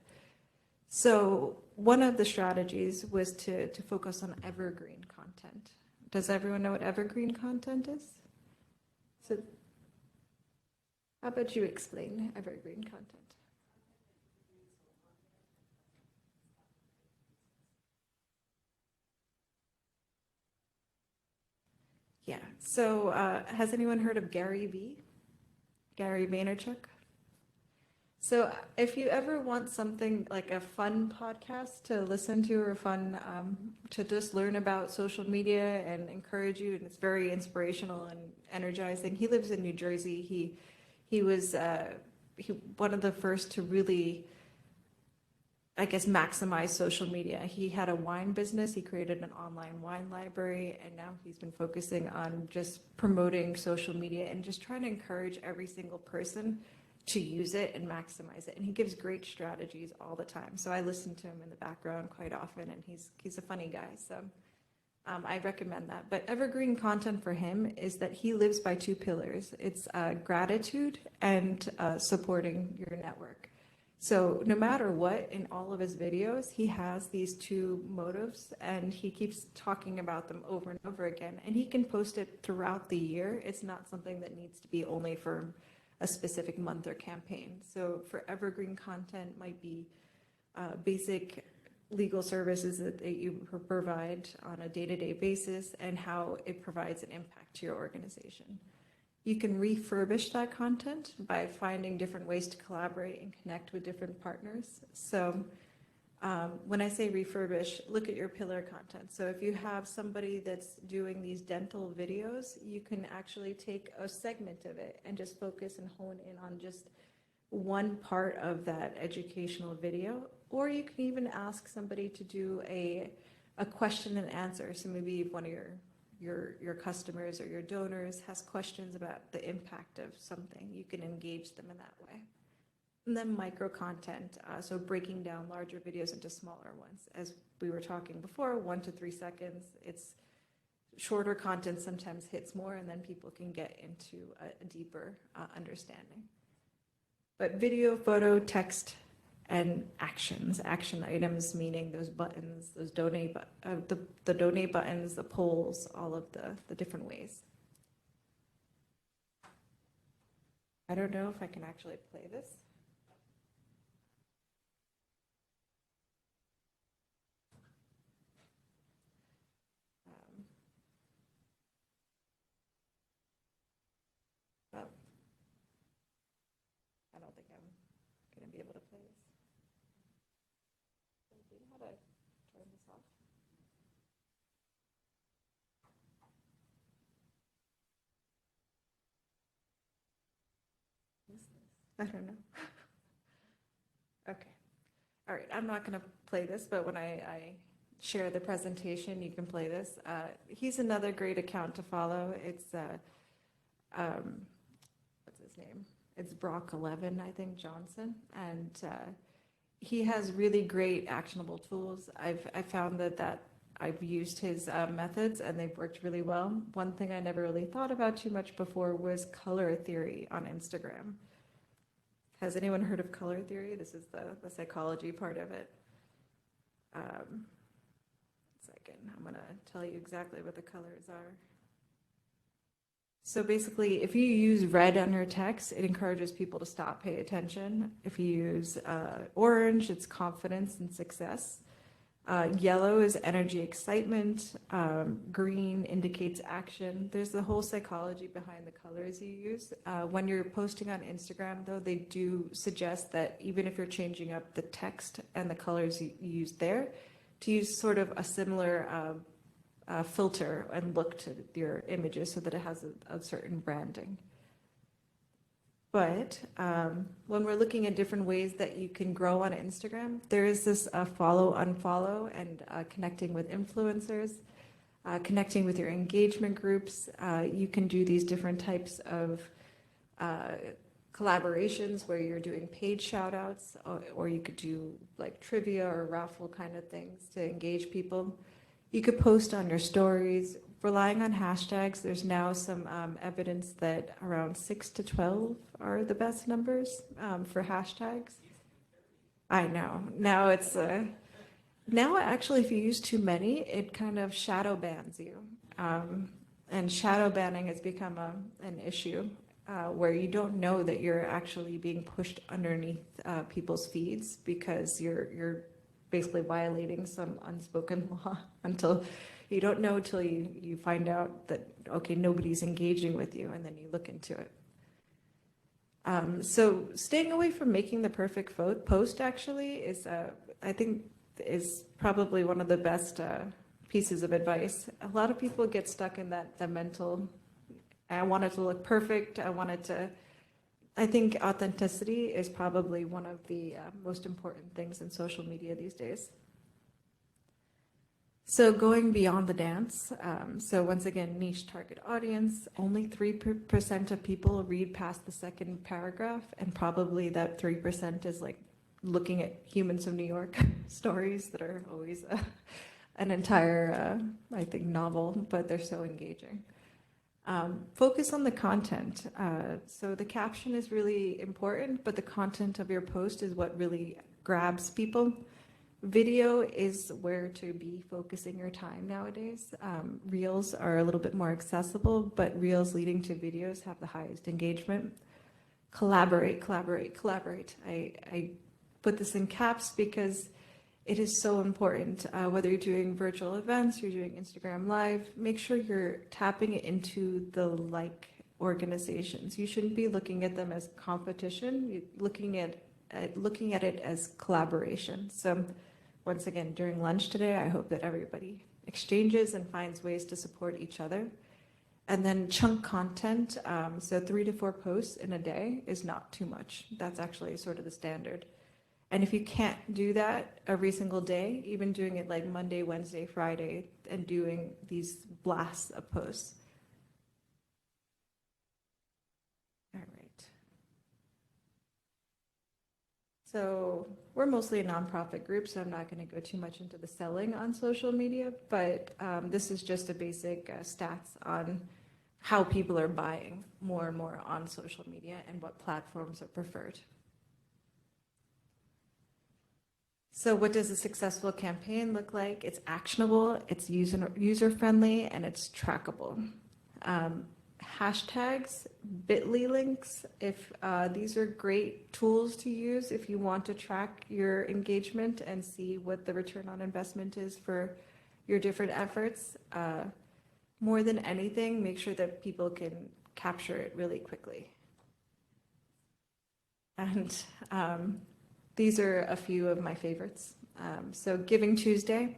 So one of the strategies was to focus on evergreen content. Does everyone know what evergreen content is? So how about you explain evergreen content? Yeah, so has anyone heard of Gary V? Gary Vaynerchuk? So if you ever want something like a fun podcast to listen to or fun to just learn about social media and encourage you, and it's very inspirational and energizing. He lives in New Jersey. He was one of the first to really, I guess, maximize social media. He had a wine business. He created an online wine library, and now he's been focusing on just promoting social media and just trying to encourage every single person to use it and maximize it. And he gives great strategies all the time. So I listen to him in the background quite often, and he's a funny guy. So I recommend that. But evergreen content for him is that he lives by two pillars. It's gratitude and supporting your network. So no matter what, in all of his videos, he has these two motives, and he keeps talking about them over and over again. And he can post it throughout the year. It's not something that needs to be only for a specific month or campaign. So for evergreen content might be basic legal services that you provide on a day-to-day basis and how it provides an impact to your organization. You can refurbish that content by finding different ways to collaborate and connect with different partners. So when I say refurbish, look at your pillar content. So if you have somebody that's doing these dental videos, you can actually take a segment of it and just focus and hone in on just one part of that educational video. Or you can even ask somebody to do a question and answer. So maybe one of your customers or your donors has questions about the impact of something, you can engage them in that way. And then micro content, so breaking down larger videos into smaller ones. As we were talking before, 1 to 3 seconds. It's shorter content sometimes hits more, and then people can get into a deeper understanding. But video, photo, text, and actions, action items, meaning those buttons, those donate, the donate buttons, the polls, all of the different ways. I don't know if I can actually play this. Well, I don't think I'm going to be able to play this. Do you know how to turn this off? I don't know. Okay. All right. I'm not going to play this, but when I share the presentation, you can play this. He's another great account to follow. It's, what's his name? It's Brock 11, I think, Johnson. And he has really great actionable tools. I found that I've used his methods, and they've worked really well. One thing I never really thought about too much before was color theory on Instagram. Has anyone heard of color theory? This is the psychology part of it. Second, I'm going to tell you exactly what the colors are. So basically, if you use red on your text, it encourages people to stop, pay attention. If you use orange, it's confidence and success. Yellow is energy, excitement. Green indicates action. There's the whole psychology behind the colors you use. When you're posting on Instagram, though, they do suggest that even if you're changing up the text and the colors you use there, to use sort of a similar filter and look to your images so that it has a certain branding. But when we're looking at different ways that you can grow on Instagram, there is this follow, unfollow, and connecting with influencers, connecting with your engagement groups. You can do these different types of collaborations where you're doing paid shout outs, or you could do like trivia or raffle kind of things to engage people. You could post on your stories, relying on hashtags. There's now some evidence that around 6 to 12 are the best numbers for hashtags. I know. Now it's, now actually if you use too many, it kind of shadow bans you. And shadow banning has become an issue where you don't know that you're actually being pushed underneath people's feeds because you're basically violating some unspoken law until you don't know till you find out that, okay, nobody's engaging with you, and then you look into it. So staying away from making the perfect post actually is, I think, is probably one of the best pieces of advice. A lot of people get stuck in the mental, I want it to look perfect, I think authenticity is probably one of the most important things in social media these days. So going beyond the dance, so once again, niche target audience, only 3% of people read past the second paragraph, and probably that 3% is like looking at Humans of New York stories that are always an entire, I think, novel, but they're so engaging. Focus on the content. So the caption is really important, but the content of your post is what really grabs people. Video is where to be focusing your time nowadays. Reels are a little bit more accessible, but reels leading to videos have the highest engagement. Collaborate, collaborate, collaborate. I put this in caps because it is so important. Whether you're doing virtual events, you're doing Instagram Live, make sure you're tapping it into the like organizations. You shouldn't be looking at them as competition. You're looking at it as collaboration. So once again, during lunch today, I hope that everybody exchanges and finds ways to support each other. And then chunk content, so 3 to 4 posts in a day is not too much. That's actually sort of the standard. And if you can't do that every single day, even doing it like Monday, Wednesday, Friday, and doing these blasts of posts. All right. So we're mostly a nonprofit group, so I'm not going to go too much into the selling on social media, but this is just a basic stats on how people are buying more and more on social media and what platforms are preferred. So what does a successful campaign look like? It's actionable, it's user-friendly, and it's trackable. Hashtags, bit.ly links, if these are great tools to use if you want to track your engagement and see what the return on investment is for your different efforts. More than anything, make sure that people can capture it really quickly. And these are a few of my favorites. So Giving Tuesday,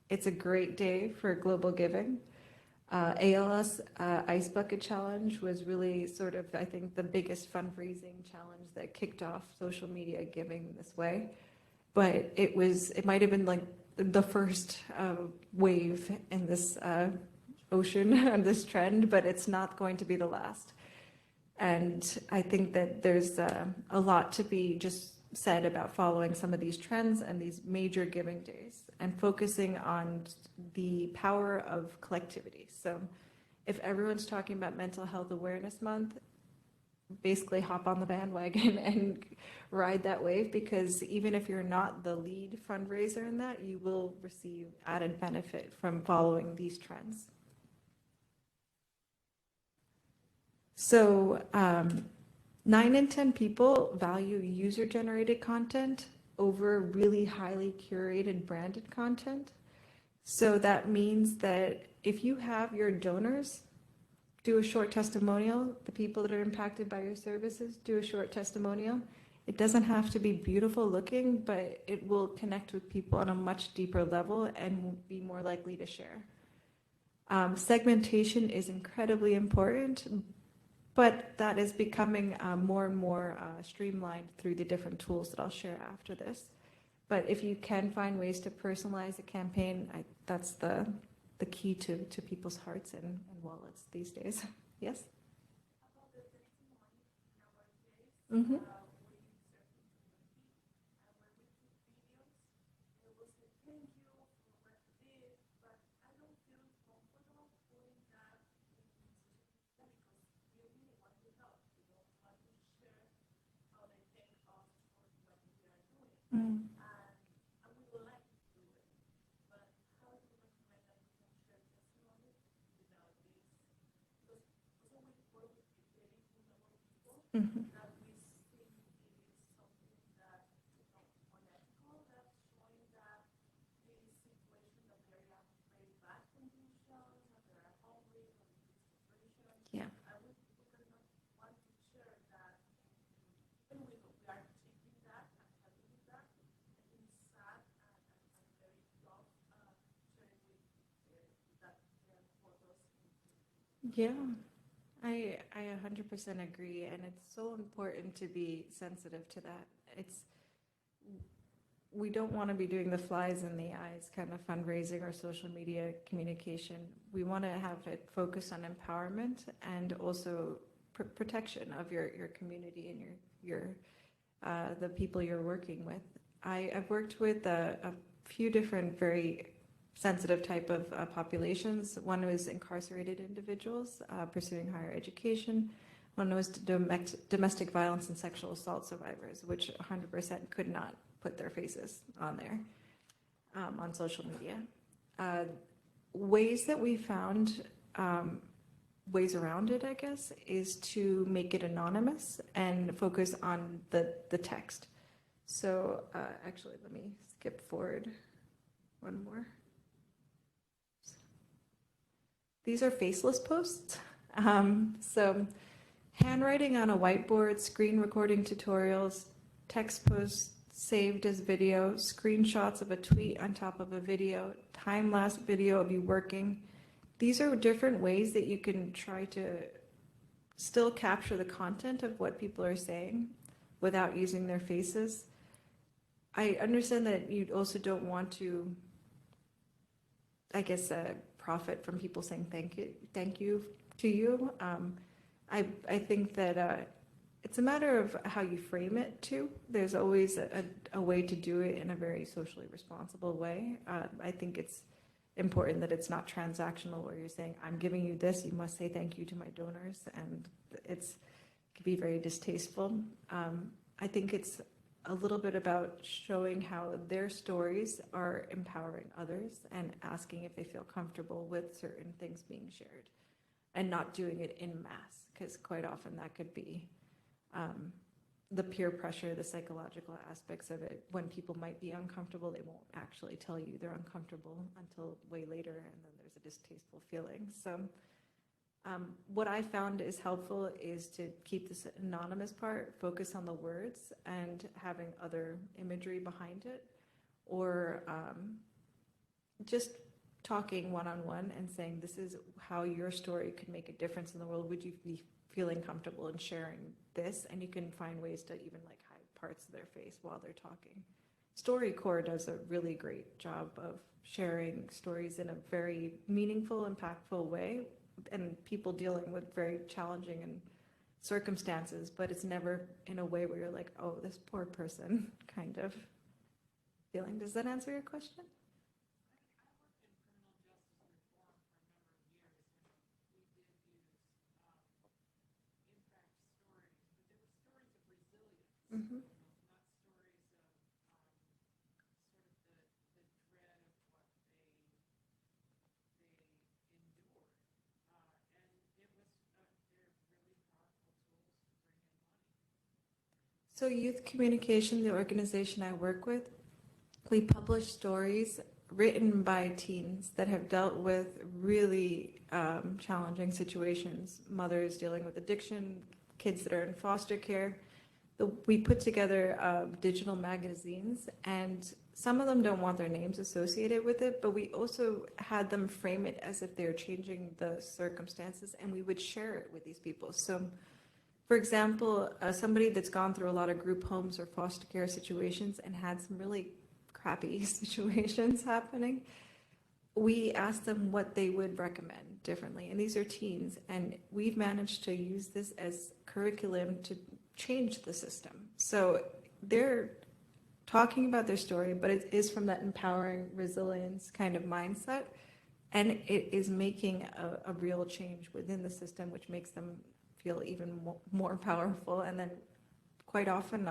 it's a great day for global giving. ALS Ice Bucket Challenge was really sort of, I think, the biggest fundraising challenge that kicked off social media giving this way. But it might have been like the first wave in this ocean and this trend, but it's not going to be the last. And I think that there's a lot to be just said about following some of these trends and these major giving days and focusing on the power of collectivity. So if everyone's talking about Mental Health Awareness Month, basically hop on the bandwagon and ride that wave, because even if you're not the lead fundraiser in that, you will receive added benefit from following these trends. So 9 in 10 people value user-generated content over really highly curated branded content. So that means that if you have your donors do a short testimonial, the people that are impacted by your services do a short testimonial. It doesn't have to be beautiful looking, but it will connect with people on a much deeper level and will be more likely to share. Segmentation is incredibly important, but that is becoming more and more streamlined through the different tools that I'll share after this. But if you can find ways to personalize a campaign, that's the key to people's hearts and wallets these days. Yes? Mm-hmm. Mm. Mm-hmm. Yeah. Yeah, I 100% agree, and it's so important to be sensitive to that. It's we don't want to be doing the flies in the eyes kind of fundraising or social media communication. We want to have it focused on empowerment and also protection of your community and your the people you're working with. I've worked with a few different very sensitive type of populations. One was incarcerated individuals pursuing higher education. One was domestic violence and sexual assault survivors, which 100% could not put their faces on there, on social media. Ways that we found, ways around it, I guess, is to make it anonymous and focus on the text. So actually, let me skip forward one more. These are faceless posts. So handwriting on a whiteboard, screen recording tutorials, text posts saved as video, screenshots of a tweet on top of a video, time-lapse video of you working. These are different ways that you can try to still capture the content of what people are saying without using their faces. I understand that you also don't want to, I guess, profit from people saying thank you to you. I think that it's a matter of how you frame it too. There's always a way to do it in a very socially responsible way. I think it's important that it's not transactional where you're saying, I'm giving you this, you must say thank you to my donors, and it can be very distasteful. I think it's a little bit about showing how their stories are empowering others and asking if they feel comfortable with certain things being shared and not doing it in mass, because quite often that could be the peer pressure, the psychological aspects of it. When people might be uncomfortable, they won't actually tell you they're uncomfortable until way later, and then there's a distasteful feeling. So what I found is helpful is to keep this anonymous part, focus on the words and having other imagery behind it, or just talking one-on-one and saying, this is how your story could make a difference in the world. Would you be feeling comfortable in sharing this? And you can find ways to even like hide parts of their face while they're talking. StoryCorps does a really great job of sharing stories in a very meaningful, impactful way, and people dealing with very challenging and circumstances, but it's never in a way where you're like, oh, this poor person kind of feeling. Does that answer your question? Mm-hmm. So Youth Communication, the organization I work with, we publish stories written by teens that have dealt with really challenging situations, mothers dealing with addiction, kids that are in foster care. We put together digital magazines, and some of them don't want their names associated with it, but we also had them frame it as if they're changing the circumstances, and we would share it with these people. So, for example, somebody that's gone through a lot of group homes or foster care situations and had some really crappy situations happening, we asked them what they would recommend differently. And these are teens, and we've managed to use this as curriculum to change the system. So they're talking about their story, but it is from that empowering resilience kind of mindset, and it is making a real change within the system, which makes them feel even more powerful. And then quite often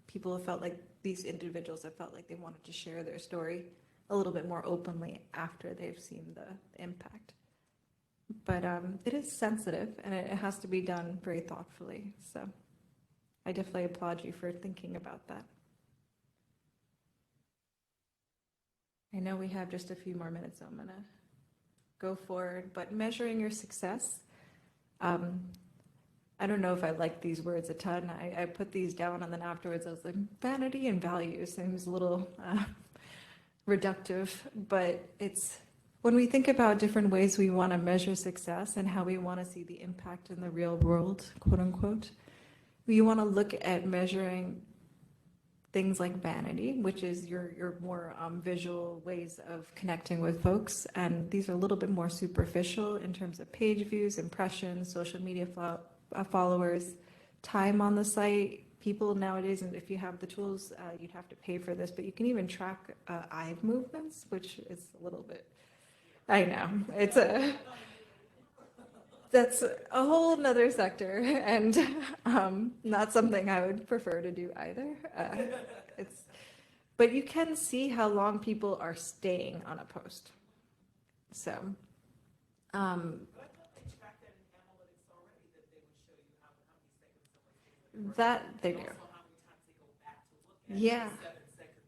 people have felt like, these individuals have felt like they wanted to share their story a little bit more openly after they've seen the impact. But it is sensitive, and it has to be done very thoughtfully. So I definitely applaud you for thinking about that. I know we have just a few more minutes, so I'm gonna go forward, but measuring your success. I don't know if I like these words a ton. I put these down, and then afterwards I was like, vanity and values seems a little reductive, but it's when we think about different ways we want to measure success and how we want to see the impact in the real world, quote unquote, we want to look at measuring things like vanity, which is your more visual ways of connecting with folks. And these are a little bit more superficial in terms of page views, impressions, social media followers, time on the site. People nowadays, and if you have the tools, you'd have to pay for this, but you can even track eye movements, which is a little bit, I know, that's a whole nother sector, and not something I would prefer to do either. But you can see how long people are staying on a post. So, But I thought they tracked that in analytics already, that they would show you how many seconds someone stays. that they do. Also, how many times they go back to look at it. Yeah. 7 seconds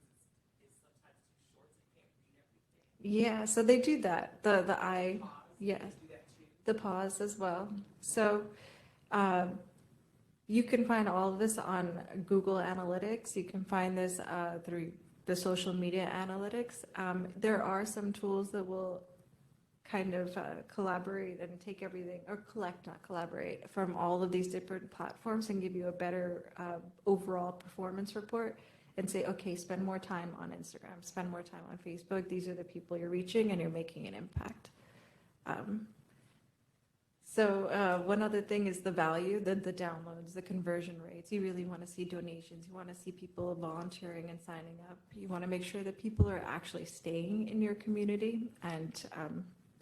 is sometimes too short, so you can't read everything. Yeah, so they do that. The eye, yeah, Do that too. the pause as well. So you can find all of this on Google Analytics. You can find this through the social media analytics. There are some tools that will kind of collaborate and take everything, or collect, not collaborate, from all of these different platforms and give you a better overall performance report and say, okay, spend more time on Instagram, spend more time on Facebook. These are the people you're reaching and you're making an impact. So one other thing is the value, the downloads, the conversion rates. You really want to see donations. You want to see people volunteering and signing up. You want to make sure that people are actually staying in your community. And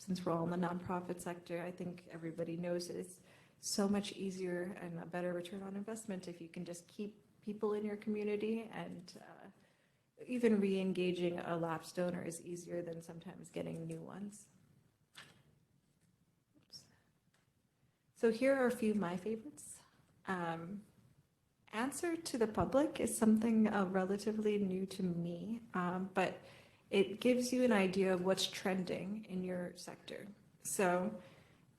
since we're all in the nonprofit sector, I think everybody knows it's so much easier and a better return on investment if you can just keep people in your community, and even re-engaging a lapsed donor is easier than sometimes getting new ones. Oops. So here are a few of my favorites. Answer to the public is something relatively new to me, but it gives you an idea of what's trending in your sector. So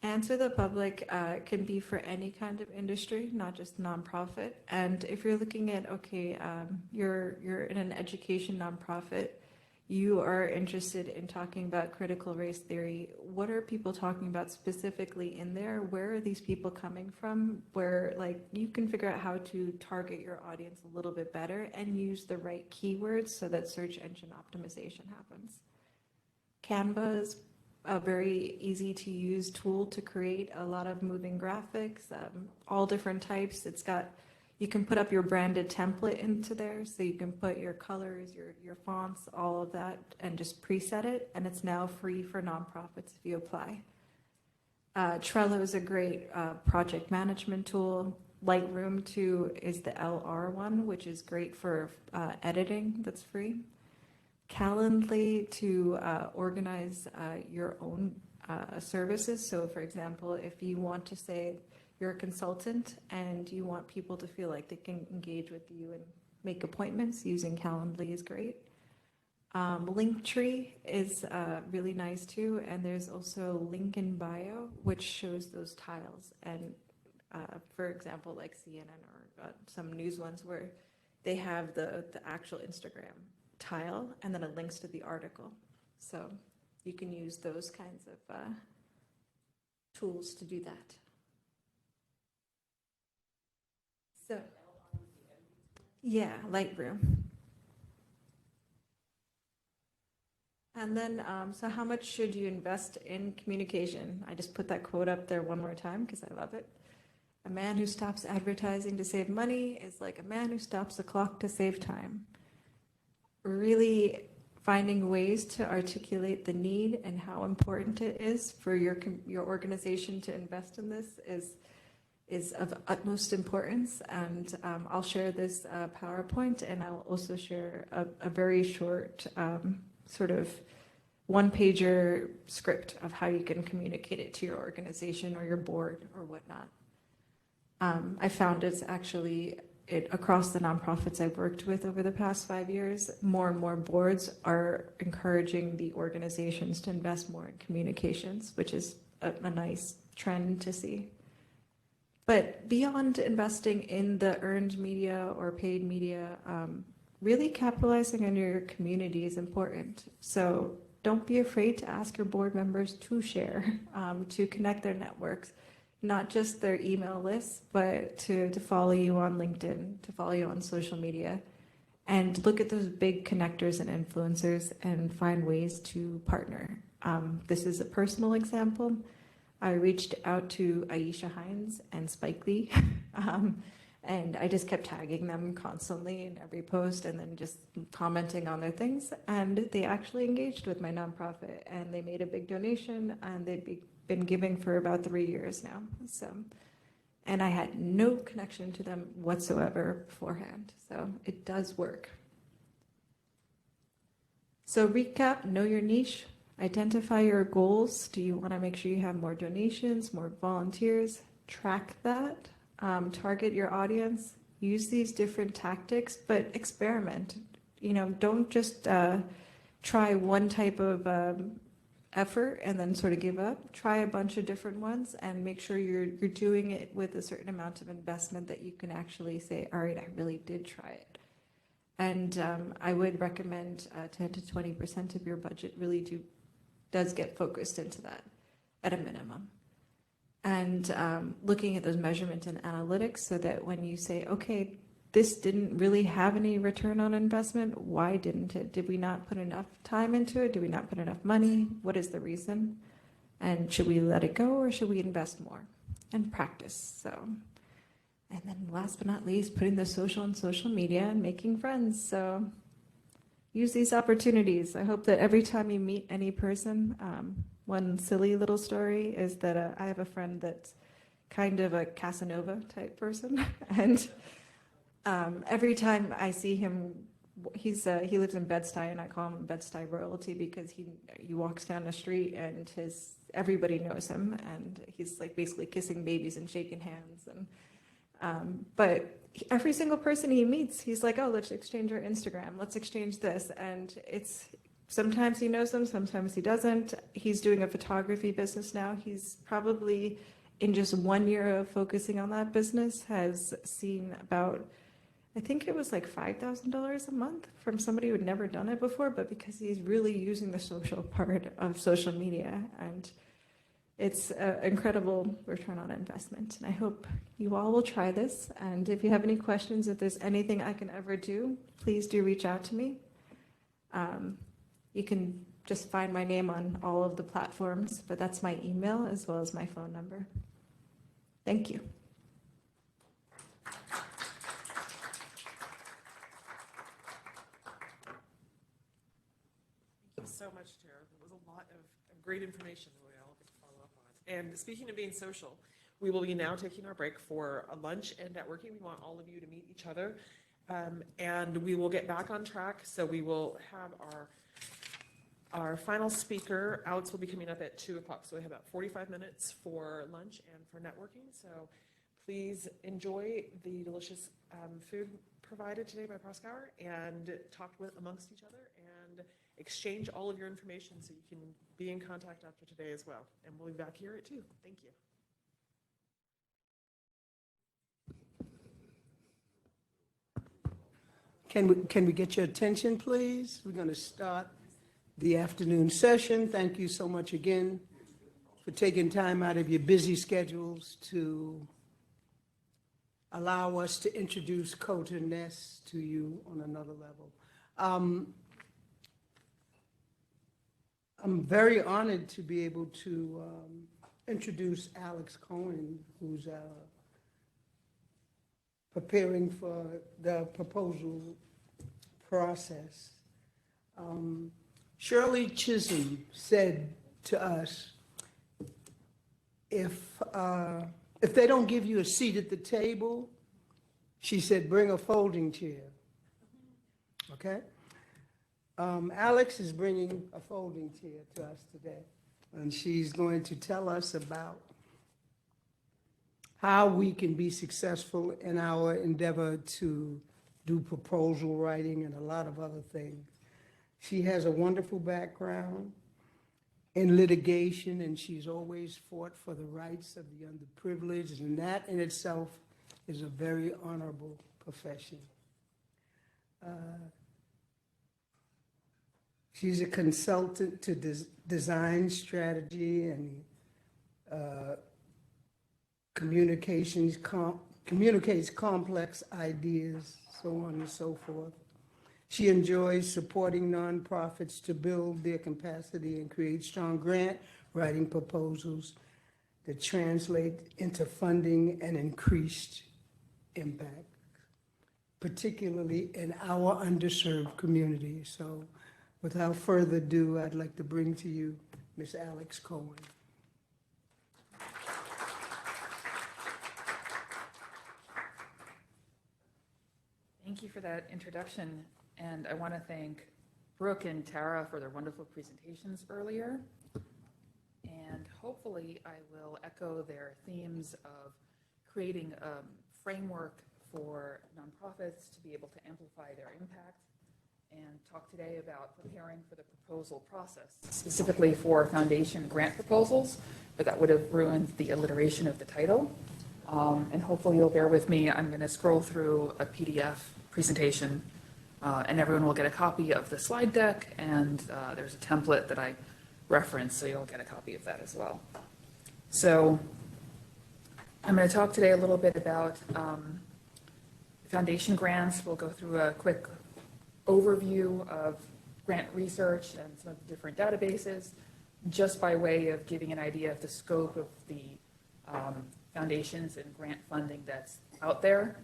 Answer the Public can be for any kind of industry, not just nonprofit. And if you're looking at, okay, you're in an education nonprofit, you are interested in talking about critical race theory. What are people talking about specifically in there? Where are these people coming from? Where, like, you can figure out how to target your audience a little bit better and use the right keywords so that search engine optimization happens. Canva is a very easy to use tool to create a lot of moving graphics, all different types. It's got, you can put up your branded template into there, so you can put your colors, your fonts, all of that, and just preset it, and it's now free for nonprofits if you apply. Trello is a great project management tool. Lightroom 2 is the LR one, which is great for editing, that's free. Calendly to organize your own services. So for example, if you want to say you're a consultant and you want people to feel like they can engage with you and make appointments, using Calendly is great. Linktree is really nice too, and there's also link in bio, which shows those tiles. And for example, like CNN or some news ones where they have the actual Instagram tile and then it links to the article. So you can use those kinds of tools to do that. So, yeah, Lightroom. And then, so how much should you invest in communication? I just put that quote up there one more time because I love it. A man who stops advertising to save money is like a man who stops the clock to save time. Really finding ways to articulate the need and how important it is for your organization to invest in this is of utmost importance. And I'll share this PowerPoint, and I'll also share a very short sort of one-pager script of how you can communicate it to your organization or your board or whatnot. I found it's actually across the nonprofits I've worked with over the past 5 years, more and more boards are encouraging the organizations to invest more in communications, which is a nice trend to see. But beyond investing in the earned media or paid media, really capitalizing on your community is important. So don't be afraid to ask your board members to share, to connect their networks. Not just their email lists, but to follow you on LinkedIn, to follow you on social media. and look at those big connectors and influencers and find ways to partner. This is a personal example. I reached out to Aisha Hines and Spike Lee, and I just kept tagging them constantly in every post and then just commenting on their things. And they actually engaged with my nonprofit, and they made a big donation, and they've been giving for about 3 years now. So, and I had no connection to them whatsoever beforehand. So it does work. So recap, know your niche, identify your goals. Do you want to make sure you have more donations, more volunteers? Track that, target your audience, use these different tactics, but experiment. You know, don't just try one type of effort and then sort of give up. Try a bunch of different ones and make sure you're doing it with a certain amount of investment that you can actually say, all right, I really did try it. And I would recommend 10 to 20% of your budget really does get focused into that at a minimum. And looking at those measurements and analytics so that when you say, okay, this didn't really have any return on investment, why didn't it? Did we not put enough time into it? Did we not put enough money? What is the reason? And should we let it go or should we invest more? And practice. So, and then last but not least, putting the social on social media and making friends. So use these opportunities. I hope that every time you meet any person, one silly little story is that I have a friend that's kind of a Casanova type person. And every time I see him, he lives in Bed-Stuy, and I call him Bed-Stuy royalty because he walks down the street and everybody knows him, and he's like basically kissing babies and shaking hands. And but every single person he meets, he's like, oh, let's exchange our Instagram, let's exchange this, and it's sometimes he knows them, sometimes he doesn't. He's doing a photography business now. He's probably in just 1 year of focusing on that business has seen about, I think it was like $5,000 a month from somebody who had never done it before, but because he's really using the social part of social media, and it's an incredible return on investment. And I hope you all will try this. And if you have any questions, if there's anything I can ever do, please do reach out to me. You can just find my name on all of the platforms, but that's my email as well as my phone number. Thank you. Thank you so much, Tara. It was a lot of great information that we all get to follow up on. And speaking of being social, we will be now taking our break for a lunch and networking. We want all of you to meet each other. And we will get back on track. So we will have our final speaker, Alex, will be coming up at 2 o'clock. So we have about 45 minutes for lunch and for networking. So please enjoy the delicious food provided today by Proskauer, and talk amongst each other and exchange all of your information so you can be in contact after today as well. And we'll be back here at 2. Thank you. Can we get your attention, please? We're going to start the afternoon session. Thank you so much again for taking time out of your busy schedules to allow us to introduce Kota Ness to you on another level. I'm very honored to be able to introduce Alex Cohen, who's preparing for the proposal process. Shirley Chisholm said to us, if they don't give you a seat at the table, she said, bring a folding chair. Okay? Alex is bringing a folding chair to us today, and she's going to tell us about how we can be successful in our endeavor to do proposal writing and a lot of other things. She has a wonderful background in litigation, and she's always fought for the rights of the underprivileged, and that in itself is a very honorable profession. She's a consultant to design strategy and communicates complex ideas, so on and so forth. She enjoys supporting nonprofits to build their capacity and create strong grant writing proposals that translate into funding and increased impact, particularly in our underserved community. So without further ado, I'd like to bring to you Ms. Alex Cohen. Thank you for that introduction, and I want to thank Brooke and Tara for their wonderful presentations earlier. And hopefully I will echo their themes of creating a framework for nonprofits to be able to amplify their impact, and talk today about preparing for the proposal process, specifically for foundation grant proposals, but that would have ruined the alliteration of the title. And hopefully you'll bear with me. I'm going to scroll through a PDF presentation, and everyone will get a copy of the slide deck, and there's a template that I reference, so you'll get a copy of that as well. So I'm going to talk today a little bit about foundation grants. We'll go through a quick overview of grant research and some of the different databases, just by way of giving an idea of the scope of the foundations and grant funding that's out there,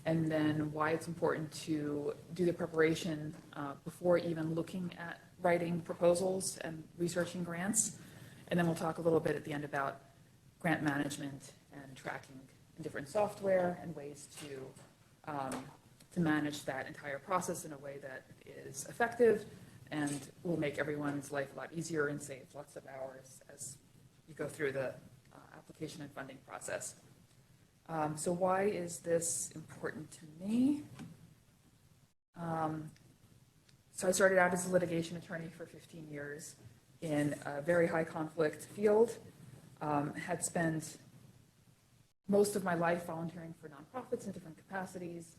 and then why it's important to do the preparation before even looking at writing proposals and researching grants. And then we'll talk a little bit at the end about grant management and tracking and different software and ways to manage that entire process in a way that is effective and will make everyone's life a lot easier and save lots of hours as you go through the application and funding process. So why is this important to me? So I started out as a litigation attorney for 15 years in a very high conflict field, had spent most of my life volunteering for nonprofits in different capacities.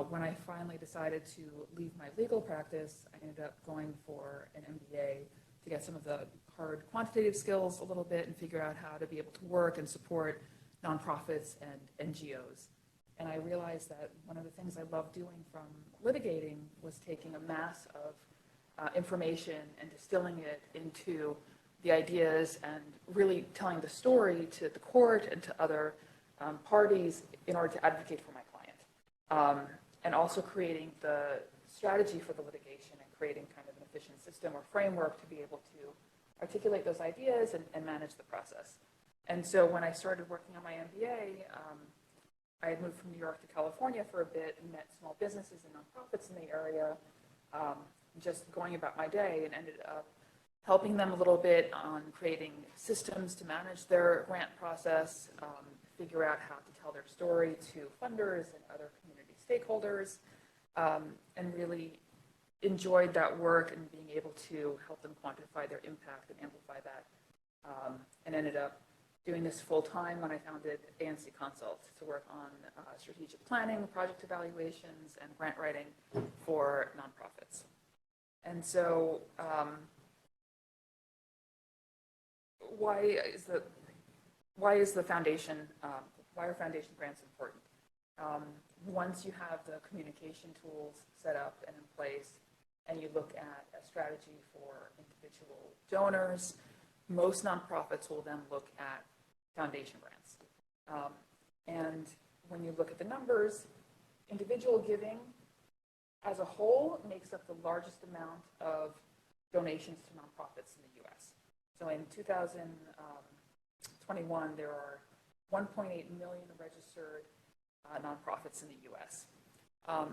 When I finally decided to leave my legal practice, I ended up going for an MBA to get some of the hard quantitative skills a little bit and figure out how to be able to work and support nonprofits and NGOs. And I realized that one of the things I loved doing from litigating was taking a mass of information and distilling it into the ideas and really telling the story to the court and to other parties in order to advocate for my client. And also creating the strategy for the litigation and creating kind of an efficient system or framework to be able to articulate those ideas and manage the process. And so when I started working on my MBA, I had moved from New York to California for a bit and met small businesses and nonprofits in the area, just going about my day, and ended up helping them a little bit on creating systems to manage their grant process, figure out how to tell their story to funders and other community stakeholders, and really enjoyed that work and being able to help them quantify their impact and amplify that, and ended up doing this full time when I founded ANC Consult to work on strategic planning, project evaluations, and grant writing for nonprofits. And so why is the foundation, why are foundation grants important? Once you have the communication tools set up and in place, and you look at a strategy for individual donors, most nonprofits will then look at foundation grants. And when you look at the numbers, individual giving as a whole makes up the largest amount of donations to nonprofits in the US. So in 2021, there are 1.8 million registered nonprofits in the US.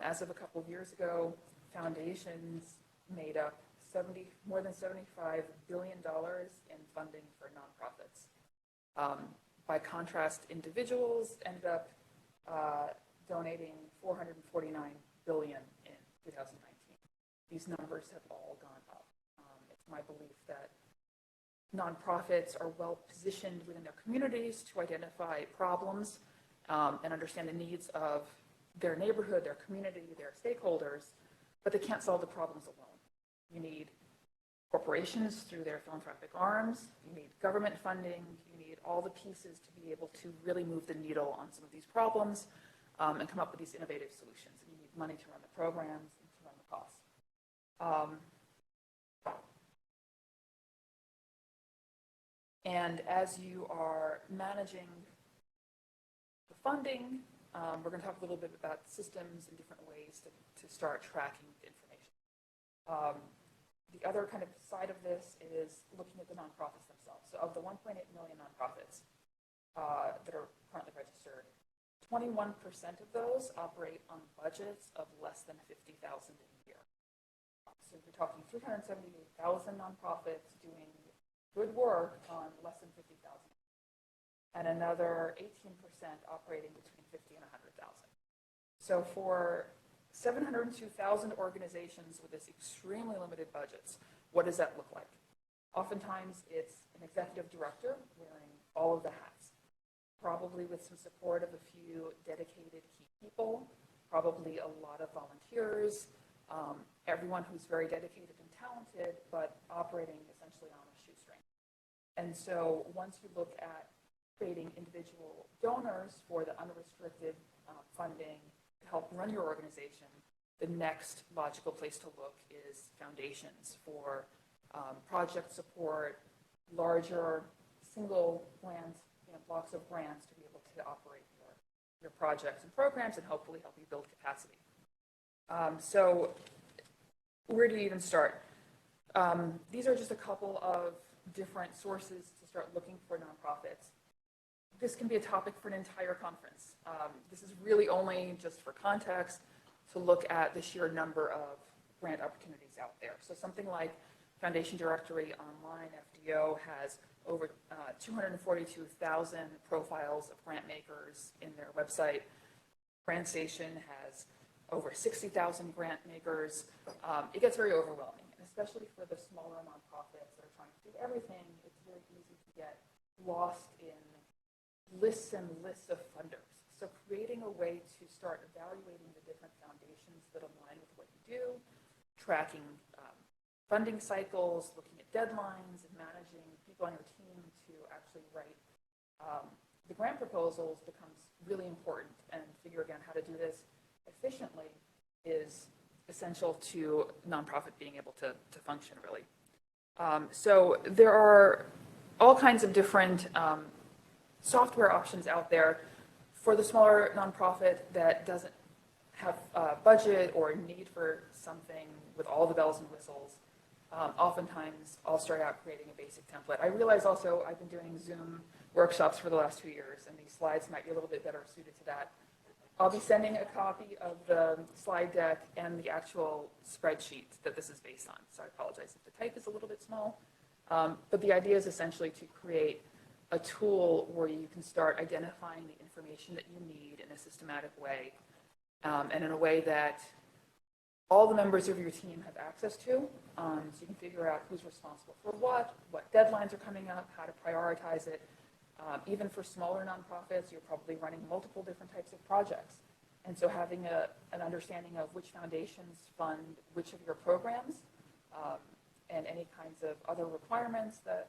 As of a couple of years ago, foundations made up more than $75 billion in funding for nonprofits. By contrast, individuals ended up donating $449 billion in 2019. These numbers have all gone up. It's my belief that nonprofits are well positioned within their communities to identify problems and understand the needs of their neighborhood, their community, their stakeholders, but they can't solve the problems alone. You need corporations through their philanthropic arms, you need government funding, you need all the pieces to be able to really move the needle on some of these problems and come up with these innovative solutions. And you need money to run the programs and to run the costs. And as you are managing the funding, we're going to talk a little bit about systems and different ways to start tracking the information. The other kind of side of this is looking at the nonprofits themselves. So of the 1.8 million nonprofits that are currently registered, 21% of those operate on budgets of less than $50,000 a year. So you're talking 378,000 nonprofits doing good work on less than 50,000, and another 18% operating between 50 and 100,000. So for 702,000 organizations with this extremely limited budgets, what does that look like? Oftentimes it's an executive director wearing all of the hats, probably with some support of a few dedicated key people, probably a lot of volunteers, everyone who's very dedicated and talented, but operating essentially on a shoestring. And so once you look at creating individual donors for the unrestricted funding to help run your organization, the next logical place to look is foundations for project support, larger single grant, blocks of grants to be able to operate your projects and programs and hopefully help you build capacity. So where do you even start? These are just a couple of different sources to start looking for nonprofits. This can be a topic for an entire conference. This is really only just for context to look at the sheer number of grant opportunities out there. So something like Foundation Directory Online, FDO, has over 242,000 profiles of grant makers in their website. GrantStation has over 60,000 grant makers. It gets very overwhelming, and especially for the smaller nonprofits that are trying to do everything, it's very easy to get lost in lists and lists of funders. So creating a way to start evaluating the different foundations that align with what you do, tracking funding cycles, looking at deadlines, and managing people on your team to actually write the grant proposals becomes really important. And figuring out how to do this efficiently is essential to nonprofit being able to function, really. So there are all kinds of different software options out there for the smaller nonprofit that doesn't have a budget or a need for something with all the bells and whistles. Oftentimes, I'll start out creating a basic template. I realize also I've been doing Zoom workshops for the last 2 years, and these slides might be a little bit better suited to that. I'll be sending a copy of the slide deck and the actual spreadsheet that this is based on. So I apologize if the type is a little bit small. But the idea is essentially to create a tool where you can start identifying the information that you need in a systematic way, and in a way that all the members of your team have access to, so you can figure out who's responsible for what deadlines are coming up, how to prioritize it. Even for smaller nonprofits, you're probably running multiple different types of projects. And so having an understanding of which foundations fund which of your programs, and any kinds of other requirements that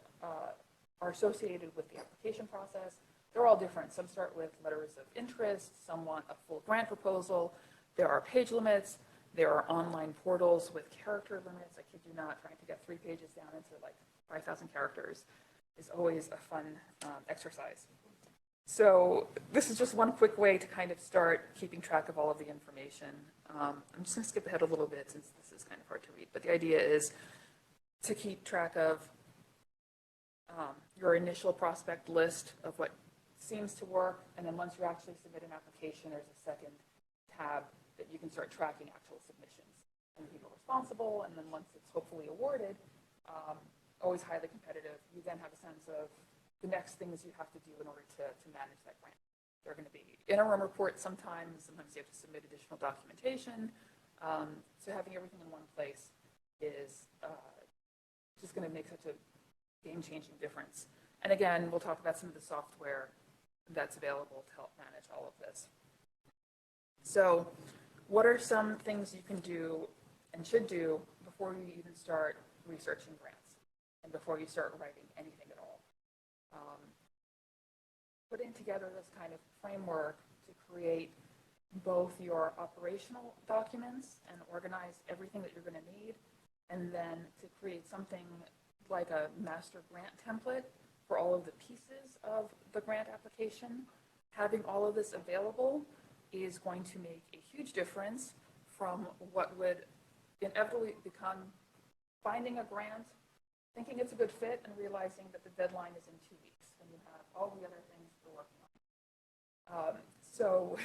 are associated with the application process, they're all different. Some start with letters of interest, some want a full grant proposal, there are page limits, there are online portals with character limits. I kid you not, trying to get 3 pages down into like 5,000 characters is always a fun exercise. So this is just one quick way to kind of start keeping track of all of the information. I'm just going to skip ahead a little bit since this is kind of hard to read, but the idea is to keep track of your initial prospect list of what seems to work, and then once you actually submit an application, there's a second tab that you can start tracking actual submissions and the people responsible, and then once it's hopefully awarded, always highly competitive, you then have a sense of the next things you have to do in order to manage that grant. There are going to be interim reports sometimes you have to submit additional documentation, so having everything in one place is just going to make such a game-changing difference. And again, we'll talk about some of the software that's available to help manage all of this. So what are some things you can do and should do before you even start researching grants and before you start writing anything at all? Putting together this kind of framework to create both your operational documents and organize everything that you're going to need, and then to create something like a master grant template for all of the pieces of the grant application. Having all of this available is going to make a huge difference from what would inevitably become finding a grant, thinking it's a good fit, and realizing that the deadline is in 2 weeks when you have all the other things you're working on. So,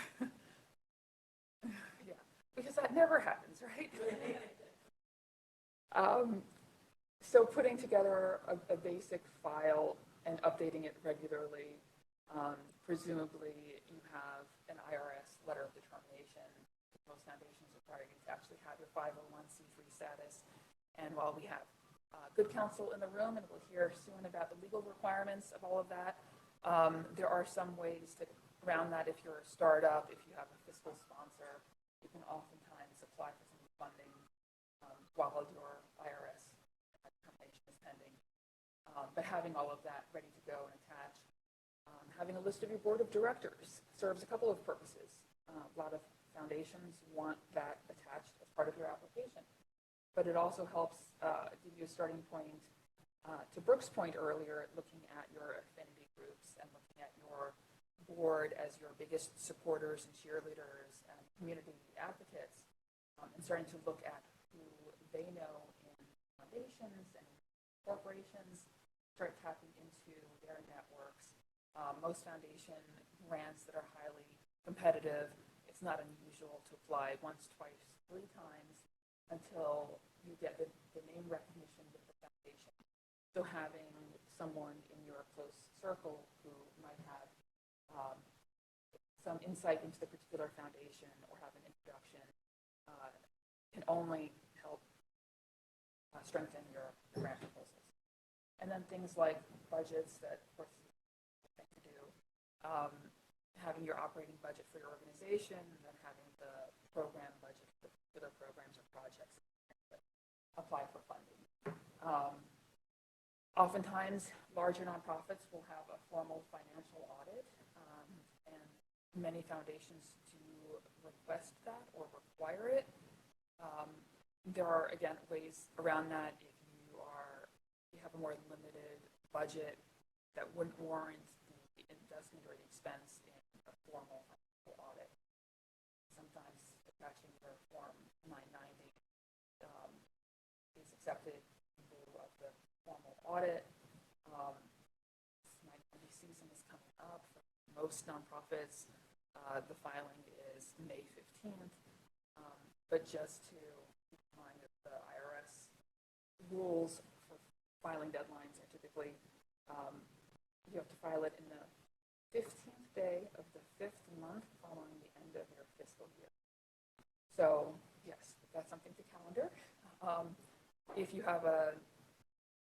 yeah, because that never happens, right? So putting together a basic file and updating it regularly, presumably you have an IRS letter of determination. Most foundations require you to actually have your 501c3 status. And while we have good counsel in the room, and we'll hear soon about the legal requirements of all of that, there are some ways to around that. If you're a startup, if you have a fiscal sponsor, you can oftentimes apply for some funding while your IRS determination is pending. But having all of that ready to go and attached, having a list of your board of directors serves a couple of purposes. A lot of foundations want that attached as part of your application, but it also helps give you a starting point. To Brooke's point earlier, looking at your affinity groups and looking at your board as your biggest supporters and cheerleaders and community advocates, and starting to look at who they know in foundations and corporations, start tapping into their networks. Most foundation grants that are highly competitive, it's not unusual to apply once, twice, 3 times until you get the name recognition with the foundation. So having someone in your close circle who might have some insight into the particular foundation or have an introduction can only help strengthen your grant proposals. And then things like budgets that, of course, to do, having your operating budget for your organization, and then having the program budget for particular programs or projects that apply for funding. Oftentimes, larger nonprofits will have a formal financial audit, and many foundations do request that or require it. There are, again, ways around that. If you have a more limited budget that wouldn't warrant the investment or the expense in a formal financial audit. Sometimes attaching your Form 990 is accepted in lieu of the formal audit. 990 season is coming up for most nonprofits. The filing is May 15th, but just to keep in mind that the IRS rules for filing deadlines are typically you have to file it in the 15th day of the 5th month following the end of your fiscal year. So yes, that's something to calendar. If you have a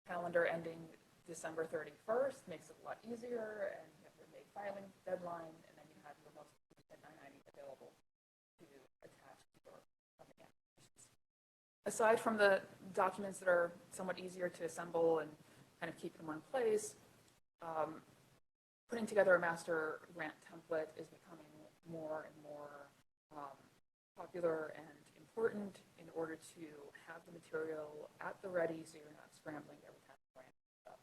calendar ending December 31st, makes it a lot easier, and you have your May filing deadline, and then you have your most recent 990 available to attach to your funding applications. Aside from the documents that are somewhat easier to assemble and kind of keep in one place, putting together a master grant template is becoming more and more popular and important in order to have the material at the ready so you're not scrambling every time the grant comes up.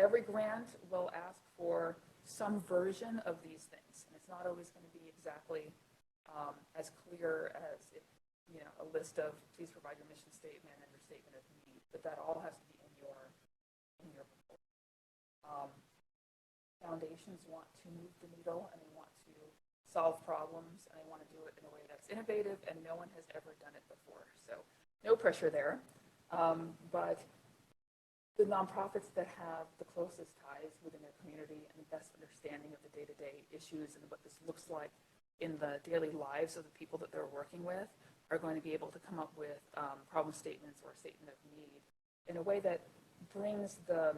Every grant will ask for some version of these things, and it's not always going to be exactly as clear as if, a list of please provide your mission statement and your statement of need, but that all has to be in your proposal. Foundations want to move the needle, and they want to solve problems, and they want to do it in a way that's innovative, and no one has ever done it before. So no pressure there. But the nonprofits that have the closest ties within their community and the best understanding of the day-to-day issues and what this looks like in the daily lives of the people that they're working with are going to be able to come up with problem statements or a statement of need in a way that brings the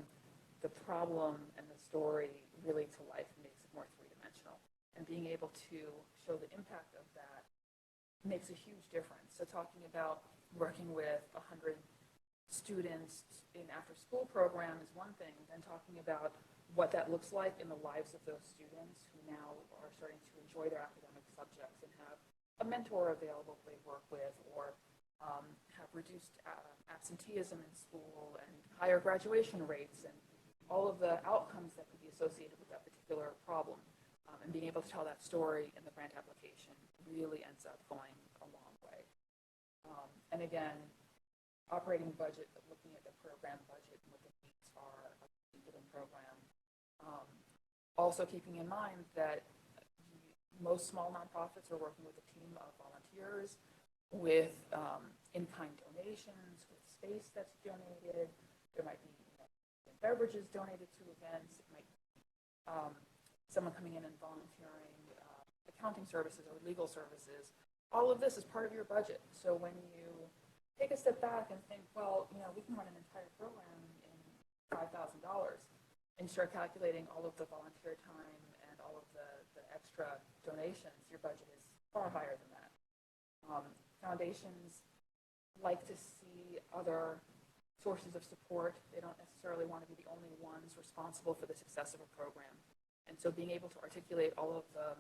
problem and the story really to life and makes it more three-dimensional. And being able to show the impact of that makes a huge difference. So talking about working with 100 students in after-school program is one thing, then talking about what that looks like in the lives of those students who now are starting to enjoy their academic subjects and have a mentor available they work with, or have reduced absenteeism in school and higher graduation rates and all of the outcomes that could be associated with that particular problem. And being able to tell that story in the grant application really ends up going a long way. And again, operating budget, but looking at the program budget and what the needs are of a given program. Also keeping in mind that most small nonprofits are working with a team of volunteers, with in-kind donations, with space that's donated. There might be beverages donated to events. It might be someone coming in and volunteering accounting services or legal services. All of this is part of your budget. So when you take a step back and think, well, we can run an entire program in $5,000, and you start calculating all of the volunteer time and all of the extra donations, your budget is far higher than that. Foundations like to see other sources of support. They don't necessarily want to be the only ones responsible for the success of a program. And so being able to articulate all of the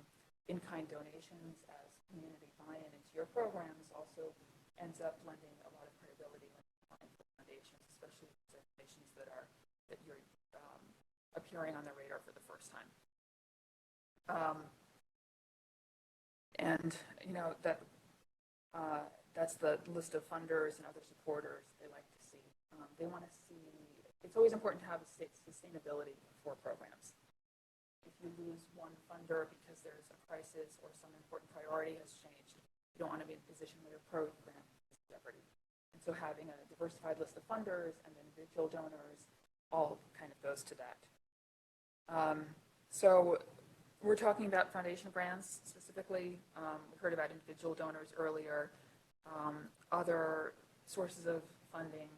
in-kind donations as community buy-in into your programs also ends up lending a lot of credibility when applying for foundations, especially organizations that you're appearing on the radar for the first time. That's the list of funders and other supporters they like to see. They want to see, it's always important to have sustainability for programs. If you lose one funder because there's a crisis or some important priority has changed, you don't want to be in a position where your program is in jeopardy. And so having a diversified list of funders and individual donors all kind of goes to that. So we're talking about foundation grants specifically. We heard about individual donors earlier. Other sources of funding,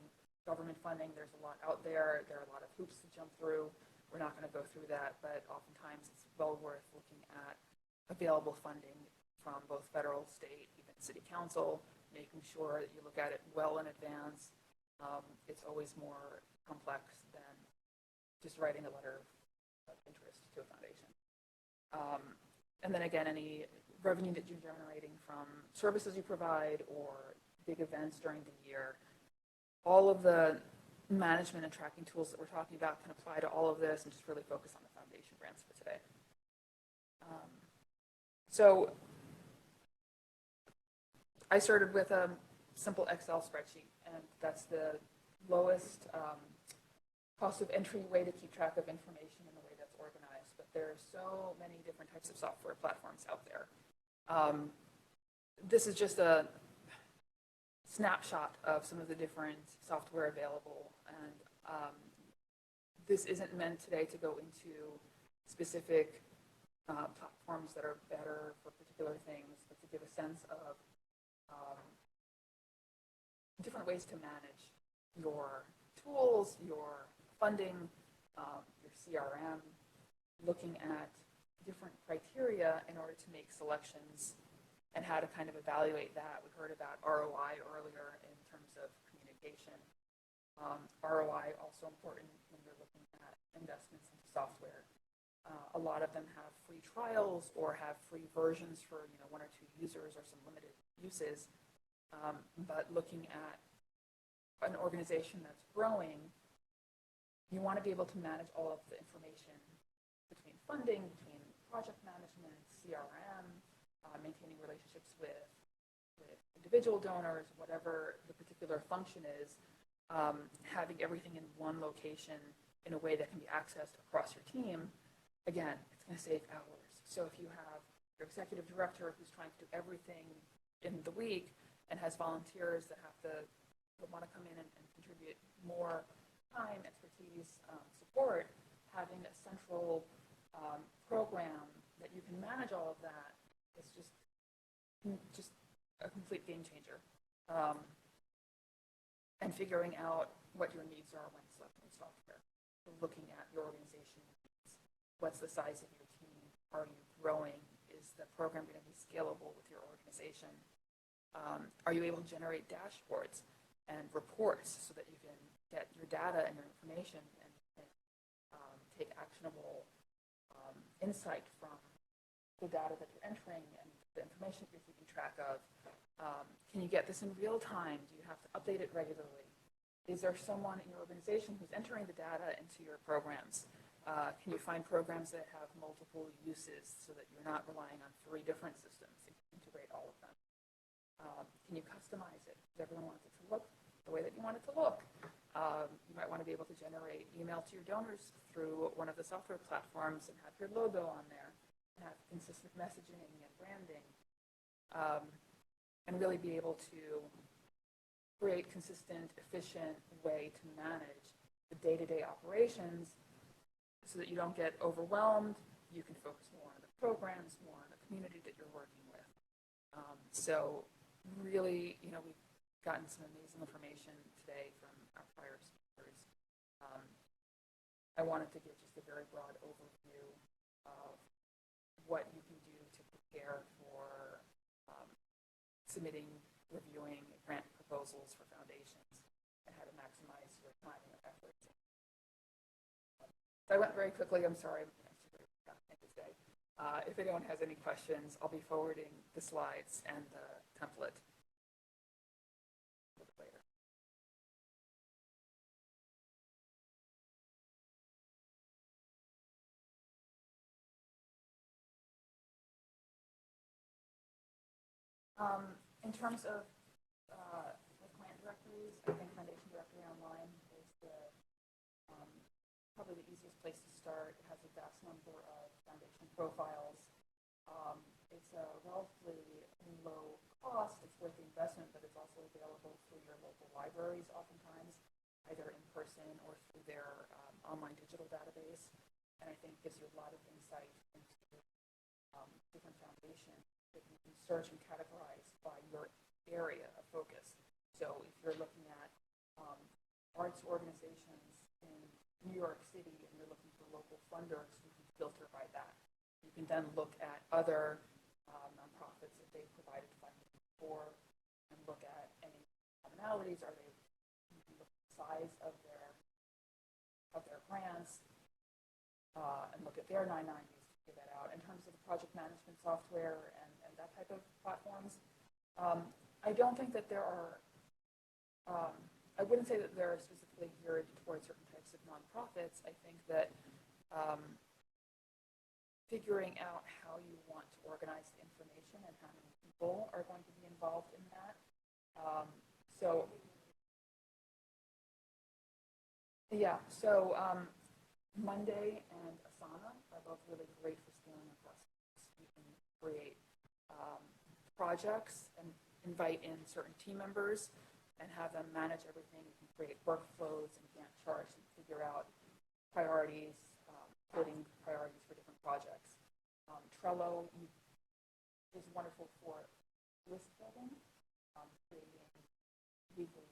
government funding, there's a lot out there. There are a lot of hoops to jump through. We're not going to go through that, but oftentimes it's well worth looking at available funding from both federal, state, even city council, making sure that you look at it well in advance. It's always more complex than just writing a letter of interest to a foundation. And then again, any revenue that you're generating from services you provide or big events during the year, all of the management and tracking tools that we're talking about can apply to all of this and just really focus on the foundation grants for today. So I started with a simple Excel spreadsheet, and that's the lowest cost of entry way to keep track of information in the way that's organized. But there are so many different types of software platforms out there. This is just a snapshot of some of the different software available, and this isn't meant today to go into specific platforms that are better for particular things, but to give a sense of different ways to manage your tools, your funding, your CRM, looking at different criteria in order to make selections and how to kind of evaluate that. We heard about ROI earlier in terms of communication. ROI also important when you're looking at investments into software. A lot of them have free trials or have free versions for 1 or 2 users or some limited uses. But looking at an organization that's growing, you want to be able to manage all of the information between funding, between project management, CRM, maintaining relationships with individual donors, whatever the particular function is, having everything in one location in a way that can be accessed across your team, again, it's going to save hours. So if you have your executive director who's trying to do everything in the week and has volunteers that want to come in and contribute more time, expertise, support, having a central program that you can manage all of that is just a complete game changer. And figuring out what your needs are when selecting software. So looking at your organization needs. What's the size of your team? Are you growing? Is the program going to be scalable with your organization? Are you able to generate dashboards and reports so that you can get your data and your information and take actionable insight from the data that you're entering and the information that you're keeping track of? Can you get this in real time? Do you have to update it regularly? Is there someone in your organization who's entering the data into your programs? Can you find programs that have multiple uses so that you're not relying on 3 different systems? You can integrate all of them. Can you customize it? Does everyone want it to look the way that you want it to look? You might want to be able to generate email to your donors through one of the software platforms and have your logo on there, and have consistent messaging and branding, and really be able to create consistent, efficient way to manage the day-to-day operations so that you don't get overwhelmed. You can focus more on the programs, more on the community that you're working with. So really, we've gotten some amazing information today from our prior speakers. I wanted to give just a very broad overview of what you can do to prepare for submitting, reviewing grant proposals for foundations, and how to maximize your time and your efforts. So I went very quickly. I'm sorry. Today. If anyone has any questions, I'll be forwarding the slides and the template a little bit later. In terms of grant directories, I think Foundation Directory Online is probably the easiest place to start. It has a vast number of foundation profiles. It's a relatively low cost. It's worth the investment, but it's also available through your local libraries oftentimes, either in person or through their online digital database. And I think gives you a lot of insight into different foundations that you can search and categorize by your area of focus. So if you're looking at arts organizations in New York City and you're looking for local funders, you can filter by that. You can then look at other nonprofits that they've provided funding for and look at any commonalities. Are they, you can look at the size of their grants and look at their 990s to figure that out. In terms of the project management software and that type of platforms, I don't think that there are, I wouldn't say that they're specifically geared towards certain types of nonprofits. I think that figuring out how you want to organize the information and how many people are going to be involved in that. Monday and Asana are both really great for scaling across. You can create projects and invite in certain team members and have them manage everything. You can create workflows and Gantt charts and figure out priorities, coding priorities for different projects. Trello is wonderful for list building, creating weekly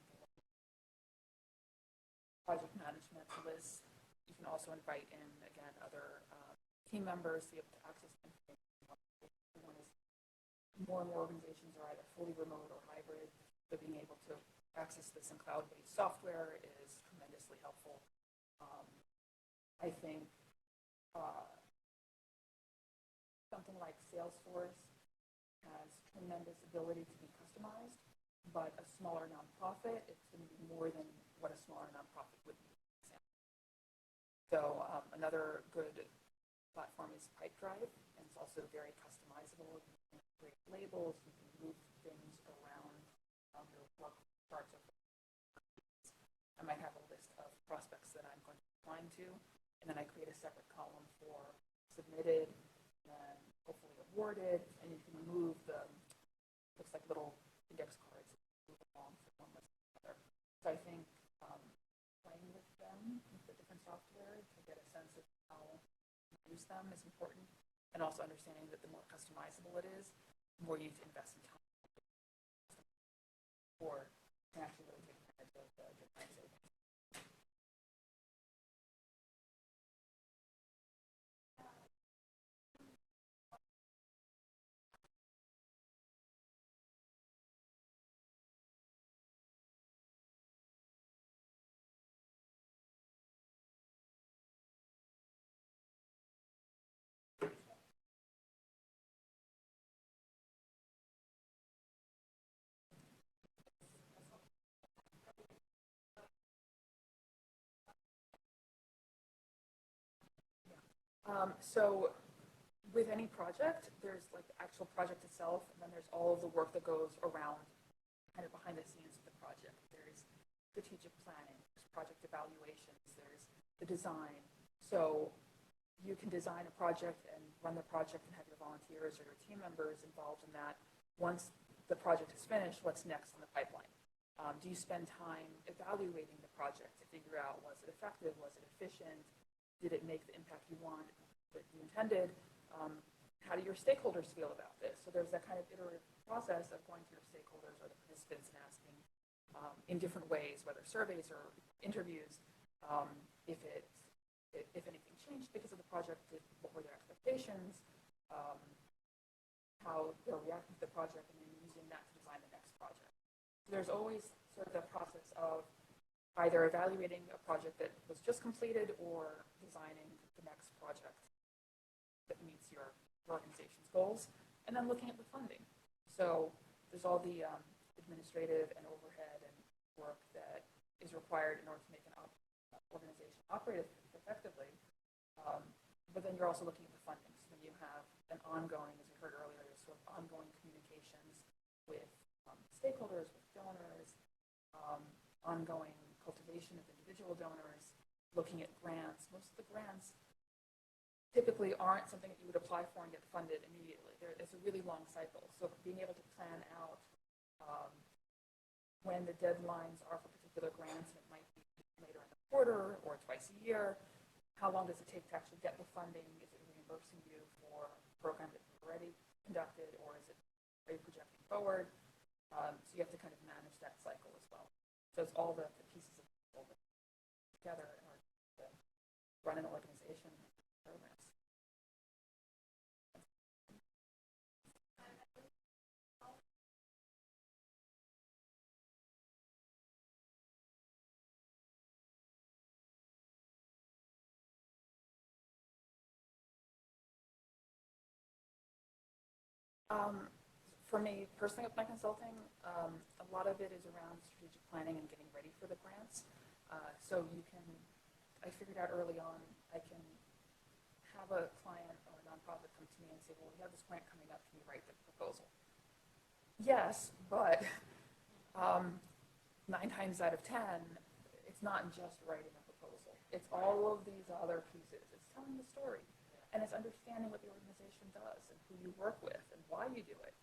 project management lists. You can also invite in, again, other team members to be able to access information. More and more organizations are either fully remote or hybrid, so being able to access this in cloud-based software is tremendously helpful. I think something like Salesforce has tremendous ability to be customized, but a smaller nonprofit, it's going to be more than what a smaller nonprofit would be. So another good platform is Pipedrive, and it's also very customizable. You can create labels, you can move things around your work charts. I might have a list of prospects that I'm going to apply to, and then I create a separate column for submitted and hopefully awarded, and you can move the, looks like little index cards, move along from one list to another. So I think playing with them, with the different software to get a sense of how to use them is important, and also understanding that the more customizable it is, the more you need to invest in time or can actually really take advantage of the time savings. So with any project, there's like the actual project itself, and then there's all of the work that goes around, kind of behind the scenes of the project. There's strategic planning, there's project evaluations, there's the design. So you can design a project and run the project and have your volunteers or your team members involved in that. Once the project is finished, what's next in the pipeline? Do you spend time evaluating the project to figure out, was it effective, was it efficient, did it make the impact you want, that you intended? How do your stakeholders feel about this? So there's that kind of iterative process of going to your stakeholders or the participants and asking in different ways, whether surveys or interviews, if anything changed because of the project, what were their expectations, how they're reacting to the project, and then using that to design the next project. So there's always sort of the process of either evaluating a project that was just completed or designing the next project that meets your organization's goals, and then looking at the funding. So there's all the administrative and overhead and work that is required in order to make an organization operate effectively. But then you're also looking at the funding. So then you have an ongoing, as we heard earlier, sort of ongoing communications with stakeholders, with donors, ongoing cultivation of individual donors, looking at grants. Most of the grants typically aren't something that you would apply for and get funded immediately. It's a really long cycle. So being able to plan out when the deadlines are for particular grants, and it might be later in the quarter or twice a year, how long does it take to actually get the funding? Is it reimbursing you for a program that you've already conducted, or is it are you projecting forward? So you have to kind of manage that cycle as well. So it's all the pieces of the together in order to run an organization programs. For me personally with my consulting, a lot of it is around strategic planning and getting ready for the grants. So you can, I figured out early on, I can have a client or a nonprofit come to me and say, well, we have this grant coming up, can you write the proposal? Yes, but 9 times out of 10, it's not just writing a proposal. It's all of these other pieces. It's telling the story, and it's understanding what the organization does and who you work with and why you do it,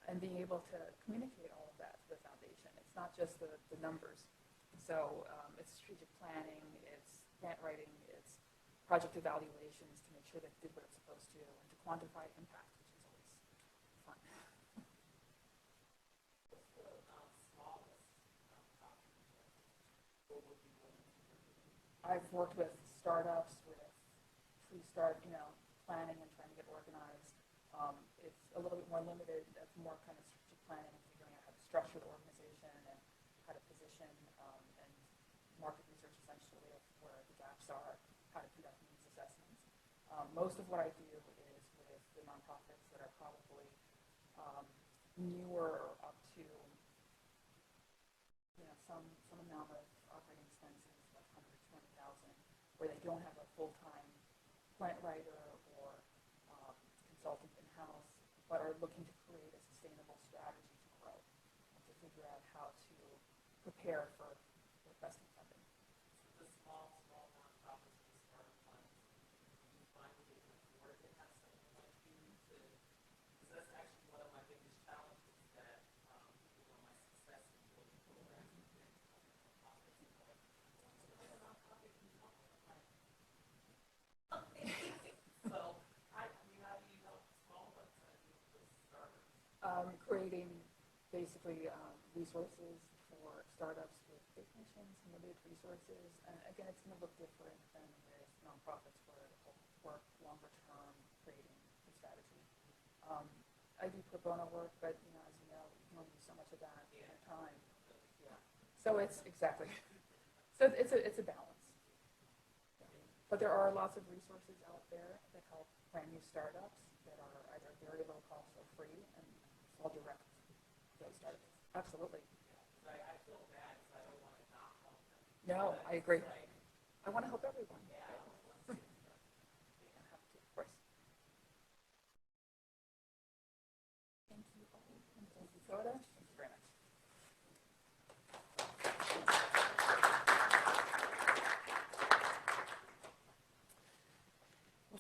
and being able to communicate all of that to the foundation. It's not just the numbers. So it's strategic planning, it's grant writing, it's project evaluations to make sure that it did what it's supposed to, and to quantify impact, which is always fun. I've worked with startups, with pre-start, planning and trying to get organized. It's a little bit more limited. That's more kind of strategic planning and figuring out how to structure the organization and how to position and market research essentially of where the gaps are, how to conduct needs assessments. Most of what I do is with the nonprofits that are probably newer up to some amount of operating expenses, like 120,000, where they don't have a full-time grant writer or consultant in-house, but are looking to create a sustainable strategy to grow and to figure out how to prepare for requesting funding. The small nonprofits with startup funds, you find that they can afford to have someone like you to, because that's actually one of my biggest challenges that, my success in building programs within nonprofits is like, what a nonprofit can help them. So, how do you help small ones with startups? Creating basically resources for startups with big missions, limited resources. And again, it's going to look different than with nonprofits where it'll work longer term, creating the strategy. I do pro bono work, but as you know, you can only do so much of that at a time. Yeah. So it's exactly. So it's a balance. Yeah. But there are lots of resources out there that help brand new startups that are either very low cost or free, and it's all direct to those startups. Absolutely. Yeah. I feel bad because I don't want to not help them. No, I agree. I want to help everyone. Yeah. Right? They have to.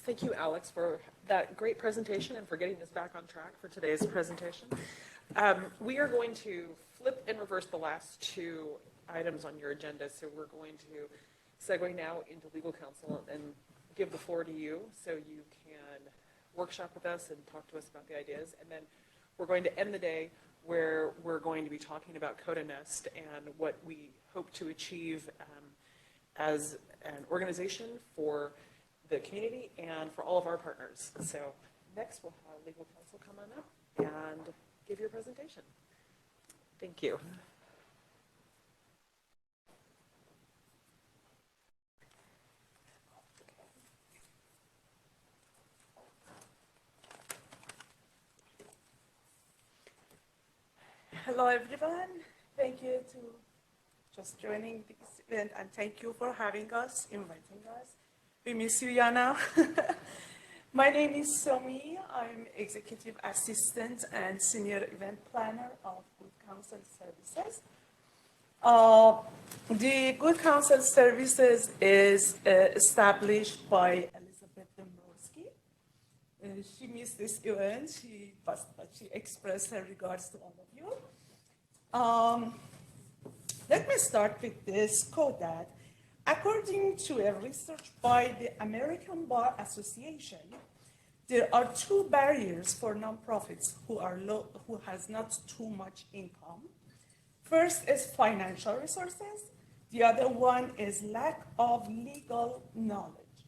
Thank you, Alex, for that great presentation and for getting us back on track for today's presentation. We are going to flip and reverse the last two items on your agenda. So we're going to segue now into legal counsel and give the floor to you so you can workshop with us and talk to us about the ideas. And then we're going to end the day where we're going to be talking about Kota Nest and what we hope to achieve as an organization for the community and for all of our partners. So next we'll have legal counsel come on up and give your presentation. Thank you. Hello, everyone. Thank you to just joining this event, and thank you for having us, inviting us. We miss you, Yana. My name is Somi. I'm Executive Assistant and Senior Event Planner of Good Counsel Services. The Good Counsel Services is established by Elizabeth Dombrowski. She missed this event, but she expressed her regards to all of you. Let me start with this quote that, according to a research by the American Bar Association, there are two barriers for nonprofits who has not too much income. First is financial resources. The other one is lack of legal knowledge.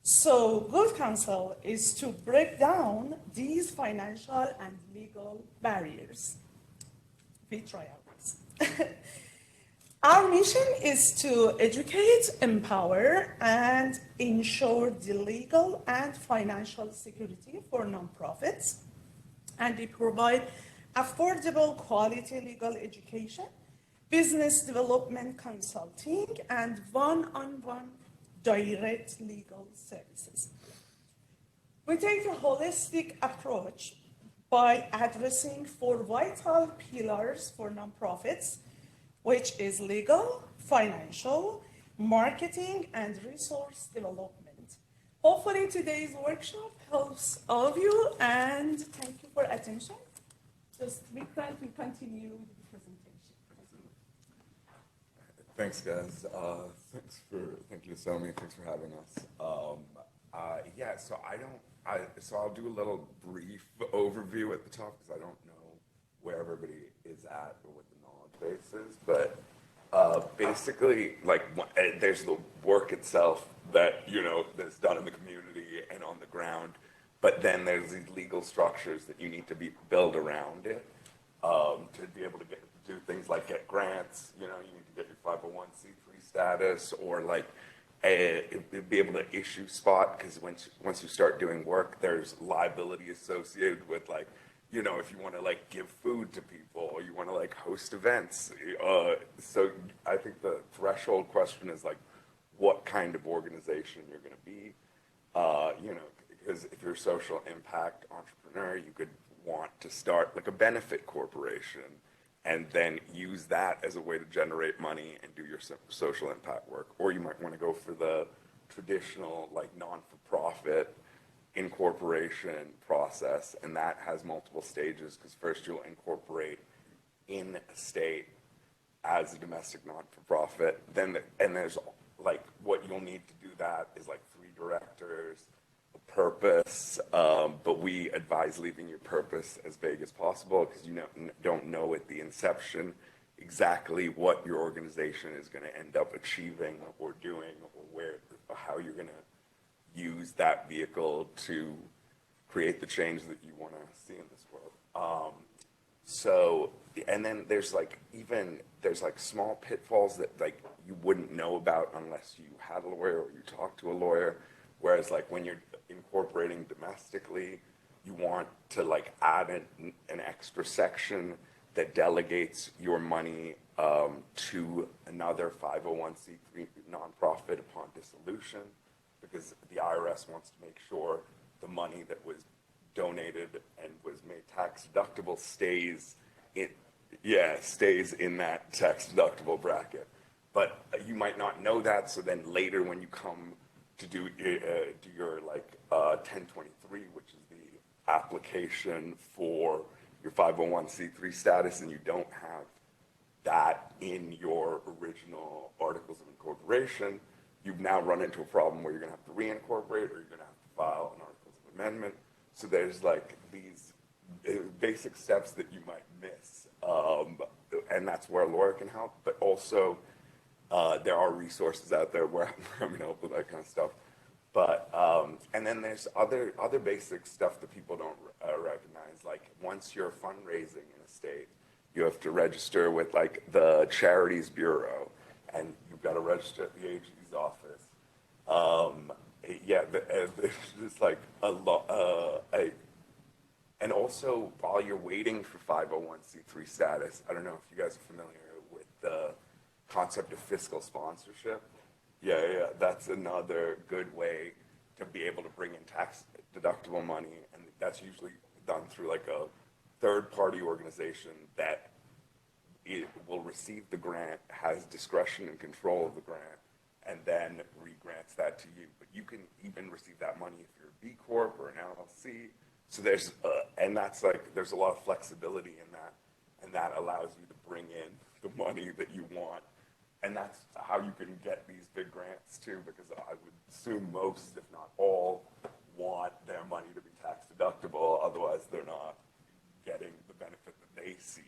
So Good Counsel is to break down these financial and legal barriers. We try our best. Our mission is to educate, empower, and ensure the legal and financial security for nonprofits. And we provide affordable quality legal education, business development consulting, and one-on-one direct legal services. We take a holistic approach by addressing four vital pillars for nonprofits, which is legal, financial, marketing, and resource development. Hopefully today's workshop helps all of you, and thank you for attention. Just Vikrant will continue with the presentation. Thanks, guys. Thank you, Somi. Thanks for having us. Yeah, so I'll do a little brief overview at the top because I don't know where everybody is at or what the knowledge base is, but basically, there's the work itself that, that's done in the community and on the ground, but then there's these legal structures that you need to build around it to be able to do things like get grants, you need to get your 501c3 status, or be able to issue spot, because once you start doing work, there's liability associated with if you want to give food to people or you want to host events. So I think the threshold question is what kind of organization you're going to be. Because if you're a social impact entrepreneur, you could want to start a benefit corporation and then use that as a way to generate money and do your social impact work. Or you might want to go for the traditional non-for-profit incorporation process, and that has multiple stages, because first you'll incorporate in a state as a domestic non-for-profit, and there's what you'll need to do that is 3 directors, a purpose, but we advise leaving your purpose as vague as possible, because you don't know at the inception exactly what your organization is going to end up achieving or doing, or how you're going to use that vehicle to create the change that you want to see in this world. And then there's small pitfalls that you wouldn't know about unless you had a lawyer or you talked to a lawyer. Whereas when you're incorporating domestically, you want to add an extra section that delegates your money to another 501c3 nonprofit upon dissolution, because the IRS wants to make sure the money that was donated and was made tax deductible stays in that tax deductible bracket. But you might not know that, so then later when you come to do your 1023, which is the application for your 501c3 status, and you don't have that in your original articles of incorporation, you've now run into a problem where you're going to have to reincorporate, or you're going to have to file an articles of amendment. So there's like these basic steps that you might miss, and that's where a lawyer can help. But also, there are resources out there where I'm going to help with that kind of stuff. But and then there's other basic stuff that people don't recognize. Like once you're fundraising in a state, you have to register with like the Charities Bureau, and you've got to register at the AG's office. There's just like a lot. And also, while you're waiting for 501c3 status, I don't know if you guys are familiar with the concept of fiscal sponsorship. Yeah, that's another good way to be able to bring in tax deductible money, and that's usually done through like a third-party organization that it will receive the grant, has discretion and control of the grant, and then re-grants that to you. But you can even receive that money if you're a B Corp or an LLC. So there's, and that's like, there's a lot of flexibility in that, and that allows you to bring in the money that you want. And that's how you can get these big grants too, because I would assume most, if not all, want their money to be tax deductible. Otherwise, they're not getting the benefit that they see.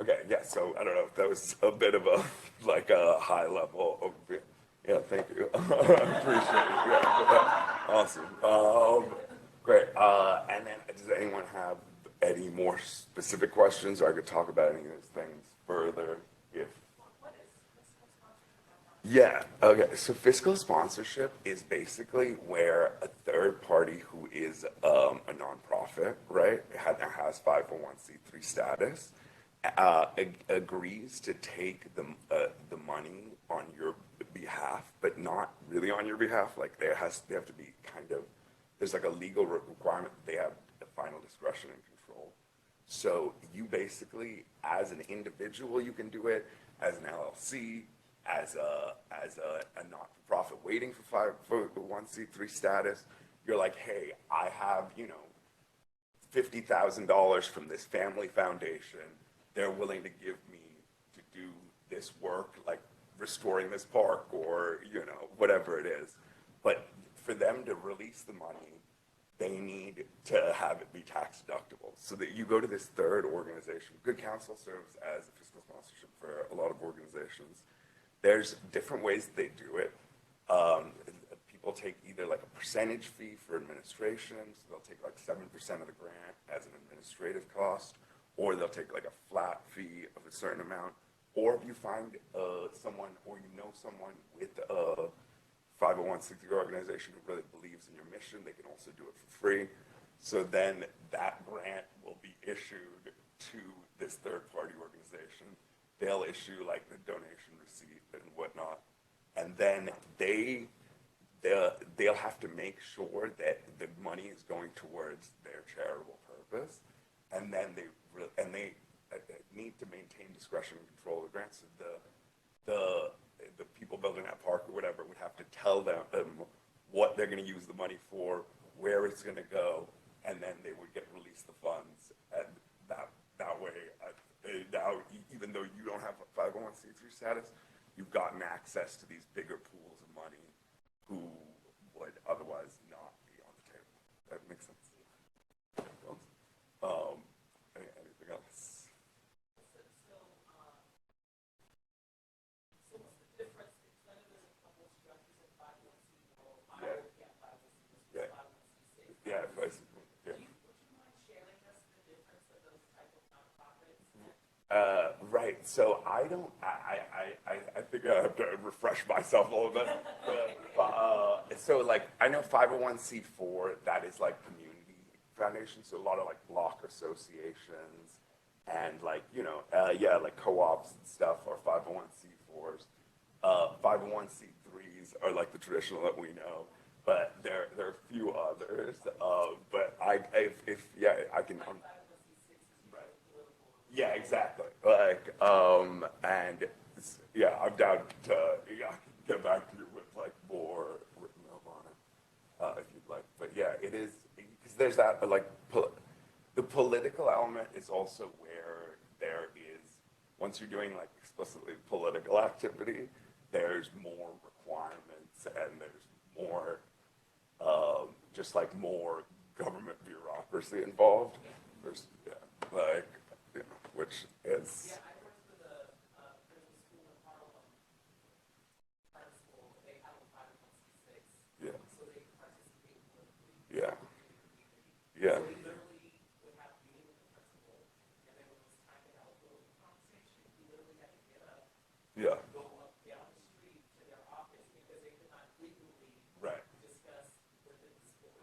Okay, yeah, so I don't know if that was a bit of a, like a high level overview. Yeah, thank you. I appreciate it. Yeah, awesome. Great. And then does anyone have any more specific questions, or I could talk about any of those things further if. Yeah, okay. So fiscal sponsorship is basically where a third party who is a nonprofit, right, that has 501c3 status, agrees to take the money on your behalf, but not really on your behalf. Like they have to be kind of, there's like a legal requirement that they have the final discretion and control. So you basically, as an individual, you can do it, as an LLC, as a not-for-profit waiting for 501c3 status. You're like, hey, I have, $50,000 from this family foundation. They're willing to give me to do this work, like restoring this park or, whatever it is. But for them to release the money, they need to have it be tax deductible. So that you go to this third organization. Good Counsel serves as a fiscal sponsorship for a lot of organizations. There's different ways they do it. People take either like a percentage fee for administration, so they'll take like 7% of the grant as an administrative cost, or they'll take like a flat fee of a certain amount. Or if you find someone, or someone with a 501c3 organization who really believes in your mission, they can also do it for free. So then that grant will be issued to this third-party organization. They'll issue like the donation receipt and whatnot, and then they'll have to make sure that the money is going towards their charitable purpose, and then they need to maintain discretion and control of the grants. So the people building that park or whatever would have to tell them what they're going to use the money for, where it's going to go, and then they would get released the funds. And that way, now even though you don't have a 501c3 status, you've gotten access to these bigger pools of money who would otherwise not be on the table. That makes sense. Anything else? So what's the difference? Because I know there's a couple of structures in 501c4. Yeah. 501c6, Yeah. 501c6. Yeah, Would you mind sharing us the difference of those type of nonprofits? Right. So I think I have to refresh myself a little bit. So like I know 501c4, that is like community foundations. So a lot of like block associations and like like co-ops and stuff are 501c4s. 501c3s are like the traditional that we know, but there are a few others. But I can. Yeah, exactly. Like, and yeah, I'm down to get back to you with like more written up on it. it is, because there's that, but like, the political element is also where there is, once you're doing like explicitly political activity, there's more requirements and there's more, just like more government bureaucracy involved. There's, yeah, like, you know, which is. Yeah, I worked with there's a school in Harlem, private school, they have a 501c6. Yeah. So they participate politically. Yeah. So Yeah. we literally would have a meeting with the principal, and then when it was time to have a political conversation, we literally had to get up, Yeah. go up down the street to their office because they could not legally Right. discuss within the school.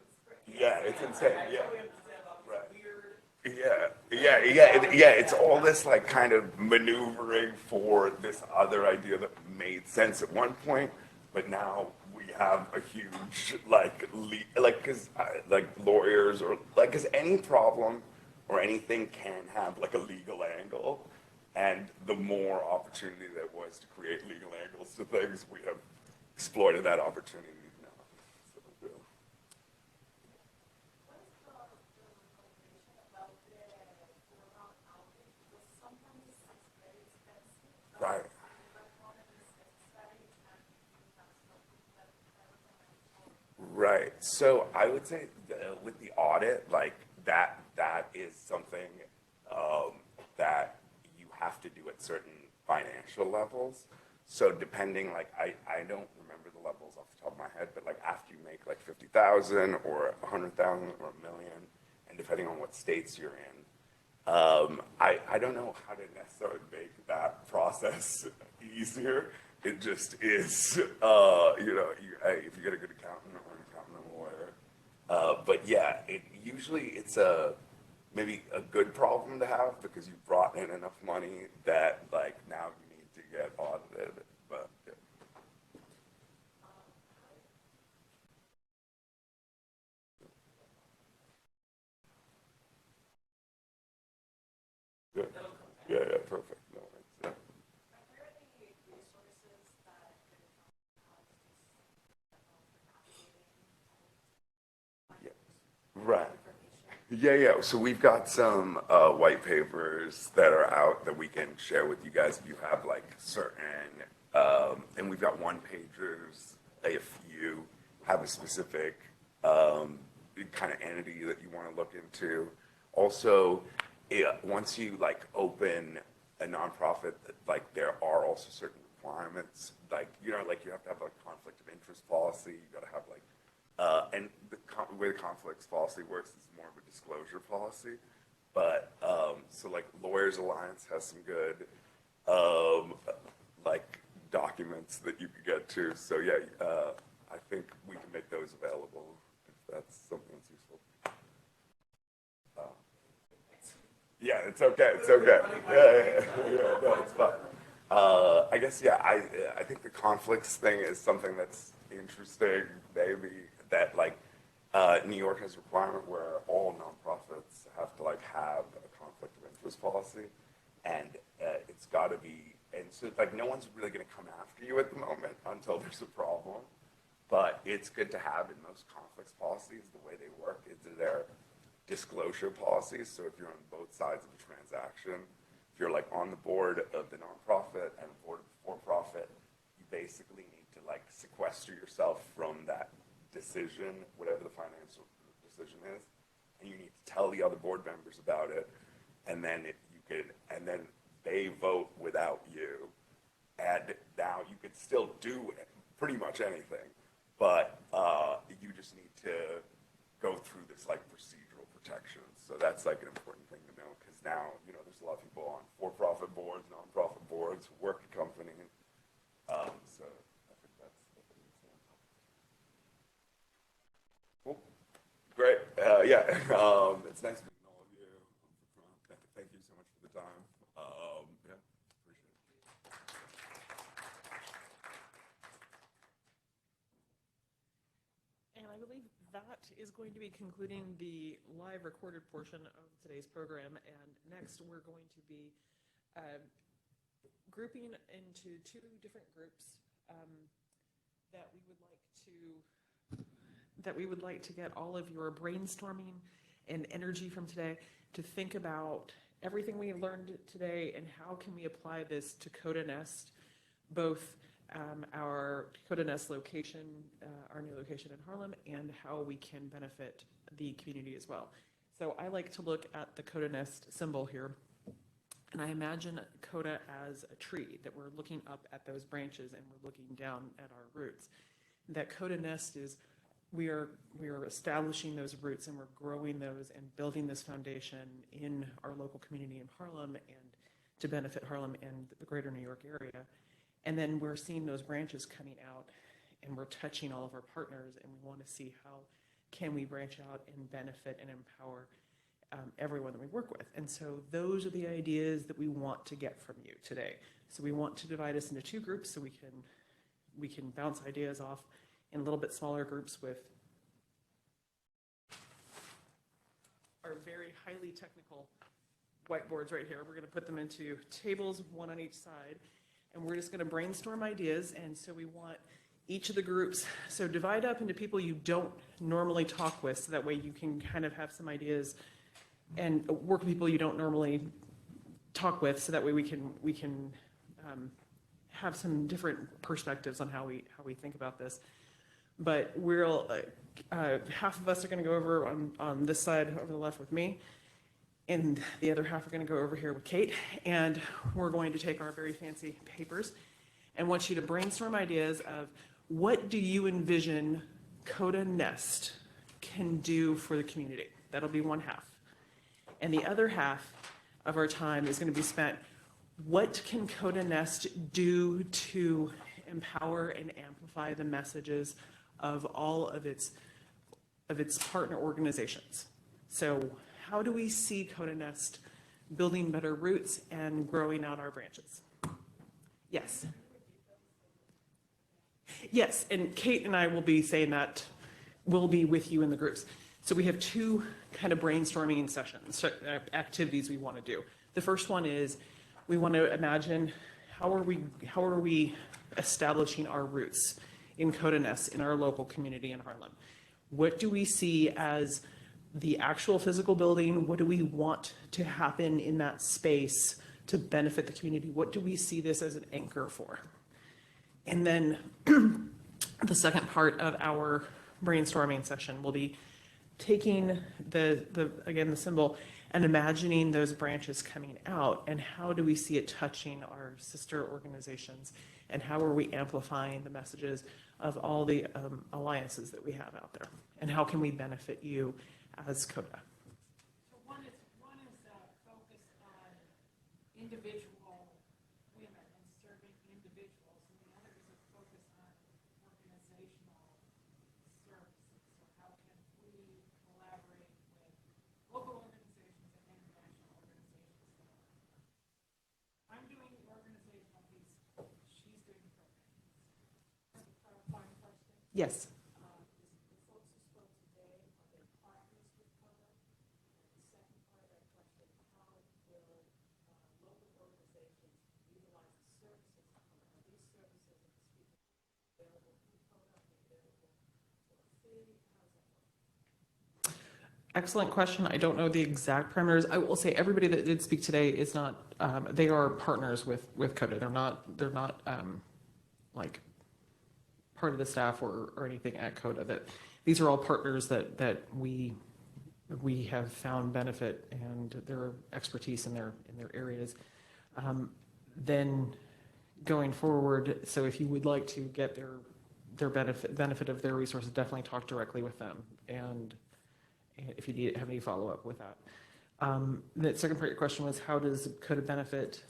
Yeah, it's insane. Yeah. I totally understand about Right. these weird. Yeah. It's all this like kind of maneuvering for this other idea that made sense at one point, but now we have a huge because like lawyers or like because any problem or anything can have like a legal angle, and the more opportunity there was to create legal angles to things, we have exploited that opportunity now. So, yeah. Right. Right. So I would say with the audit, like that is something that you have to do at certain financial levels. So depending, like I don't remember the levels off the top of my head, but like after you make like 50,000 or 100,000 or a million, and depending on what states you're in, I don't know how to necessarily make that process easier. It just is, if you get a good accountant or an accountant or a lawyer. But yeah, usually it's maybe a good problem to have because you've brought in enough money that like now you need to get audited. But yeah. Good. Yeah, perfect. No, yeah. Right. Yeah. So we've got some white papers that are out that we can share with you guys if you have like certain, and we've got one pagers if you have a specific kind of entity that you want to look into. Also, once you like open a nonprofit, like there are also certain requirements, like you have to have like conflict of interest policy. You got to have like. And the way the conflicts policy works is more of a disclosure policy. But so like Lawyers Alliance has some good like documents that you could get to. So yeah, I think we can make those available if that's something that's useful. Yeah, it's okay. It's okay. Yeah, no, it's fine. I guess I think the conflicts thing is something that's interesting. Maybe that like New York has a requirement where all nonprofits have to like have a conflict of interest policy, and it's got to be. And so like no one's really going to come after you at the moment until there's a problem. But it's good to have in most conflicts policies. The way they work is their disclosure policies. So if you're on both sides of a transaction, if you're like on the board of the nonprofit and board of the for-profit, you basically need to like sequester yourself from that decision, whatever the financial decision is, and you need to tell the other board members about it, and then and then they vote without you, and now you could still do pretty much anything, but you just need to go through this like procedural protections. So that's like an important thing to know because now there's a lot of people on for-profit boards, non-profit boards, who work at companies. So I think that's cool. Great. It's nice meeting all of you. Thank you so much for the time. Appreciate it. And I believe that is going to be concluding the live recorded portion of today's program. And next, we're going to be grouping into two different groups that we would like to that we would like to get all of your brainstorming and energy from today to think about everything we learned today and how can we apply this to Kota Nest, both our Kota Nest location, our new location in Harlem, and how we can benefit the community as well. So I like to look at the Kota Nest symbol here, and I imagine Kota as a tree, that we're looking up at those branches and we're looking down at our roots. That Kota Nest is, we are establishing those roots and we're growing those and building this foundation in our local community in Harlem and to benefit Harlem and the greater New York area. And then we're seeing those branches coming out and we're touching all of our partners, and we want to see how can we branch out and benefit and empower everyone that we work with. And so those are the ideas that we want to get from you today. So we want to divide us into 2 groups so we can bounce ideas off in a little bit smaller groups with our very highly technical whiteboards right here. We're going to put them into tables, 1 on each side, and we're just going to brainstorm ideas. And so we want each of the groups, so divide up into people you don't normally talk with, so that way you can kind of have some ideas, and work with people you don't normally talk with, so that way we can have some different perspectives on how we think about this. But we'll half of us are going to go over on this side over the left with me, and the other half are going to go over here with Kate, and we're going to take our very fancy papers and want you to brainstorm ideas of what do you envision Kota Nest can do for the community. That'll be one half. And the other half of our time is going to be spent, what can Kota Nest do to empower and amplify the messages of all of its partner organizations? So how do we see Kota Nest building better roots and growing out our branches? Yes. Yes, and Kate and I will be saying that we'll be with you in the groups. So we have 2 kind of brainstorming sessions, activities we want to do. The first one is we want to imagine how are we establishing our roots in Kota Nest in our local community in Harlem. What do we see as the actual physical building? What do we want to happen in that space to benefit the community? What do we see this as an anchor for? And then the second part of our brainstorming session will be taking the symbol and imagining those branches coming out, and how do we see it touching our sister organizations, and how are we amplifying the messages of all the alliances that we have out there, and how can we benefit you as Kota? So one is focused on individual women and serving individuals, and the other is a focus on organizational services. So how can we collaborate with local organizations and international organizations? I'm doing the organizational piece. She's doing the program. That's a clarifying question. Yes. Excellent question. I don't know the exact parameters. I will say everybody that did speak today is not, they are partners with Kota. They're not like part of the staff or anything at Kota. That these are all partners that we have found benefit and their expertise in their areas. Then going forward, so if you would like to get their benefit of their resources, definitely talk directly with them, and if you have any follow-up with that. The second part of your question was, how does Kota benefit